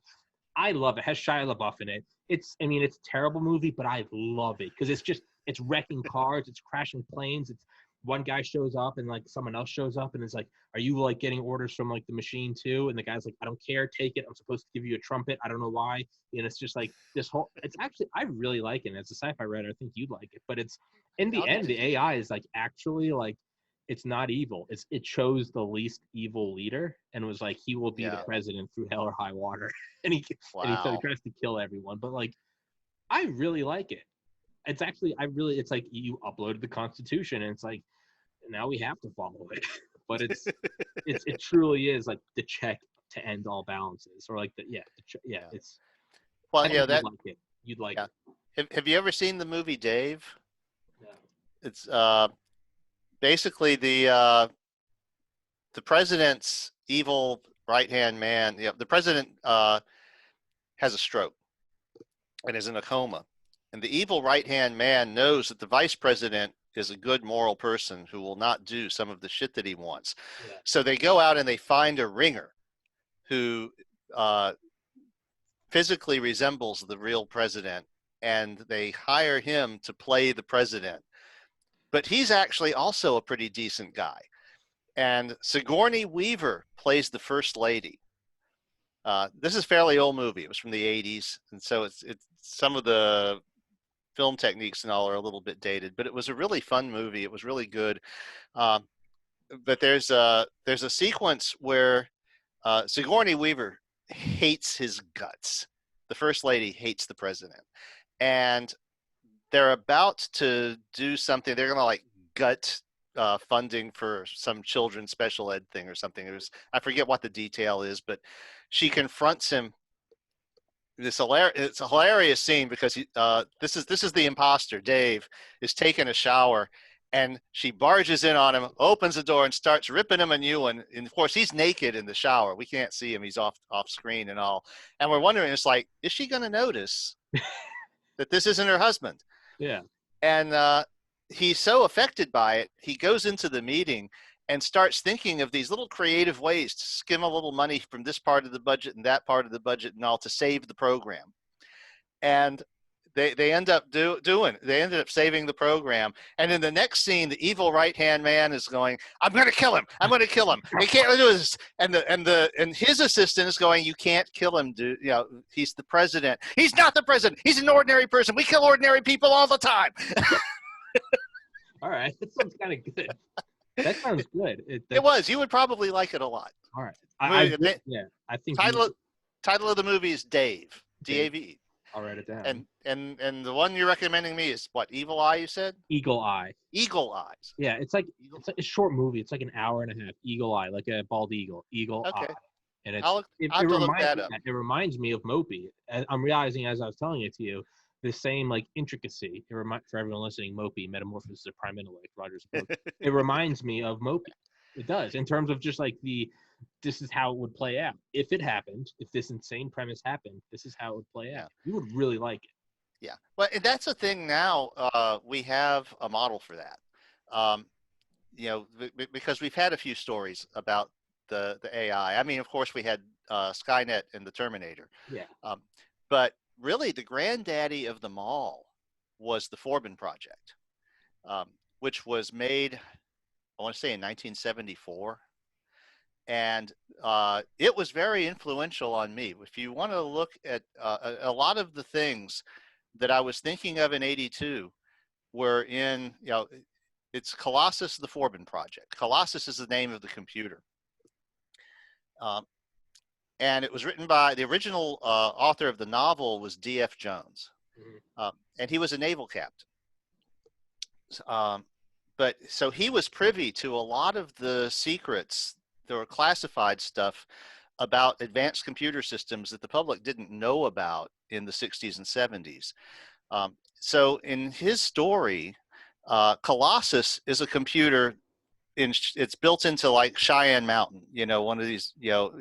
I love it. It has Shia LaBeouf in it. It's a terrible movie, but I love it because it's wrecking cars, it's crashing planes. It's one guy shows up and like someone else shows up and it's like, are you like getting orders from like the machine too? And the guy's like, I don't care, take it. I'm supposed to give you a trumpet. I don't know why. And it's just like this whole. It's actually, I really like it. As a sci-fi writer, I think you'd like it. But it's in the end, the AI is like actually like, it's not evil. It chose the least evil leader and was like, he will be the president through hell or high water. and he tries to kill everyone. But like, I really like it. It's actually, it's like you uploaded the Constitution and it's like, now we have to follow it. But it truly is like the check to end all balances, or like it's. Well, you'd like it. Have you ever seen the movie Dave? No. It's basically the president's evil right-hand man. The president has a stroke and is in a coma. And the evil right-hand man knows that the vice president is a good moral person who will not do some of the shit that he wants. Yeah. So they go out and they find a ringer who physically resembles the real president, and they hire him to play the president. But he's actually also a pretty decent guy. And Sigourney Weaver plays the first lady. This is a fairly old movie. It was from the 80s. And so it's some of the film techniques and all are a little bit dated, but it was a really fun movie. It was really good. But there's a sequence where Sigourney Weaver hates his guts. The first lady hates the president. and they're about to do something. They're going to like gut funding for some children's special ed thing or something. I forget what the detail is, but she confronts him. It's a hilarious scene because this is the imposter. Dave is taking a shower, and she barges in on him, opens the door, and starts ripping him a new one. And of course, he's naked in the shower. We can't see him; he's off screen and all. And we're wondering, it's like, is she going to notice that this isn't her husband? Yeah. And he's so affected by it, he goes into the meeting and starts thinking of these little creative ways to skim a little money from this part of the budget and that part of the budget and all to save the program. And they end up they ended up saving the program. And in the next scene, the evil right-hand man is going, I'm going to kill him. I'm going to kill him. He can't do this. And his assistant is going, you can't kill him, dude. You know, he's the president. He's not the president. He's an ordinary person. We kill ordinary people all the time. All right. That sounds kind of good. That sounds good. It was. You would probably like it a lot. All right. I think title of the movie is Dave. D-A-V-E. I'll write it down. And the one you're recommending me is what? Evil Eye, you said? Eagle Eye. Eagle Eyes. Yeah, it's like a short movie. It's like an hour and a half. Eagle Eye, like a bald eagle. Eagle Eye. And I'll have to look that up. It reminds me of Mopey. I'm realizing as I was telling it to you, the same like intricacy. For everyone listening, Mopey, Metamorphosis of Prime Intellect, Roger's book. It reminds me of Mopey. It does, in terms of just like this is how it would play out. If it happened, if this insane premise happened, this is how it would play out. You would really like it. Yeah. Well, and that's the thing now. We have a model for that. You know, because we've had a few stories about the AI. I mean, of course, we had Skynet and the Terminator. Yeah. But really, the granddaddy of them all was the Forbin project, which was made, I want to say, in 1974. And it was very influential on me. If you want to look at a lot of the things that I was thinking of in 82 were in, you know, it's Colossus, the Forbin project. Colossus is the name of the computer. And it was written by, the original author of the novel was D.F. Jones. And he was a naval captain. But so he was privy to a lot of the secrets, there were classified stuff about advanced computer systems that the public didn't know about in the 60s and 70s. So in his story, Colossus is a computer it's built into like Cheyenne Mountain, you know, one of these, you know,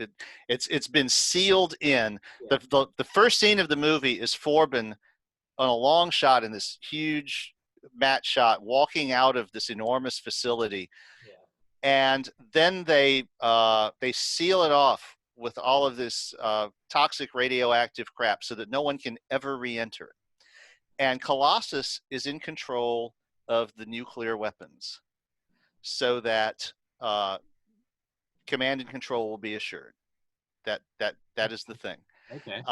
it's been sealed in. Yeah. The first scene of the movie is Forbin on a long shot in this huge matte shot walking out of this enormous facility. Yeah. And then they seal it off with all of this toxic radioactive crap so that no one can ever re-enter. And Colossus is in control of the nuclear weapons, so that command and control will be assured. That is the thing. Okay.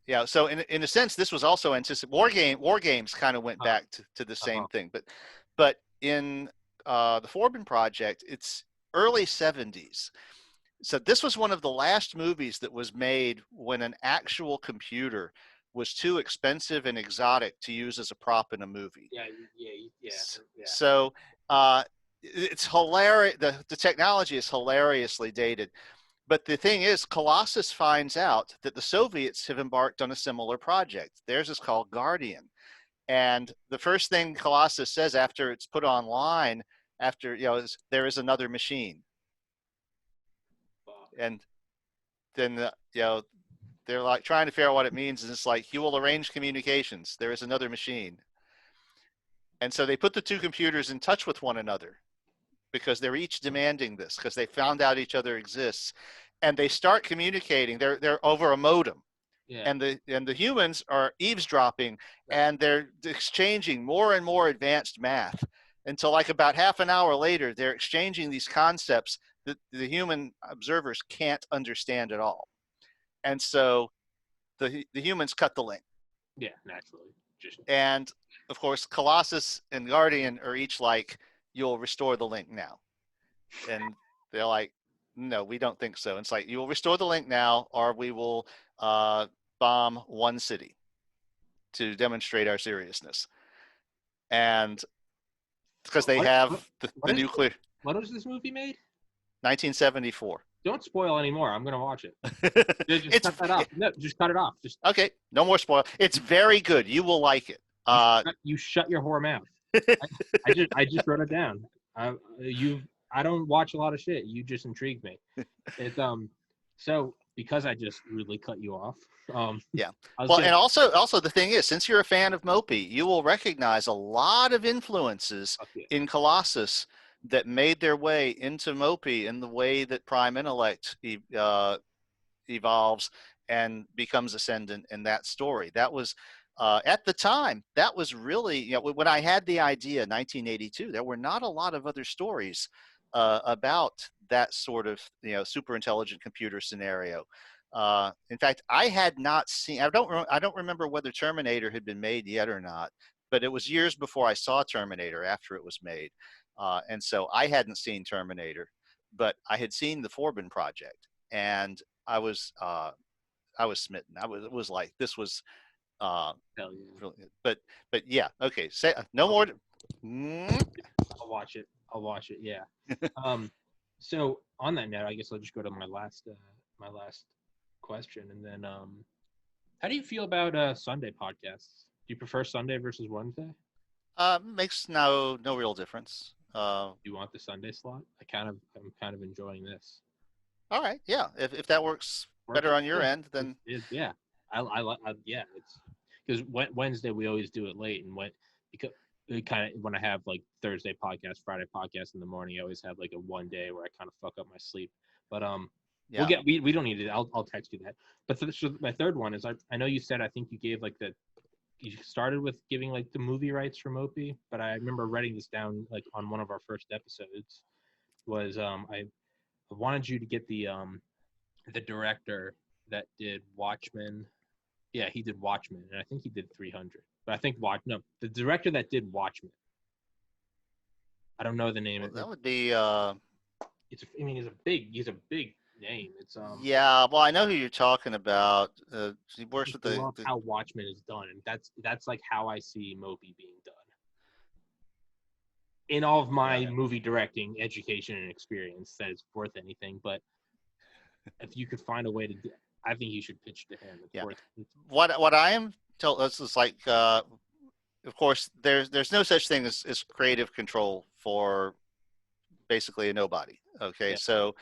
Yeah. So in a sense, this was also War Games kind of went back to the same thing, but in the Forbin project, it's early 70s. So this was one of the last movies that was made when an actual computer was too expensive and exotic to use as a prop in a movie. Yeah. So it's hilarious. The technology is hilariously dated. But the thing is, Colossus finds out that the Soviets have embarked on a similar project. Theirs is called Guardian. And the first thing Colossus says after it's put online, is there is another machine. And then, they're like trying to figure out what it means. And it's like, you will arrange communications. There is another machine. And so they put the two computers in touch with one another because they're each demanding this because they found out each other exists. And they start communicating. They're over a modem. Yeah. And the humans are eavesdropping, and they're exchanging more and more advanced math until like about half an hour later, they're exchanging these concepts that the human observers can't understand at all. And so the humans cut the link. Yeah, naturally. And of course, Colossus and Guardian are each like, you'll restore the link now. And they're like, no, we don't think so. And it's like, you will restore the link now, or we will bomb one city. to demonstrate our seriousness. And because they What, have what the is nuclear. what was this movie made? 1974. Don't spoil anymore. I'm gonna watch it. Just It's cut that off. No, just cut it off. Just okay. No more spoil. It's very good. You will like it. you shut your whore mouth. I just wrote it down. I don't watch a lot of shit. You just intrigued me. It's so because I just rudely cut you off. Yeah. I was Well, gonna, and also the thing is, since you're a fan of Mopey, you will recognize a lot of influences yeah. in Colossus that made their way into Mopey in the way that Prime Intellect evolves and becomes ascendant in that story. That was at the time, that was really, you know, when I had the idea in 1982, there were not a lot of other stories about that sort of, you know, super intelligent computer scenario. In fact, I had not seen, I don't remember whether Terminator had been made yet or not, but it was years before I saw Terminator after it was made. And so I hadn't seen Terminator, but I had seen the Forbin Project, and I was smitten. It was like, this was Hell yeah. really, but yeah, okay. Say no more. I'll watch it. Yeah. So on that note, I guess I'll just go to my last question, and then how do you feel about Sunday podcasts? Do you prefer Sunday versus Wednesday? Makes no real difference. Do you want the Sunday slot? I'm kind of enjoying this. All right, yeah. If that works better on your end, then yeah. Yeah. It's because Wednesday we always do it late, and because it kind of when I have like Thursday podcast, Friday podcast in the morning, I always have like a one day where I kind of fuck up my sleep. But yeah. we don't need it. I'll text you that. But so my third one is I know you said I think you gave like you started with giving like the movie rights for Mopey, but I remember writing this down like on one of our first episodes. Was I wanted you to get the director that did Watchmen. Yeah, he did Watchmen, and I think he did 300. But I think the director that did Watchmen. I don't know the name. Well, that would be. He's a big name. It's Yeah, well, I know who you're talking about. He works with the how Watchmen is done, and that's like how I see Mopey being done. In all of my movie directing education and experience, that is worth anything. But if you could find a way to, I think you should pitch to him. What I am told, this is like, of course, there's no such thing as creative control for basically a nobody. Okay, yeah. So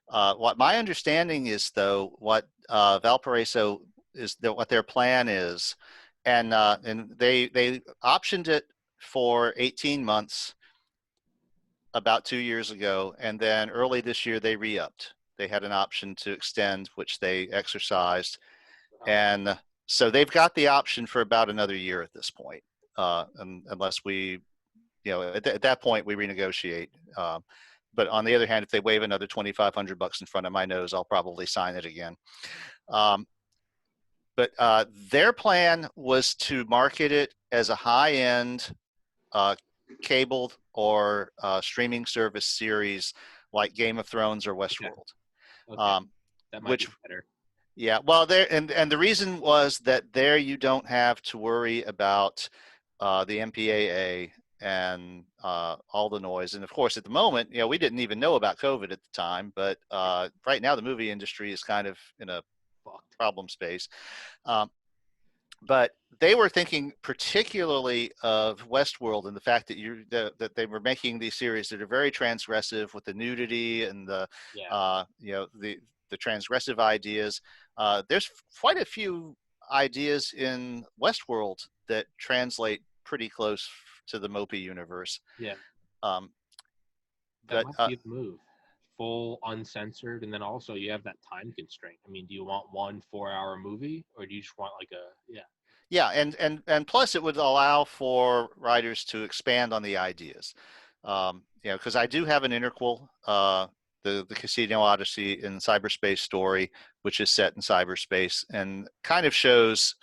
what my understanding is, though, what Valparaiso is, what their plan is, and they optioned it for 18 months about 2 years ago, and then early this year they re-upped. They had an option to extend, which they exercised, and so they've got the option for about another year at this point, unless we, you know, at that point we renegotiate. But on the other hand, if they wave another $2,500 in front of my nose, I'll probably sign it again. But their plan was to market it as a high-end cabled or streaming service series like Game of Thrones or Westworld. Okay. That might be better. Yeah, well, there and the reason was that there you don't have to worry about the MPAA and all the noise. And of course, at the moment, you know, we didn't even know about COVID at the time, but right now the movie industry is kind of in a problem space. But they were thinking particularly of Westworld and the fact that that they were making these series that are very transgressive with the nudity and the you know, the transgressive ideas. There's quite a few ideas in Westworld that translate pretty close to the Mopey universe. Yeah. That might be a move. Full uncensored, and then also you have that time constraint. I mean, do you want 1 4-hour movie, or do you just want like Yeah, and plus it would allow for writers to expand on the ideas. You know, because I do have an interquel, the Casino Odyssey in cyberspace story, which is set in cyberspace and kind of shows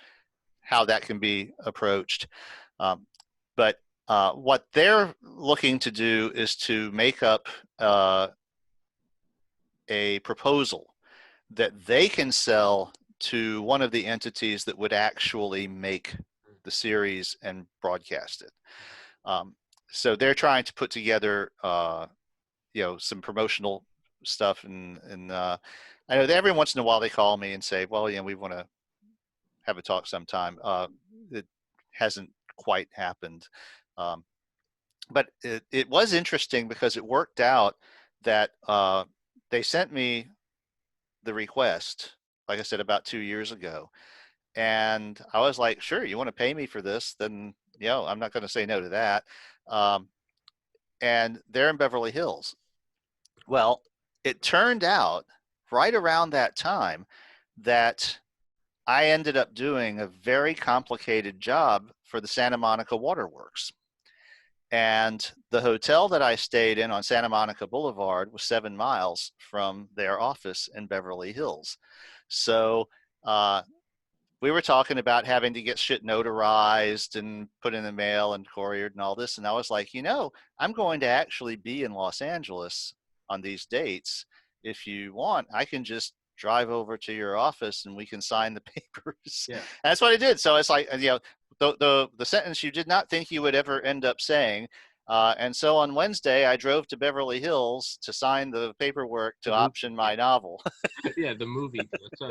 how that can be approached. But what they're looking to do is to make up a proposal that they can sell to one of the entities that would actually make the series and broadcast it. So they're trying to put together, some promotional stuff, and I know that every once in a while they call me and say, well, we want to have a talk sometime. It hasn't quite happened. But it was interesting because it worked out that they sent me the request, like I said, about 2 years ago. And I was like, sure, you want to pay me for this? Then, I'm not going to say no to that. And they're in Beverly Hills. Well, it turned out right around that time that I ended up doing a very complicated job for the Santa Monica Waterworks. And the hotel that I stayed in on Santa Monica Boulevard was 7 miles from their office in Beverly Hills. So we were talking about having to get shit notarized and put in the mail and couriered and all this. And I was like, I'm going to actually be in Los Angeles on these dates. If you want, I can just drive over to your office and we can sign the papers. Yeah. And that's what I did. So it's like, the sentence you did not think you would ever end up saying. And so on Wednesday, I drove to Beverly Hills to sign the paperwork to option my novel. Yeah, the movie. So,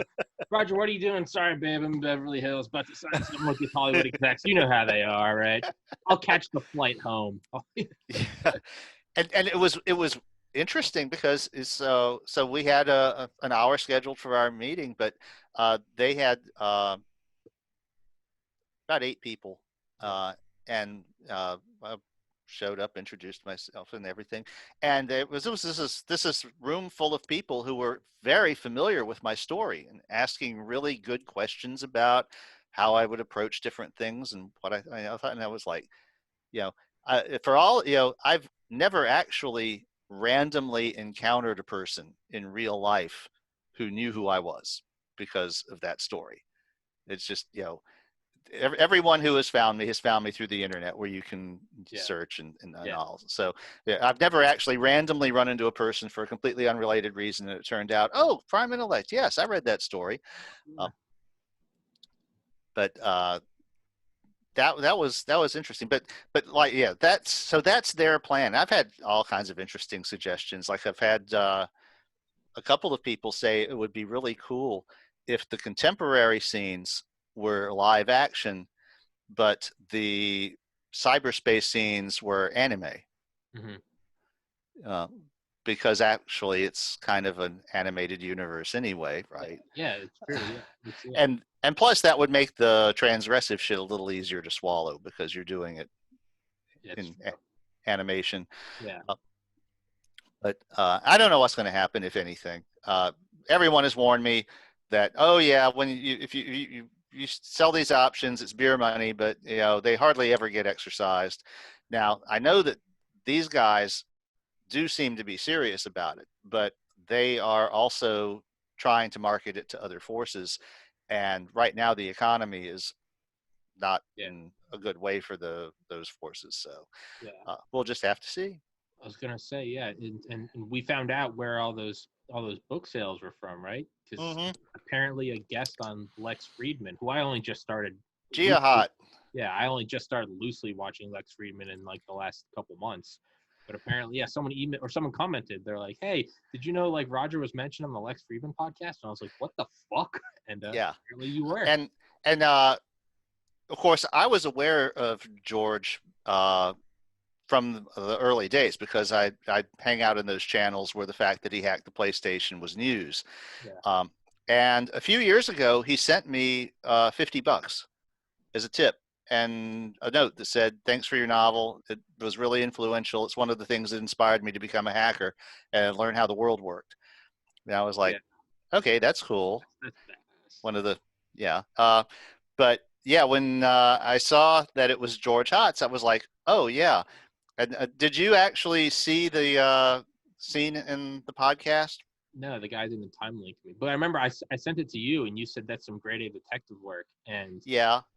Roger, what are you doing? Sorry, babe, I'm in Beverly Hills, about to sign something with these Hollywood execs. You know how they are, right? I'll catch the flight home. Yeah. And it was interesting because so we had an hour scheduled for our meeting, but they had about 8 people, and I showed up, introduced myself and everything, and this is room full of people who were very familiar with my story and asking really good questions about how I would approach different things and what I thought. And I was like, for all, I've never actually randomly encountered a person in real life who knew who I was because of that story. It's just, everyone who has found me through the internet, where you can search and all. So I've never actually randomly run into a person for a completely unrelated reason. And it turned out, oh, Prime Intellect. Yes, I read that story. But that was interesting. But like, that's their plan. I've had all kinds of interesting suggestions. Like I've had a couple of people say it would be really cool if the contemporary scenes were live action, but the cyberspace scenes were anime. Mm-hmm. Because actually it's kind of an animated universe anyway, right? Yeah, it's true. Yeah. And plus that would make the transgressive shit a little easier to swallow because you're doing it in animation. Yeah. But I don't know what's going to happen, if anything. Everyone has warned me that, when if you sell these options, it's beer money, but they hardly ever get exercised. Now, I know that these guys do seem to be serious about it, but they are also trying to market it to other forces. And right now the economy is not in a good way for those forces. So we'll just have to see. I was going to say, and we found out where all those book sales were from, right? Because apparently a guest on Lex Friedman, who I only just started. Gia Hot. Yeah, I only just started loosely watching Lex Friedman in like the last couple months. But apparently, someone emailed or someone commented. They're like, "Hey, did you know like Roger was mentioned on the Lex Friedman podcast?" And I was like, "What the fuck?" And apparently you were. And of course, I was aware of George from the early days because I'd hang out in those channels where the fact that he hacked the PlayStation was news. Yeah. And a few years ago, he sent me $50 as a tip and a note that said, "Thanks for your novel. It was really influential. It's one of the things that inspired me to become a hacker and learn how the world worked." And I was like, okay, that's cool. One of the, but yeah, when I saw that it was George Hotz, I was like, oh yeah. And did you actually see the scene in the podcast? No, the guy didn't time link me. But I remember I sent it to you, and you said that's some grade A detective work. And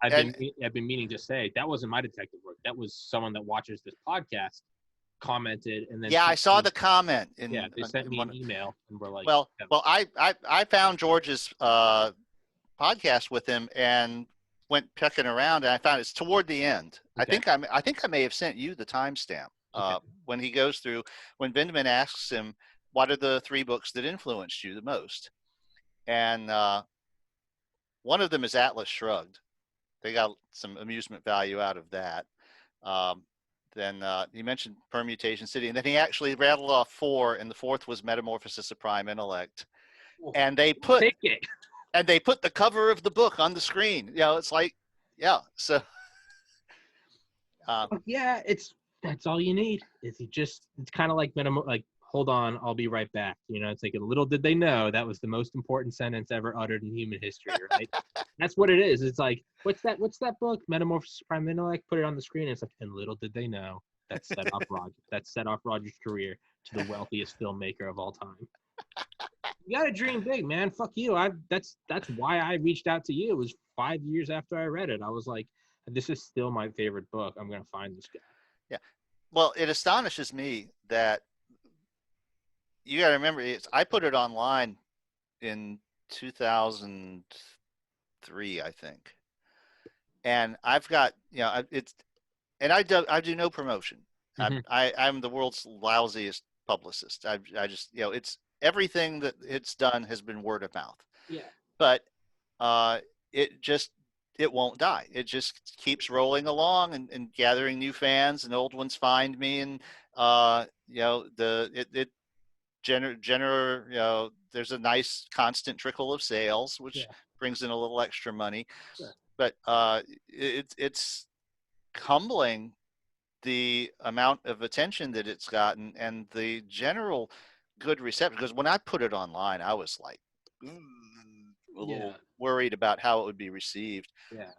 I've been meaning to say that wasn't my detective work. That was someone that watches this podcast commented, and then I saw the comment. They sent me an email, and we're like, well, I found George's podcast with him, and went pecking around, and I found it's toward the end. Okay. I think I may have sent you the timestamp when he goes through, when Vindman asks him, what are the 3 books that influenced you the most? And one of them is Atlas Shrugged. They got some amusement value out of that. Then he mentioned Permutation City, and then he actually rattled off 4, and the 4th was Metamorphosis of Prime Intellect. And they put the cover of the book on the screen. You know, it's like, yeah. So, yeah, that's all you need. It's kind of like hold on, I'll be right back. You know, it's like, little did they know that was the most important sentence ever uttered in human history, right? That's what it is. It's like, what's that book? Metamorphosis of Prime Intellect. Put it on the screen. And it's like, and little did they know that set off Roger's career to the wealthiest filmmaker of all time. You gotta dream big, man. Fuck you. That's why I reached out to you. It was 5 years after I read it. I was like, this is still my favorite book. I'm gonna find this guy. Yeah. Well, it astonishes me that you got to remember, I put it online in 2003, I think, and I've got, you know, I do no promotion. Mm-hmm. I'm the world's lousiest publicist. I just, you know, it's everything that it's done has been word of mouth. Yeah. But it won't die. It just keeps rolling along and gathering new fans, and old ones find me, and you know, you know, there's a nice constant trickle of sales, which brings in a little extra money. Sure. But it's humbling, the amount of attention that it's gotten and the general good reception. Because when I put it online, I was like a little worried about how it would be received. Yeah.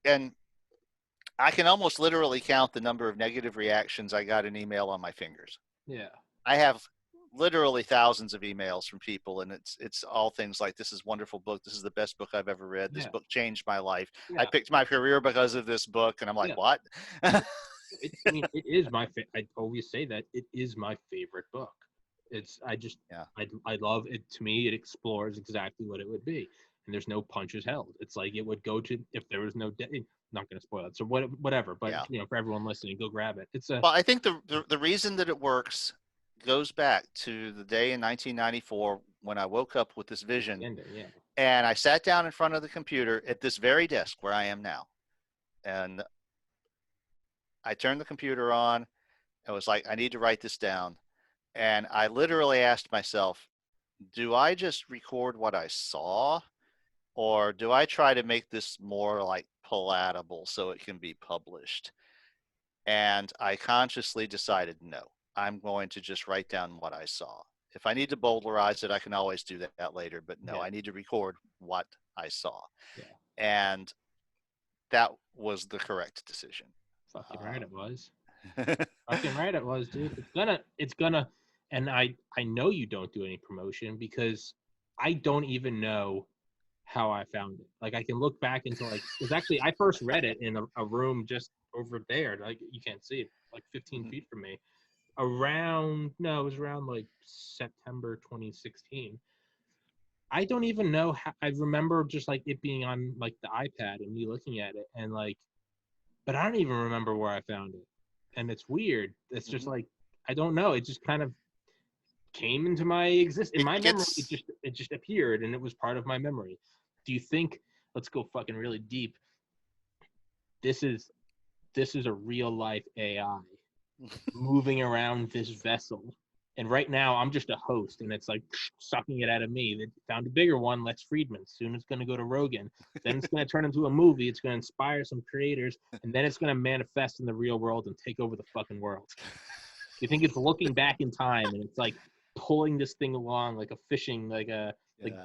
And I can almost literally count the number of negative reactions I got in email on my fingers. Yeah. I have literally thousands of emails from people, and it's all things like, this is a wonderful book, this is the best book I've ever read, this book changed my life, I picked my career because of this book. And I'm like, what? I mean, it is I always say that it is my favorite book. I love it. To me, it explores exactly what it would be, and there's no punches held. It's like it would go to, if there was no not going to spoil it, so whatever, but you know, for everyone listening, go grab it. Well, I think the reason that it works goes back to the day in 1994 when I woke up with this vision, and I sat down in front of the computer at this very desk where I am now, and I turned the computer on. I was like, I need to write this down. And I literally asked myself, do I just record what I saw, or do I try to make this more like palatable so it can be published? And I consciously decided, no, I'm going to just write down what I saw. If I need to bowdlerize it, I can always do that later. But no, I need to record what I saw. Yeah. And that was the correct decision. Fucking right it was. Fucking right it was, dude. It's gonna, and I know you don't do any promotion, because I don't even know how I found it. Like, I can look back into, like, because actually I first read it in a room just over there. Like, you can't see it, like 15 feet from me. It was around like September 2016. I don't even know how. I remember just like it being on like the iPad and me looking at it, and like, but I don't even remember where I found it. And it's weird. It's just like, I don't know. It just kind of came into my existence. In my memory, it just appeared, and it was part of my memory. Do you think, let's go fucking really deep, this is a real life AI moving around this vessel, and right now I'm just a host, and it's like sucking it out of me? They found a bigger one, Lex Friedman. Soon it's going to go to Rogan. Then it's going to turn into a movie. It's going to inspire some creators, and then it's going to manifest in the real world and take over the fucking world. You think it's looking back in time, and it's like pulling this thing along like a fishing, like a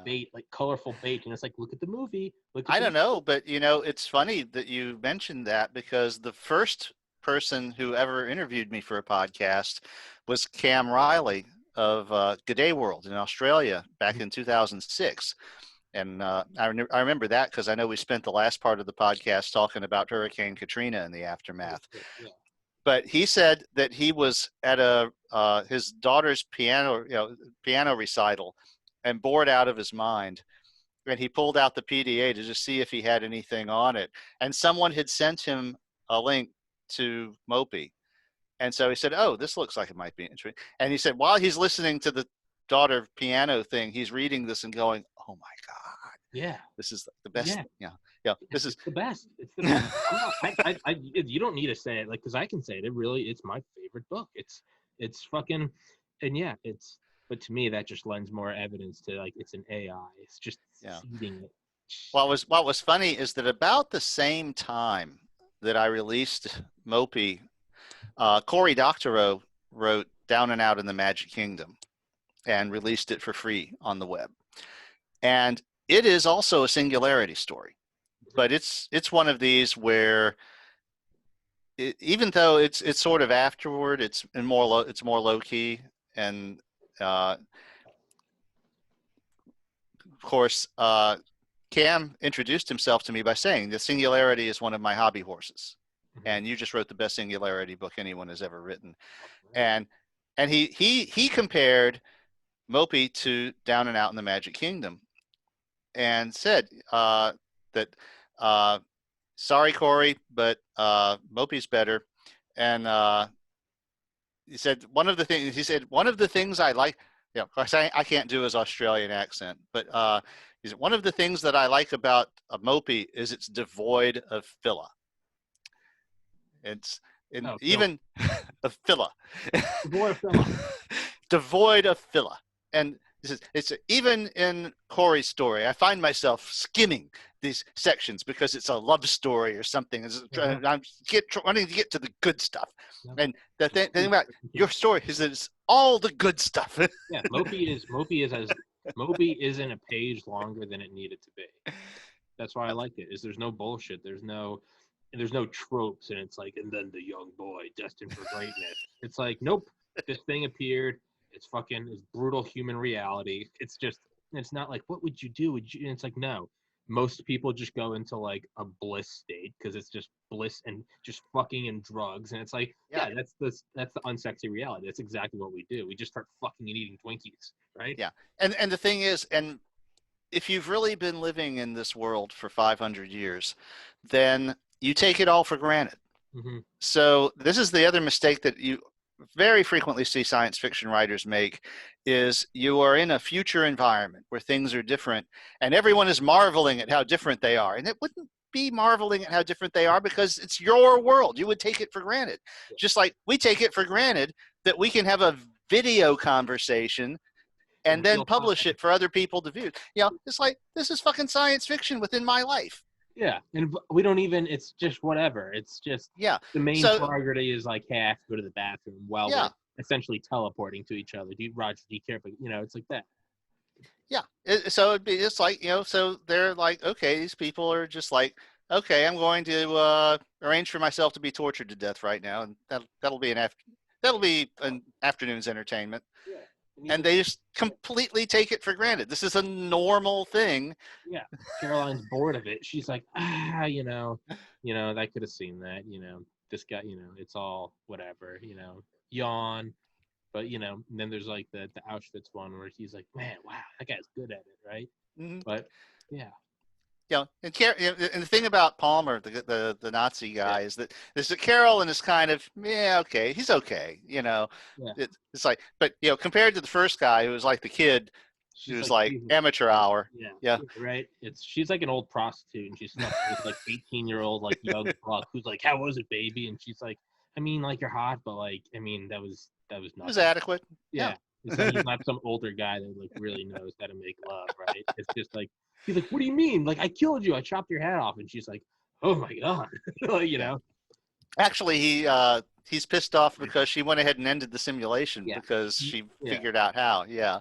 bait, like colorful bait, and it's like, look at the movie. I don't know, but you know, it's funny that you mentioned that, because the first person who ever interviewed me for a podcast was Cam Riley of Good Day World in Australia back in 2006. And I remember that because I know we spent the last part of the podcast talking about Hurricane Katrina and the aftermath. Yeah. But he said that he was at his daughter's piano recital and bored out of his mind. and he pulled out the PDA to just see if he had anything on it. And someone had sent him a link to Mopey. And so he said, oh, this looks like it might be interesting. And he said, while he's listening to the daughter piano thing, he's reading this and going, oh my God. Yeah. This is the best. Yeah. Yeah. This is the best. It's the best. You don't need to say it, like, because I can say it. It's my favorite book. It's fucking, and yeah, but to me, that just lends more evidence to, like, it's an AI. It's just feeding it. What was funny is that about the same time that I released Mopey, Cory Doctorow wrote Down and Out in the Magic Kingdom and released it for free on the web. And it is also a singularity story, but it's one of these where even though it's sort of afterward, it's more low key. And of course, Cam introduced himself to me by saying the Singularity is one of my hobby horses. And you just wrote the best Singularity book anyone has ever written. And he compared Mopey to Down and Out in the Magic Kingdom and said that sorry, Cory, but Mopey's better. And he said one of the things I like, of course I can't do his Australian accent, but he said one of the things that I like about a Mopey is it's devoid of filler. It's even of filler. Devoid of filler. Devoid of filler. And it's even in Cory's story, I find myself skimming these sections because it's a love story or something. I'm wanting to get to the good stuff. And the thing about your story is that it's all the good stuff. Yeah, Mopey isn't a page longer than it needed to be. That's why I like it. There's no bullshit. There's no tropes, and it's like, and then the young boy destined for greatness. It's like, nope, this thing appeared. It's brutal human reality. It's not like, what would you do? And it's like, no, most people just go into like a bliss state because it's just bliss and just fucking and drugs. And it's like, yeah, that's the unsexy reality. That's exactly what we do. We just start fucking and eating Twinkies, right? Yeah. And the thing is, and if you've really been living in this world for 500 years, then you take it all for granted. Mm-hmm. So this is the other mistake that you very frequently see science fiction writers make, is you are in a future environment where things are different and everyone is marveling at how different they are. And it wouldn't be marveling at how different they are because it's your world. You would take it for granted. Yeah. Just like we take it for granted that we can have a video conversation and then publish it for other people to view. It's like, this is fucking science fiction within my life. Yeah, and we don't even, it's just whatever. It's just, the main priority is like, hey, I have to go to the bathroom while we're essentially teleporting to each other. Roger, do you care? But, it's like that. Yeah, it's like, so they're like, okay, these people are just like, okay, I'm going to arrange for myself to be tortured to death right now, and that'll be an afternoon's entertainment. Yeah. And they just completely take it for granted. This is a normal thing. Yeah. Caroline's bored of it. She's like, I could have seen that, this guy, it's all whatever, yawn. But, and then there's like the Auschwitz one where he's like, man, wow, that guy's good at it, right? Mm-hmm. But, yeah. And the thing about Palmer, the Nazi guy, is that Carolyn is kind of, okay, he's okay, It's like, but compared to the first guy who was like the kid, she was like amateur hour. Yeah, right. She's like an old prostitute, and she's not this like 18-year-old like young buck who's like, how was it, baby? And she's like, I mean, like, you're hot, but like, I mean, that was nothing. It was adequate. Yeah. It's like he's not some older guy that like really knows how to make love, right? It's just like, he's like, what do you mean? Like, I killed you. I chopped your head off. And she's like, oh my God. Actually, he's pissed off because she went ahead and ended the simulation because she figured out how. Yeah.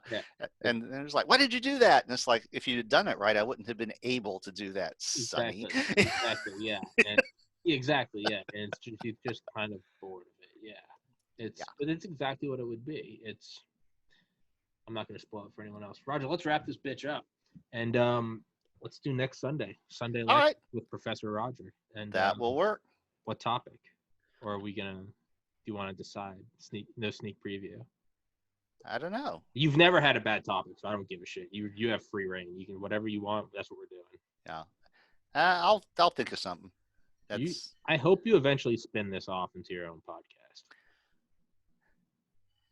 And it was like, why did you do that? And it's like, if you had done it right, I wouldn't have been able to do that, Sonny. Exactly. Yeah. And, exactly. Yeah. And she's just kind of bored of it. Yeah. But it's exactly what it would be. I'm not going to spoil it for anyone else. Roger, let's wrap this bitch up. And let's do next Sunday right. with Professor Roger. And that will work. What topic? Or are we gonna? Do you want to decide? No sneak preview. I don't know. You've never had a bad topic, so I don't give a shit. You have free reign. You can whatever you want. That's what we're doing. Yeah. I'll think of something. I hope you eventually spin this off into your own podcast.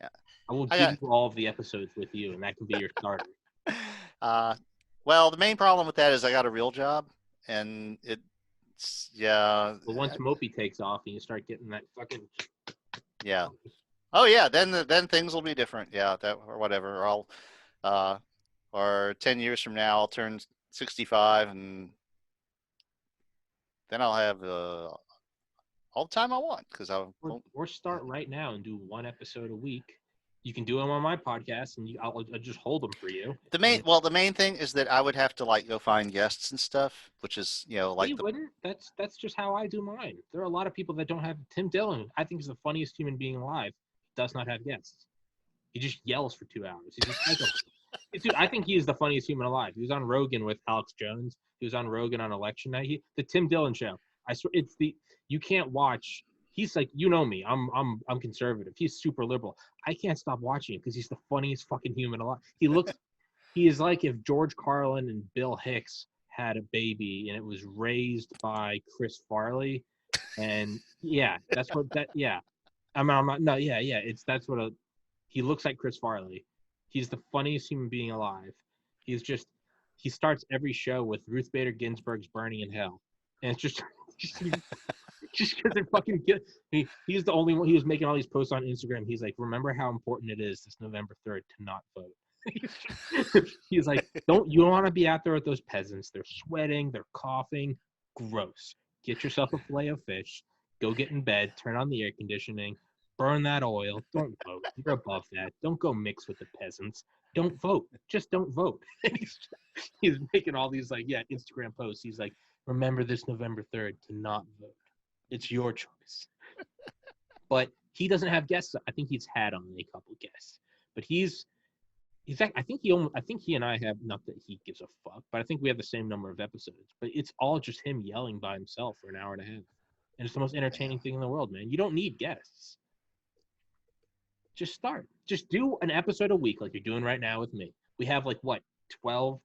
Yeah. I will give you all of the episodes with you, and that can be your starter. Well, the main problem with that is I got a real job, and it's But once Mopey takes off and you start getting that fucking oh yeah, then things will be different. Yeah, that or whatever. Or 10 years from now, I'll turn 65, and then I'll have all the time I want because or start right now and do one episode a week. You can do them on my podcast, and I'll just hold them for you. The main thing is that I would have to like go find guests and stuff, which is like wouldn't. That's just how I do mine. There are a lot of people that don't have Tim Dillon. I think he's the funniest human being alive. Does not have guests. He just yells for 2 hours. He's just dude, I think he is the funniest human alive. He was on Rogan with Alex Jones. He was on Rogan on election night. The Tim Dillon show. I swear, you can't watch. He's like, you know me. I'm conservative. He's super liberal. I can't stop watching him because he's the funniest fucking human alive. He is like if George Carlin and Bill Hicks had a baby and it was raised by Chris Farley, and that's what that. Yeah, I'm not. No, yeah. That's what he looks like Chris Farley. He's the funniest human being alive. He starts every show with Ruth Bader Ginsburg's "Burning in Hell," and it's just because they're fucking good. He's the only one. He was making all these posts on Instagram. He's like, remember how important it is this November 3rd to not vote. He's like, you don't want to be out there with those peasants. They're sweating. They're coughing. Gross. Get yourself a fillet of fish. Go get in bed. Turn on the air conditioning. Burn that oil. Don't vote. You're above that. Don't go mix with the peasants. Don't vote. Just don't vote. He's making all these Instagram posts. He's like, remember this November 3rd to not vote. It's your choice. But he doesn't have guests. I think he's had on a couple guests. But I think he and I have, not that he gives a fuck, but I think we have the same number of episodes. But it's all just him yelling by himself for an hour and a half. And it's the most entertaining thing in the world, man. You don't need guests. Just start. Just do an episode a week like you're doing right now with me. We have 12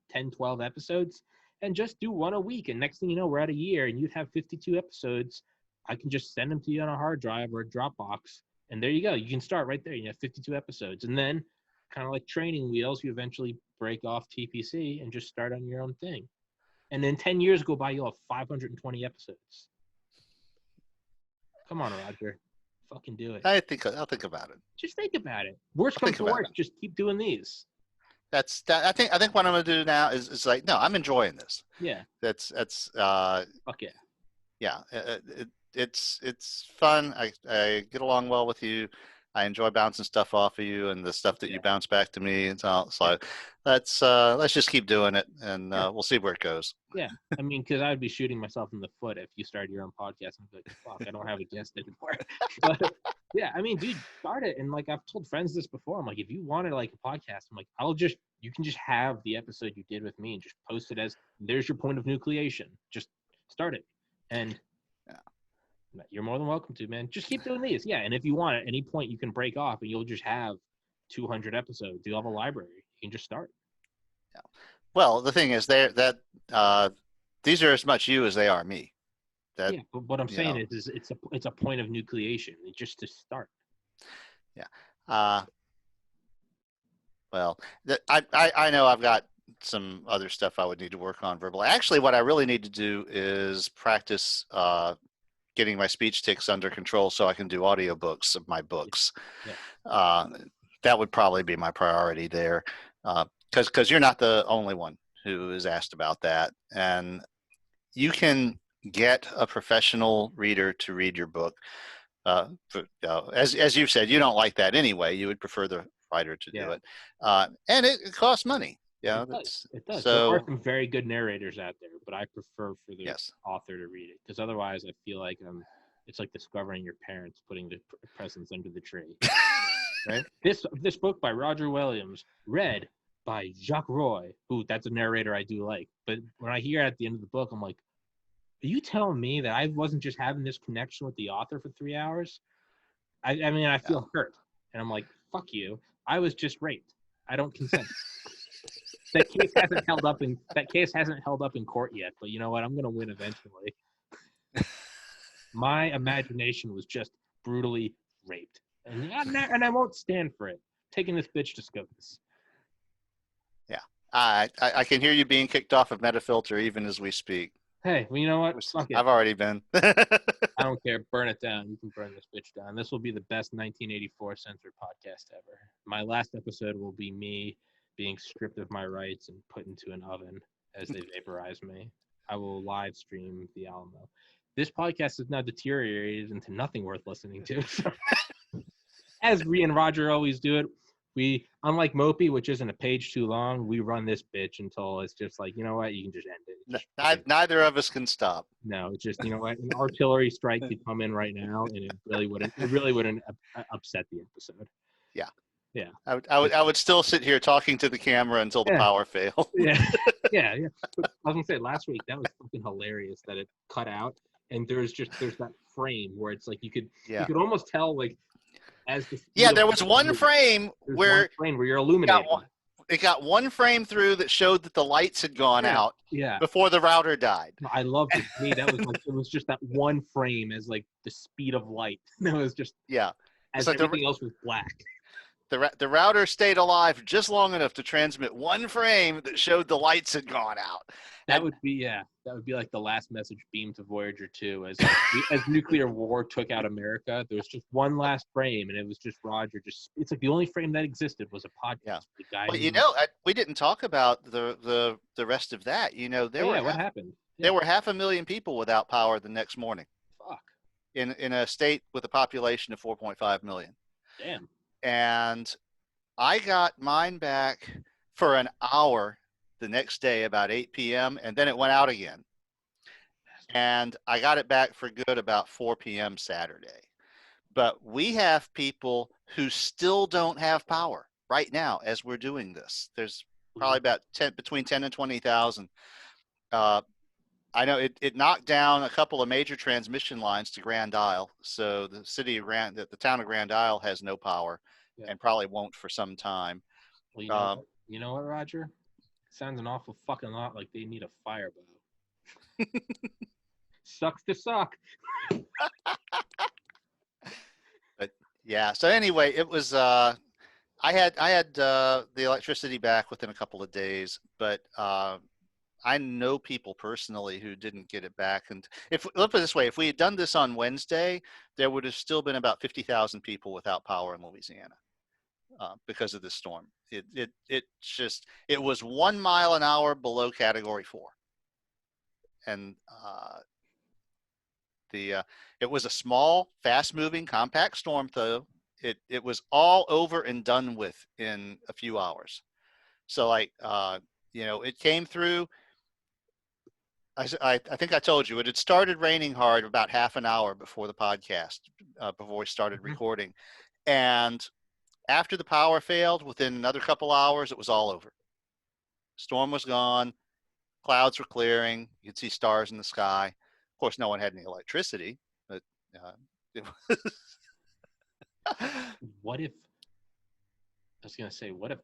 episodes, and just do one a week. And next thing you know, we're at a year and you'd have 52 episodes. I can just send them to you on a hard drive or a Dropbox. And there you go. You can start right there. You have 52 episodes. And then, kind of like training wheels, you eventually break off TPC and just start on your own thing. And then 10 years go by, you'll have 520 episodes. Come on, Roger. Fucking do it. I'll think about it. Just think about it. Worst comes to worst, just keep doing these. I think what I'm gonna do now is like, no, I'm enjoying this. Yeah. That's fuck yeah. Yeah. It's fun. I get along well with you. I enjoy bouncing stuff off of you and the stuff that you bounce back to me. And so let's just keep doing it, and we'll see where it goes. Yeah, I mean, because I'd be shooting myself in the foot if you started your own podcast and be like, fuck, I don't have a guest anymore. But yeah, I mean, dude, start it. And I've told friends this before. I'm like, if you wanted a podcast, I'm like, you can just have the episode you did with me and just post it as, there's your point of nucleation. Just start it. And you're more than welcome to, man. Just keep doing these. Yeah, and if you want, at any point, you can break off and you'll just have 200 episodes. You'll have a library. You can just start. Yeah. Well, the thing is, these are as much you as they are me. But what I'm saying is it's a point of nucleation. It's just to start. Yeah. Well, I know I've got some other stuff I would need to work on verbally. Actually, what I really need to do is practice getting my speech tics under control so I can do audiobooks of my books. Yeah. That would probably be my priority there, because you're not the only one who is asked about that. And you can get a professional reader to read your book. As you've said, you don't like that anyway. You would prefer the writer to do it. And it costs money. Yeah, it does. So, there are some very good narrators out there, but I prefer for the author to read it, because otherwise I feel like it's like discovering your parents putting the presents under the tree. Right? This book by Roger Williams, read by Jacques Roy, who that's a narrator I do like. But when I hear at the end of the book, I'm like, are you telling me that I wasn't just having this connection with the author for 3 hours? I mean, I feel hurt. And I'm like, fuck you. I was just raped. I don't consent. That case hasn't held up in court yet, but you know what? I'm gonna win eventually. My imagination was just brutally raped, and I won't stand for it. Taking this bitch to SCOTUS. Yeah, I can hear you being kicked off of Metafilter even as we speak. Hey, well, you know what? Fuck it. I've already been. I don't care. Burn it down. You can burn this bitch down. This will be the best 1984 censored podcast ever. My last episode will be me being stripped of my rights and put into an oven as they vaporize me. I will live stream the Alamo. This podcast is now deteriorated into nothing worth listening to. As we and Roger always do it, we, unlike Mopey, which isn't a page too long, we run this bitch until it's just like, you know what, you can just end it. Neither of us can stop. No, it's just, you know what, an artillery strike could come in right now, and it really wouldn't upset the episode. Yeah. Yeah. I would still sit here talking to the camera until the power failed. Yeah. Yeah. But I was gonna say last week that was fucking hilarious that it cut out, and there's that frame where it's like you could almost tell like as the there was one frame where you're illuminating. It got one frame through that showed that the lights had gone out before the router died. I loved it. To me, that was like it was just that one frame as like the speed of light. It was just as like everything else was black. The router stayed alive just long enough to transmit one frame that showed the lights had gone out. That would be like the last message beamed to Voyager 2 as nuclear war took out America. There was just one last frame, and it was just Roger. It's like the only frame that existed was a podcast. Yeah. The guy well, we didn't talk about the rest of that. You know, what happened? Yeah. There were 500,000 people without power the next morning. Fuck. In a state with a population of 4.5 million. Damn. And I got mine back for an hour the next day about 8 p.m. and then it went out again. And I got it back for good about 4 p.m. Saturday. But we have people who still don't have power right now as we're doing this. There's probably about between 10 and 20,000. I know it knocked down a couple of major transmission lines to Grand Isle. So the town of Grand Isle has no power and probably won't for some time. Well, you know what, Roger? Sounds an awful fucking lot like they need a fire bow. Sucks to suck. But yeah. So anyway, it was. I had the electricity back within a couple of days, but I know people personally who didn't get it back. And let's put it this way, if we had done this on Wednesday, there would have still been about 50,000 people without power in Louisiana because of this storm. It was 1 mile an hour below Category 4. And it was a small, fast-moving, compact storm, though. It was all over and done with in a few hours. So it came through. I think I told you it had started raining hard about half an hour before the podcast, before we started recording. And after the power failed, within another couple hours, it was all over. Storm was gone. Clouds were clearing. You could see stars in the sky. Of course, no one had any electricity, but it was. What if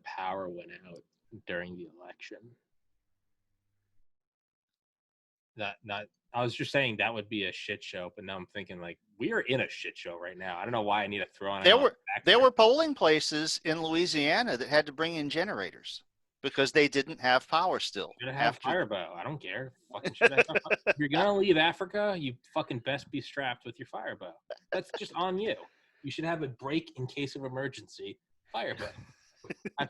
power went out during the election? I was just saying that would be a shit show, but now I'm thinking like we are in a shit show right now. I don't know why I need to throw on. There were polling places in Louisiana that had to bring in generators because they didn't have power still. Should have firebow. I don't care. Fucking if you're gonna leave Africa, you fucking best be strapped with your firebow. That's just on you. You should have a break in case of emergency. Firebow.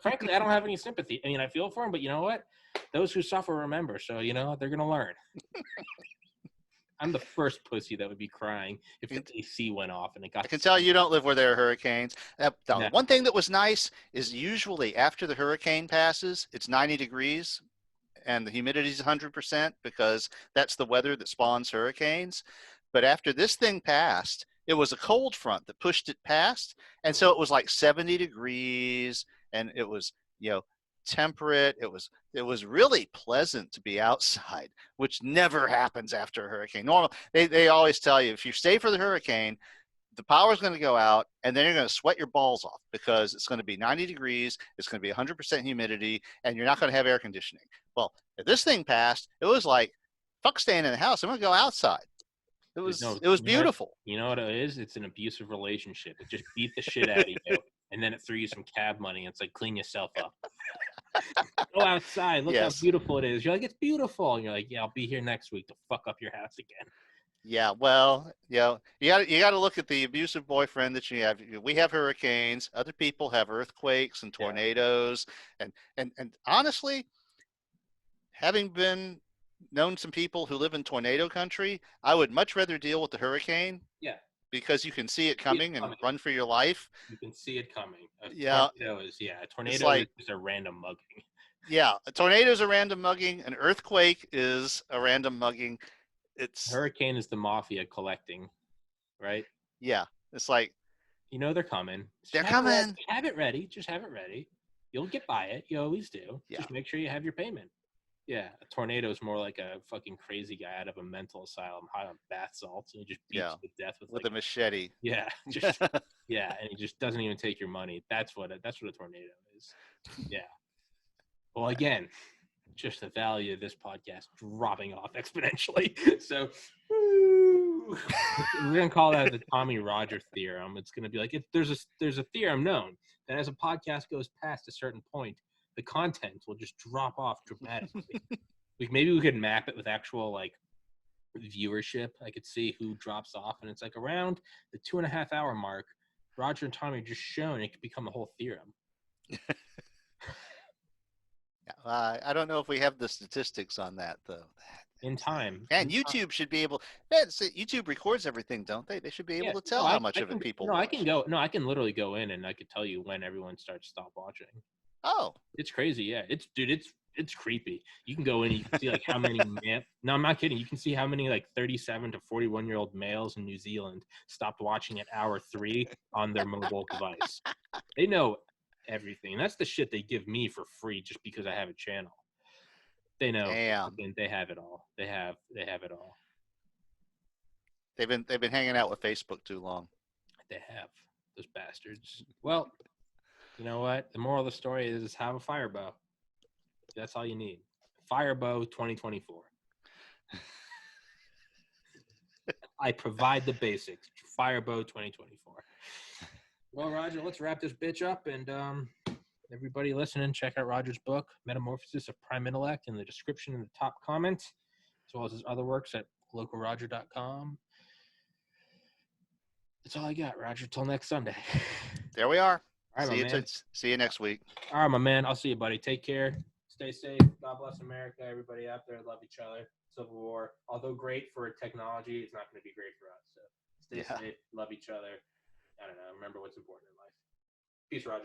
Frankly, I don't have any sympathy. I mean, I feel for them, but you know what? Those who suffer remember. So, they're going to learn. I'm the first pussy that would be crying if the AC went off and it got. I can tell you don't live where there are hurricanes. One thing that was nice is usually after the hurricane passes, it's 90 degrees and the humidity is 100% because that's the weather that spawns hurricanes. But after this thing passed, it was a cold front that pushed it past. And so it was like 70 degrees and it was, temperate. It was really pleasant to be outside, which never happens after a hurricane. Normally, they always tell you if you stay for the hurricane, the power's going to go out, and then you're going to sweat your balls off because it's going to be 90 degrees, it's going to be 100% humidity, and you're not going to have air conditioning. Well, if this thing passed, it was like, fuck staying in the house. I'm going to go outside. It was beautiful. You know what it is? It's an abusive relationship. It just beat the shit out of you, and then it threw you some cab money. And it's like, clean yourself up. Go outside. Look how beautiful it is. You're like, it's beautiful. And you're like, yeah, I'll be here next week to fuck up your house again. Yeah, well, you got to look at the abusive boyfriend that you have. We have hurricanes. Other people have earthquakes and tornadoes, and honestly, having known some people who live in tornado country, I would much rather deal with the hurricane. Yeah. Because you can see it coming and run for your life. You can see it coming. A tornado is just a random mugging. Yeah, a tornado is a random mugging. An earthquake is a random mugging. Hurricane is the mafia collecting, right? Yeah, it's like, you know, they're coming. They're coming. Have it ready. Just have it ready. You'll get by it. You always do. Yeah. Just make sure you have your payment. Yeah, a tornado is more like a fucking crazy guy out of a mental asylum, high on bath salts, and he just beats you to death with a machete. Yeah, just and he just doesn't even take your money. That's what a tornado is. Yeah. Well, again, just the value of this podcast dropping off exponentially. So we're gonna call that the Tommy Roger theorem. It's gonna be like, if there's a theorem known that as a podcast goes past a certain point, the content will just drop off dramatically. Maybe we could map it with actual like viewership. I could see who drops off, and it's like around the 2.5 hour mark. Roger and Tommy are just shown it could become a whole theorem. I don't know if we have the statistics on that though. In time. And YouTube should be able. YouTube records everything, don't they? They should be able to tell how much of it people watch. I can literally go in and I could tell you when everyone starts to stop watching. Oh, it's crazy. Yeah, it's creepy. You can go in and you can see like how many no, I'm not kidding. You can see how many like 37 to 41-year-old males in New Zealand stopped watching at hour 3 on their mobile device. They know everything. That's the shit they give me for free just because I have a channel. They know. Damn. They have it all. They have it all. They've been hanging out with Facebook too long. They have, those bastards. Well, you know what? The moral of the story is have a fire bow. That's all you need. Fire bow 2024. I provide the basics. Fire bow 2024. Well, Roger, let's wrap this bitch up. And everybody listening, check out Roger's book, Metamorphosis of Prime Intellect, in the description in the top comment, as well as his other works at localroger.com. That's all I got, Roger. Till next Sunday. There we are. All right, see you next week. All right, my man. I'll see you, buddy. Take care. Stay safe. God bless America. Everybody out there, love each other. Civil War, although great for technology, it's not going to be great for us. So stay safe. Love each other. I don't know. Remember what's important in life. Peace, Roger.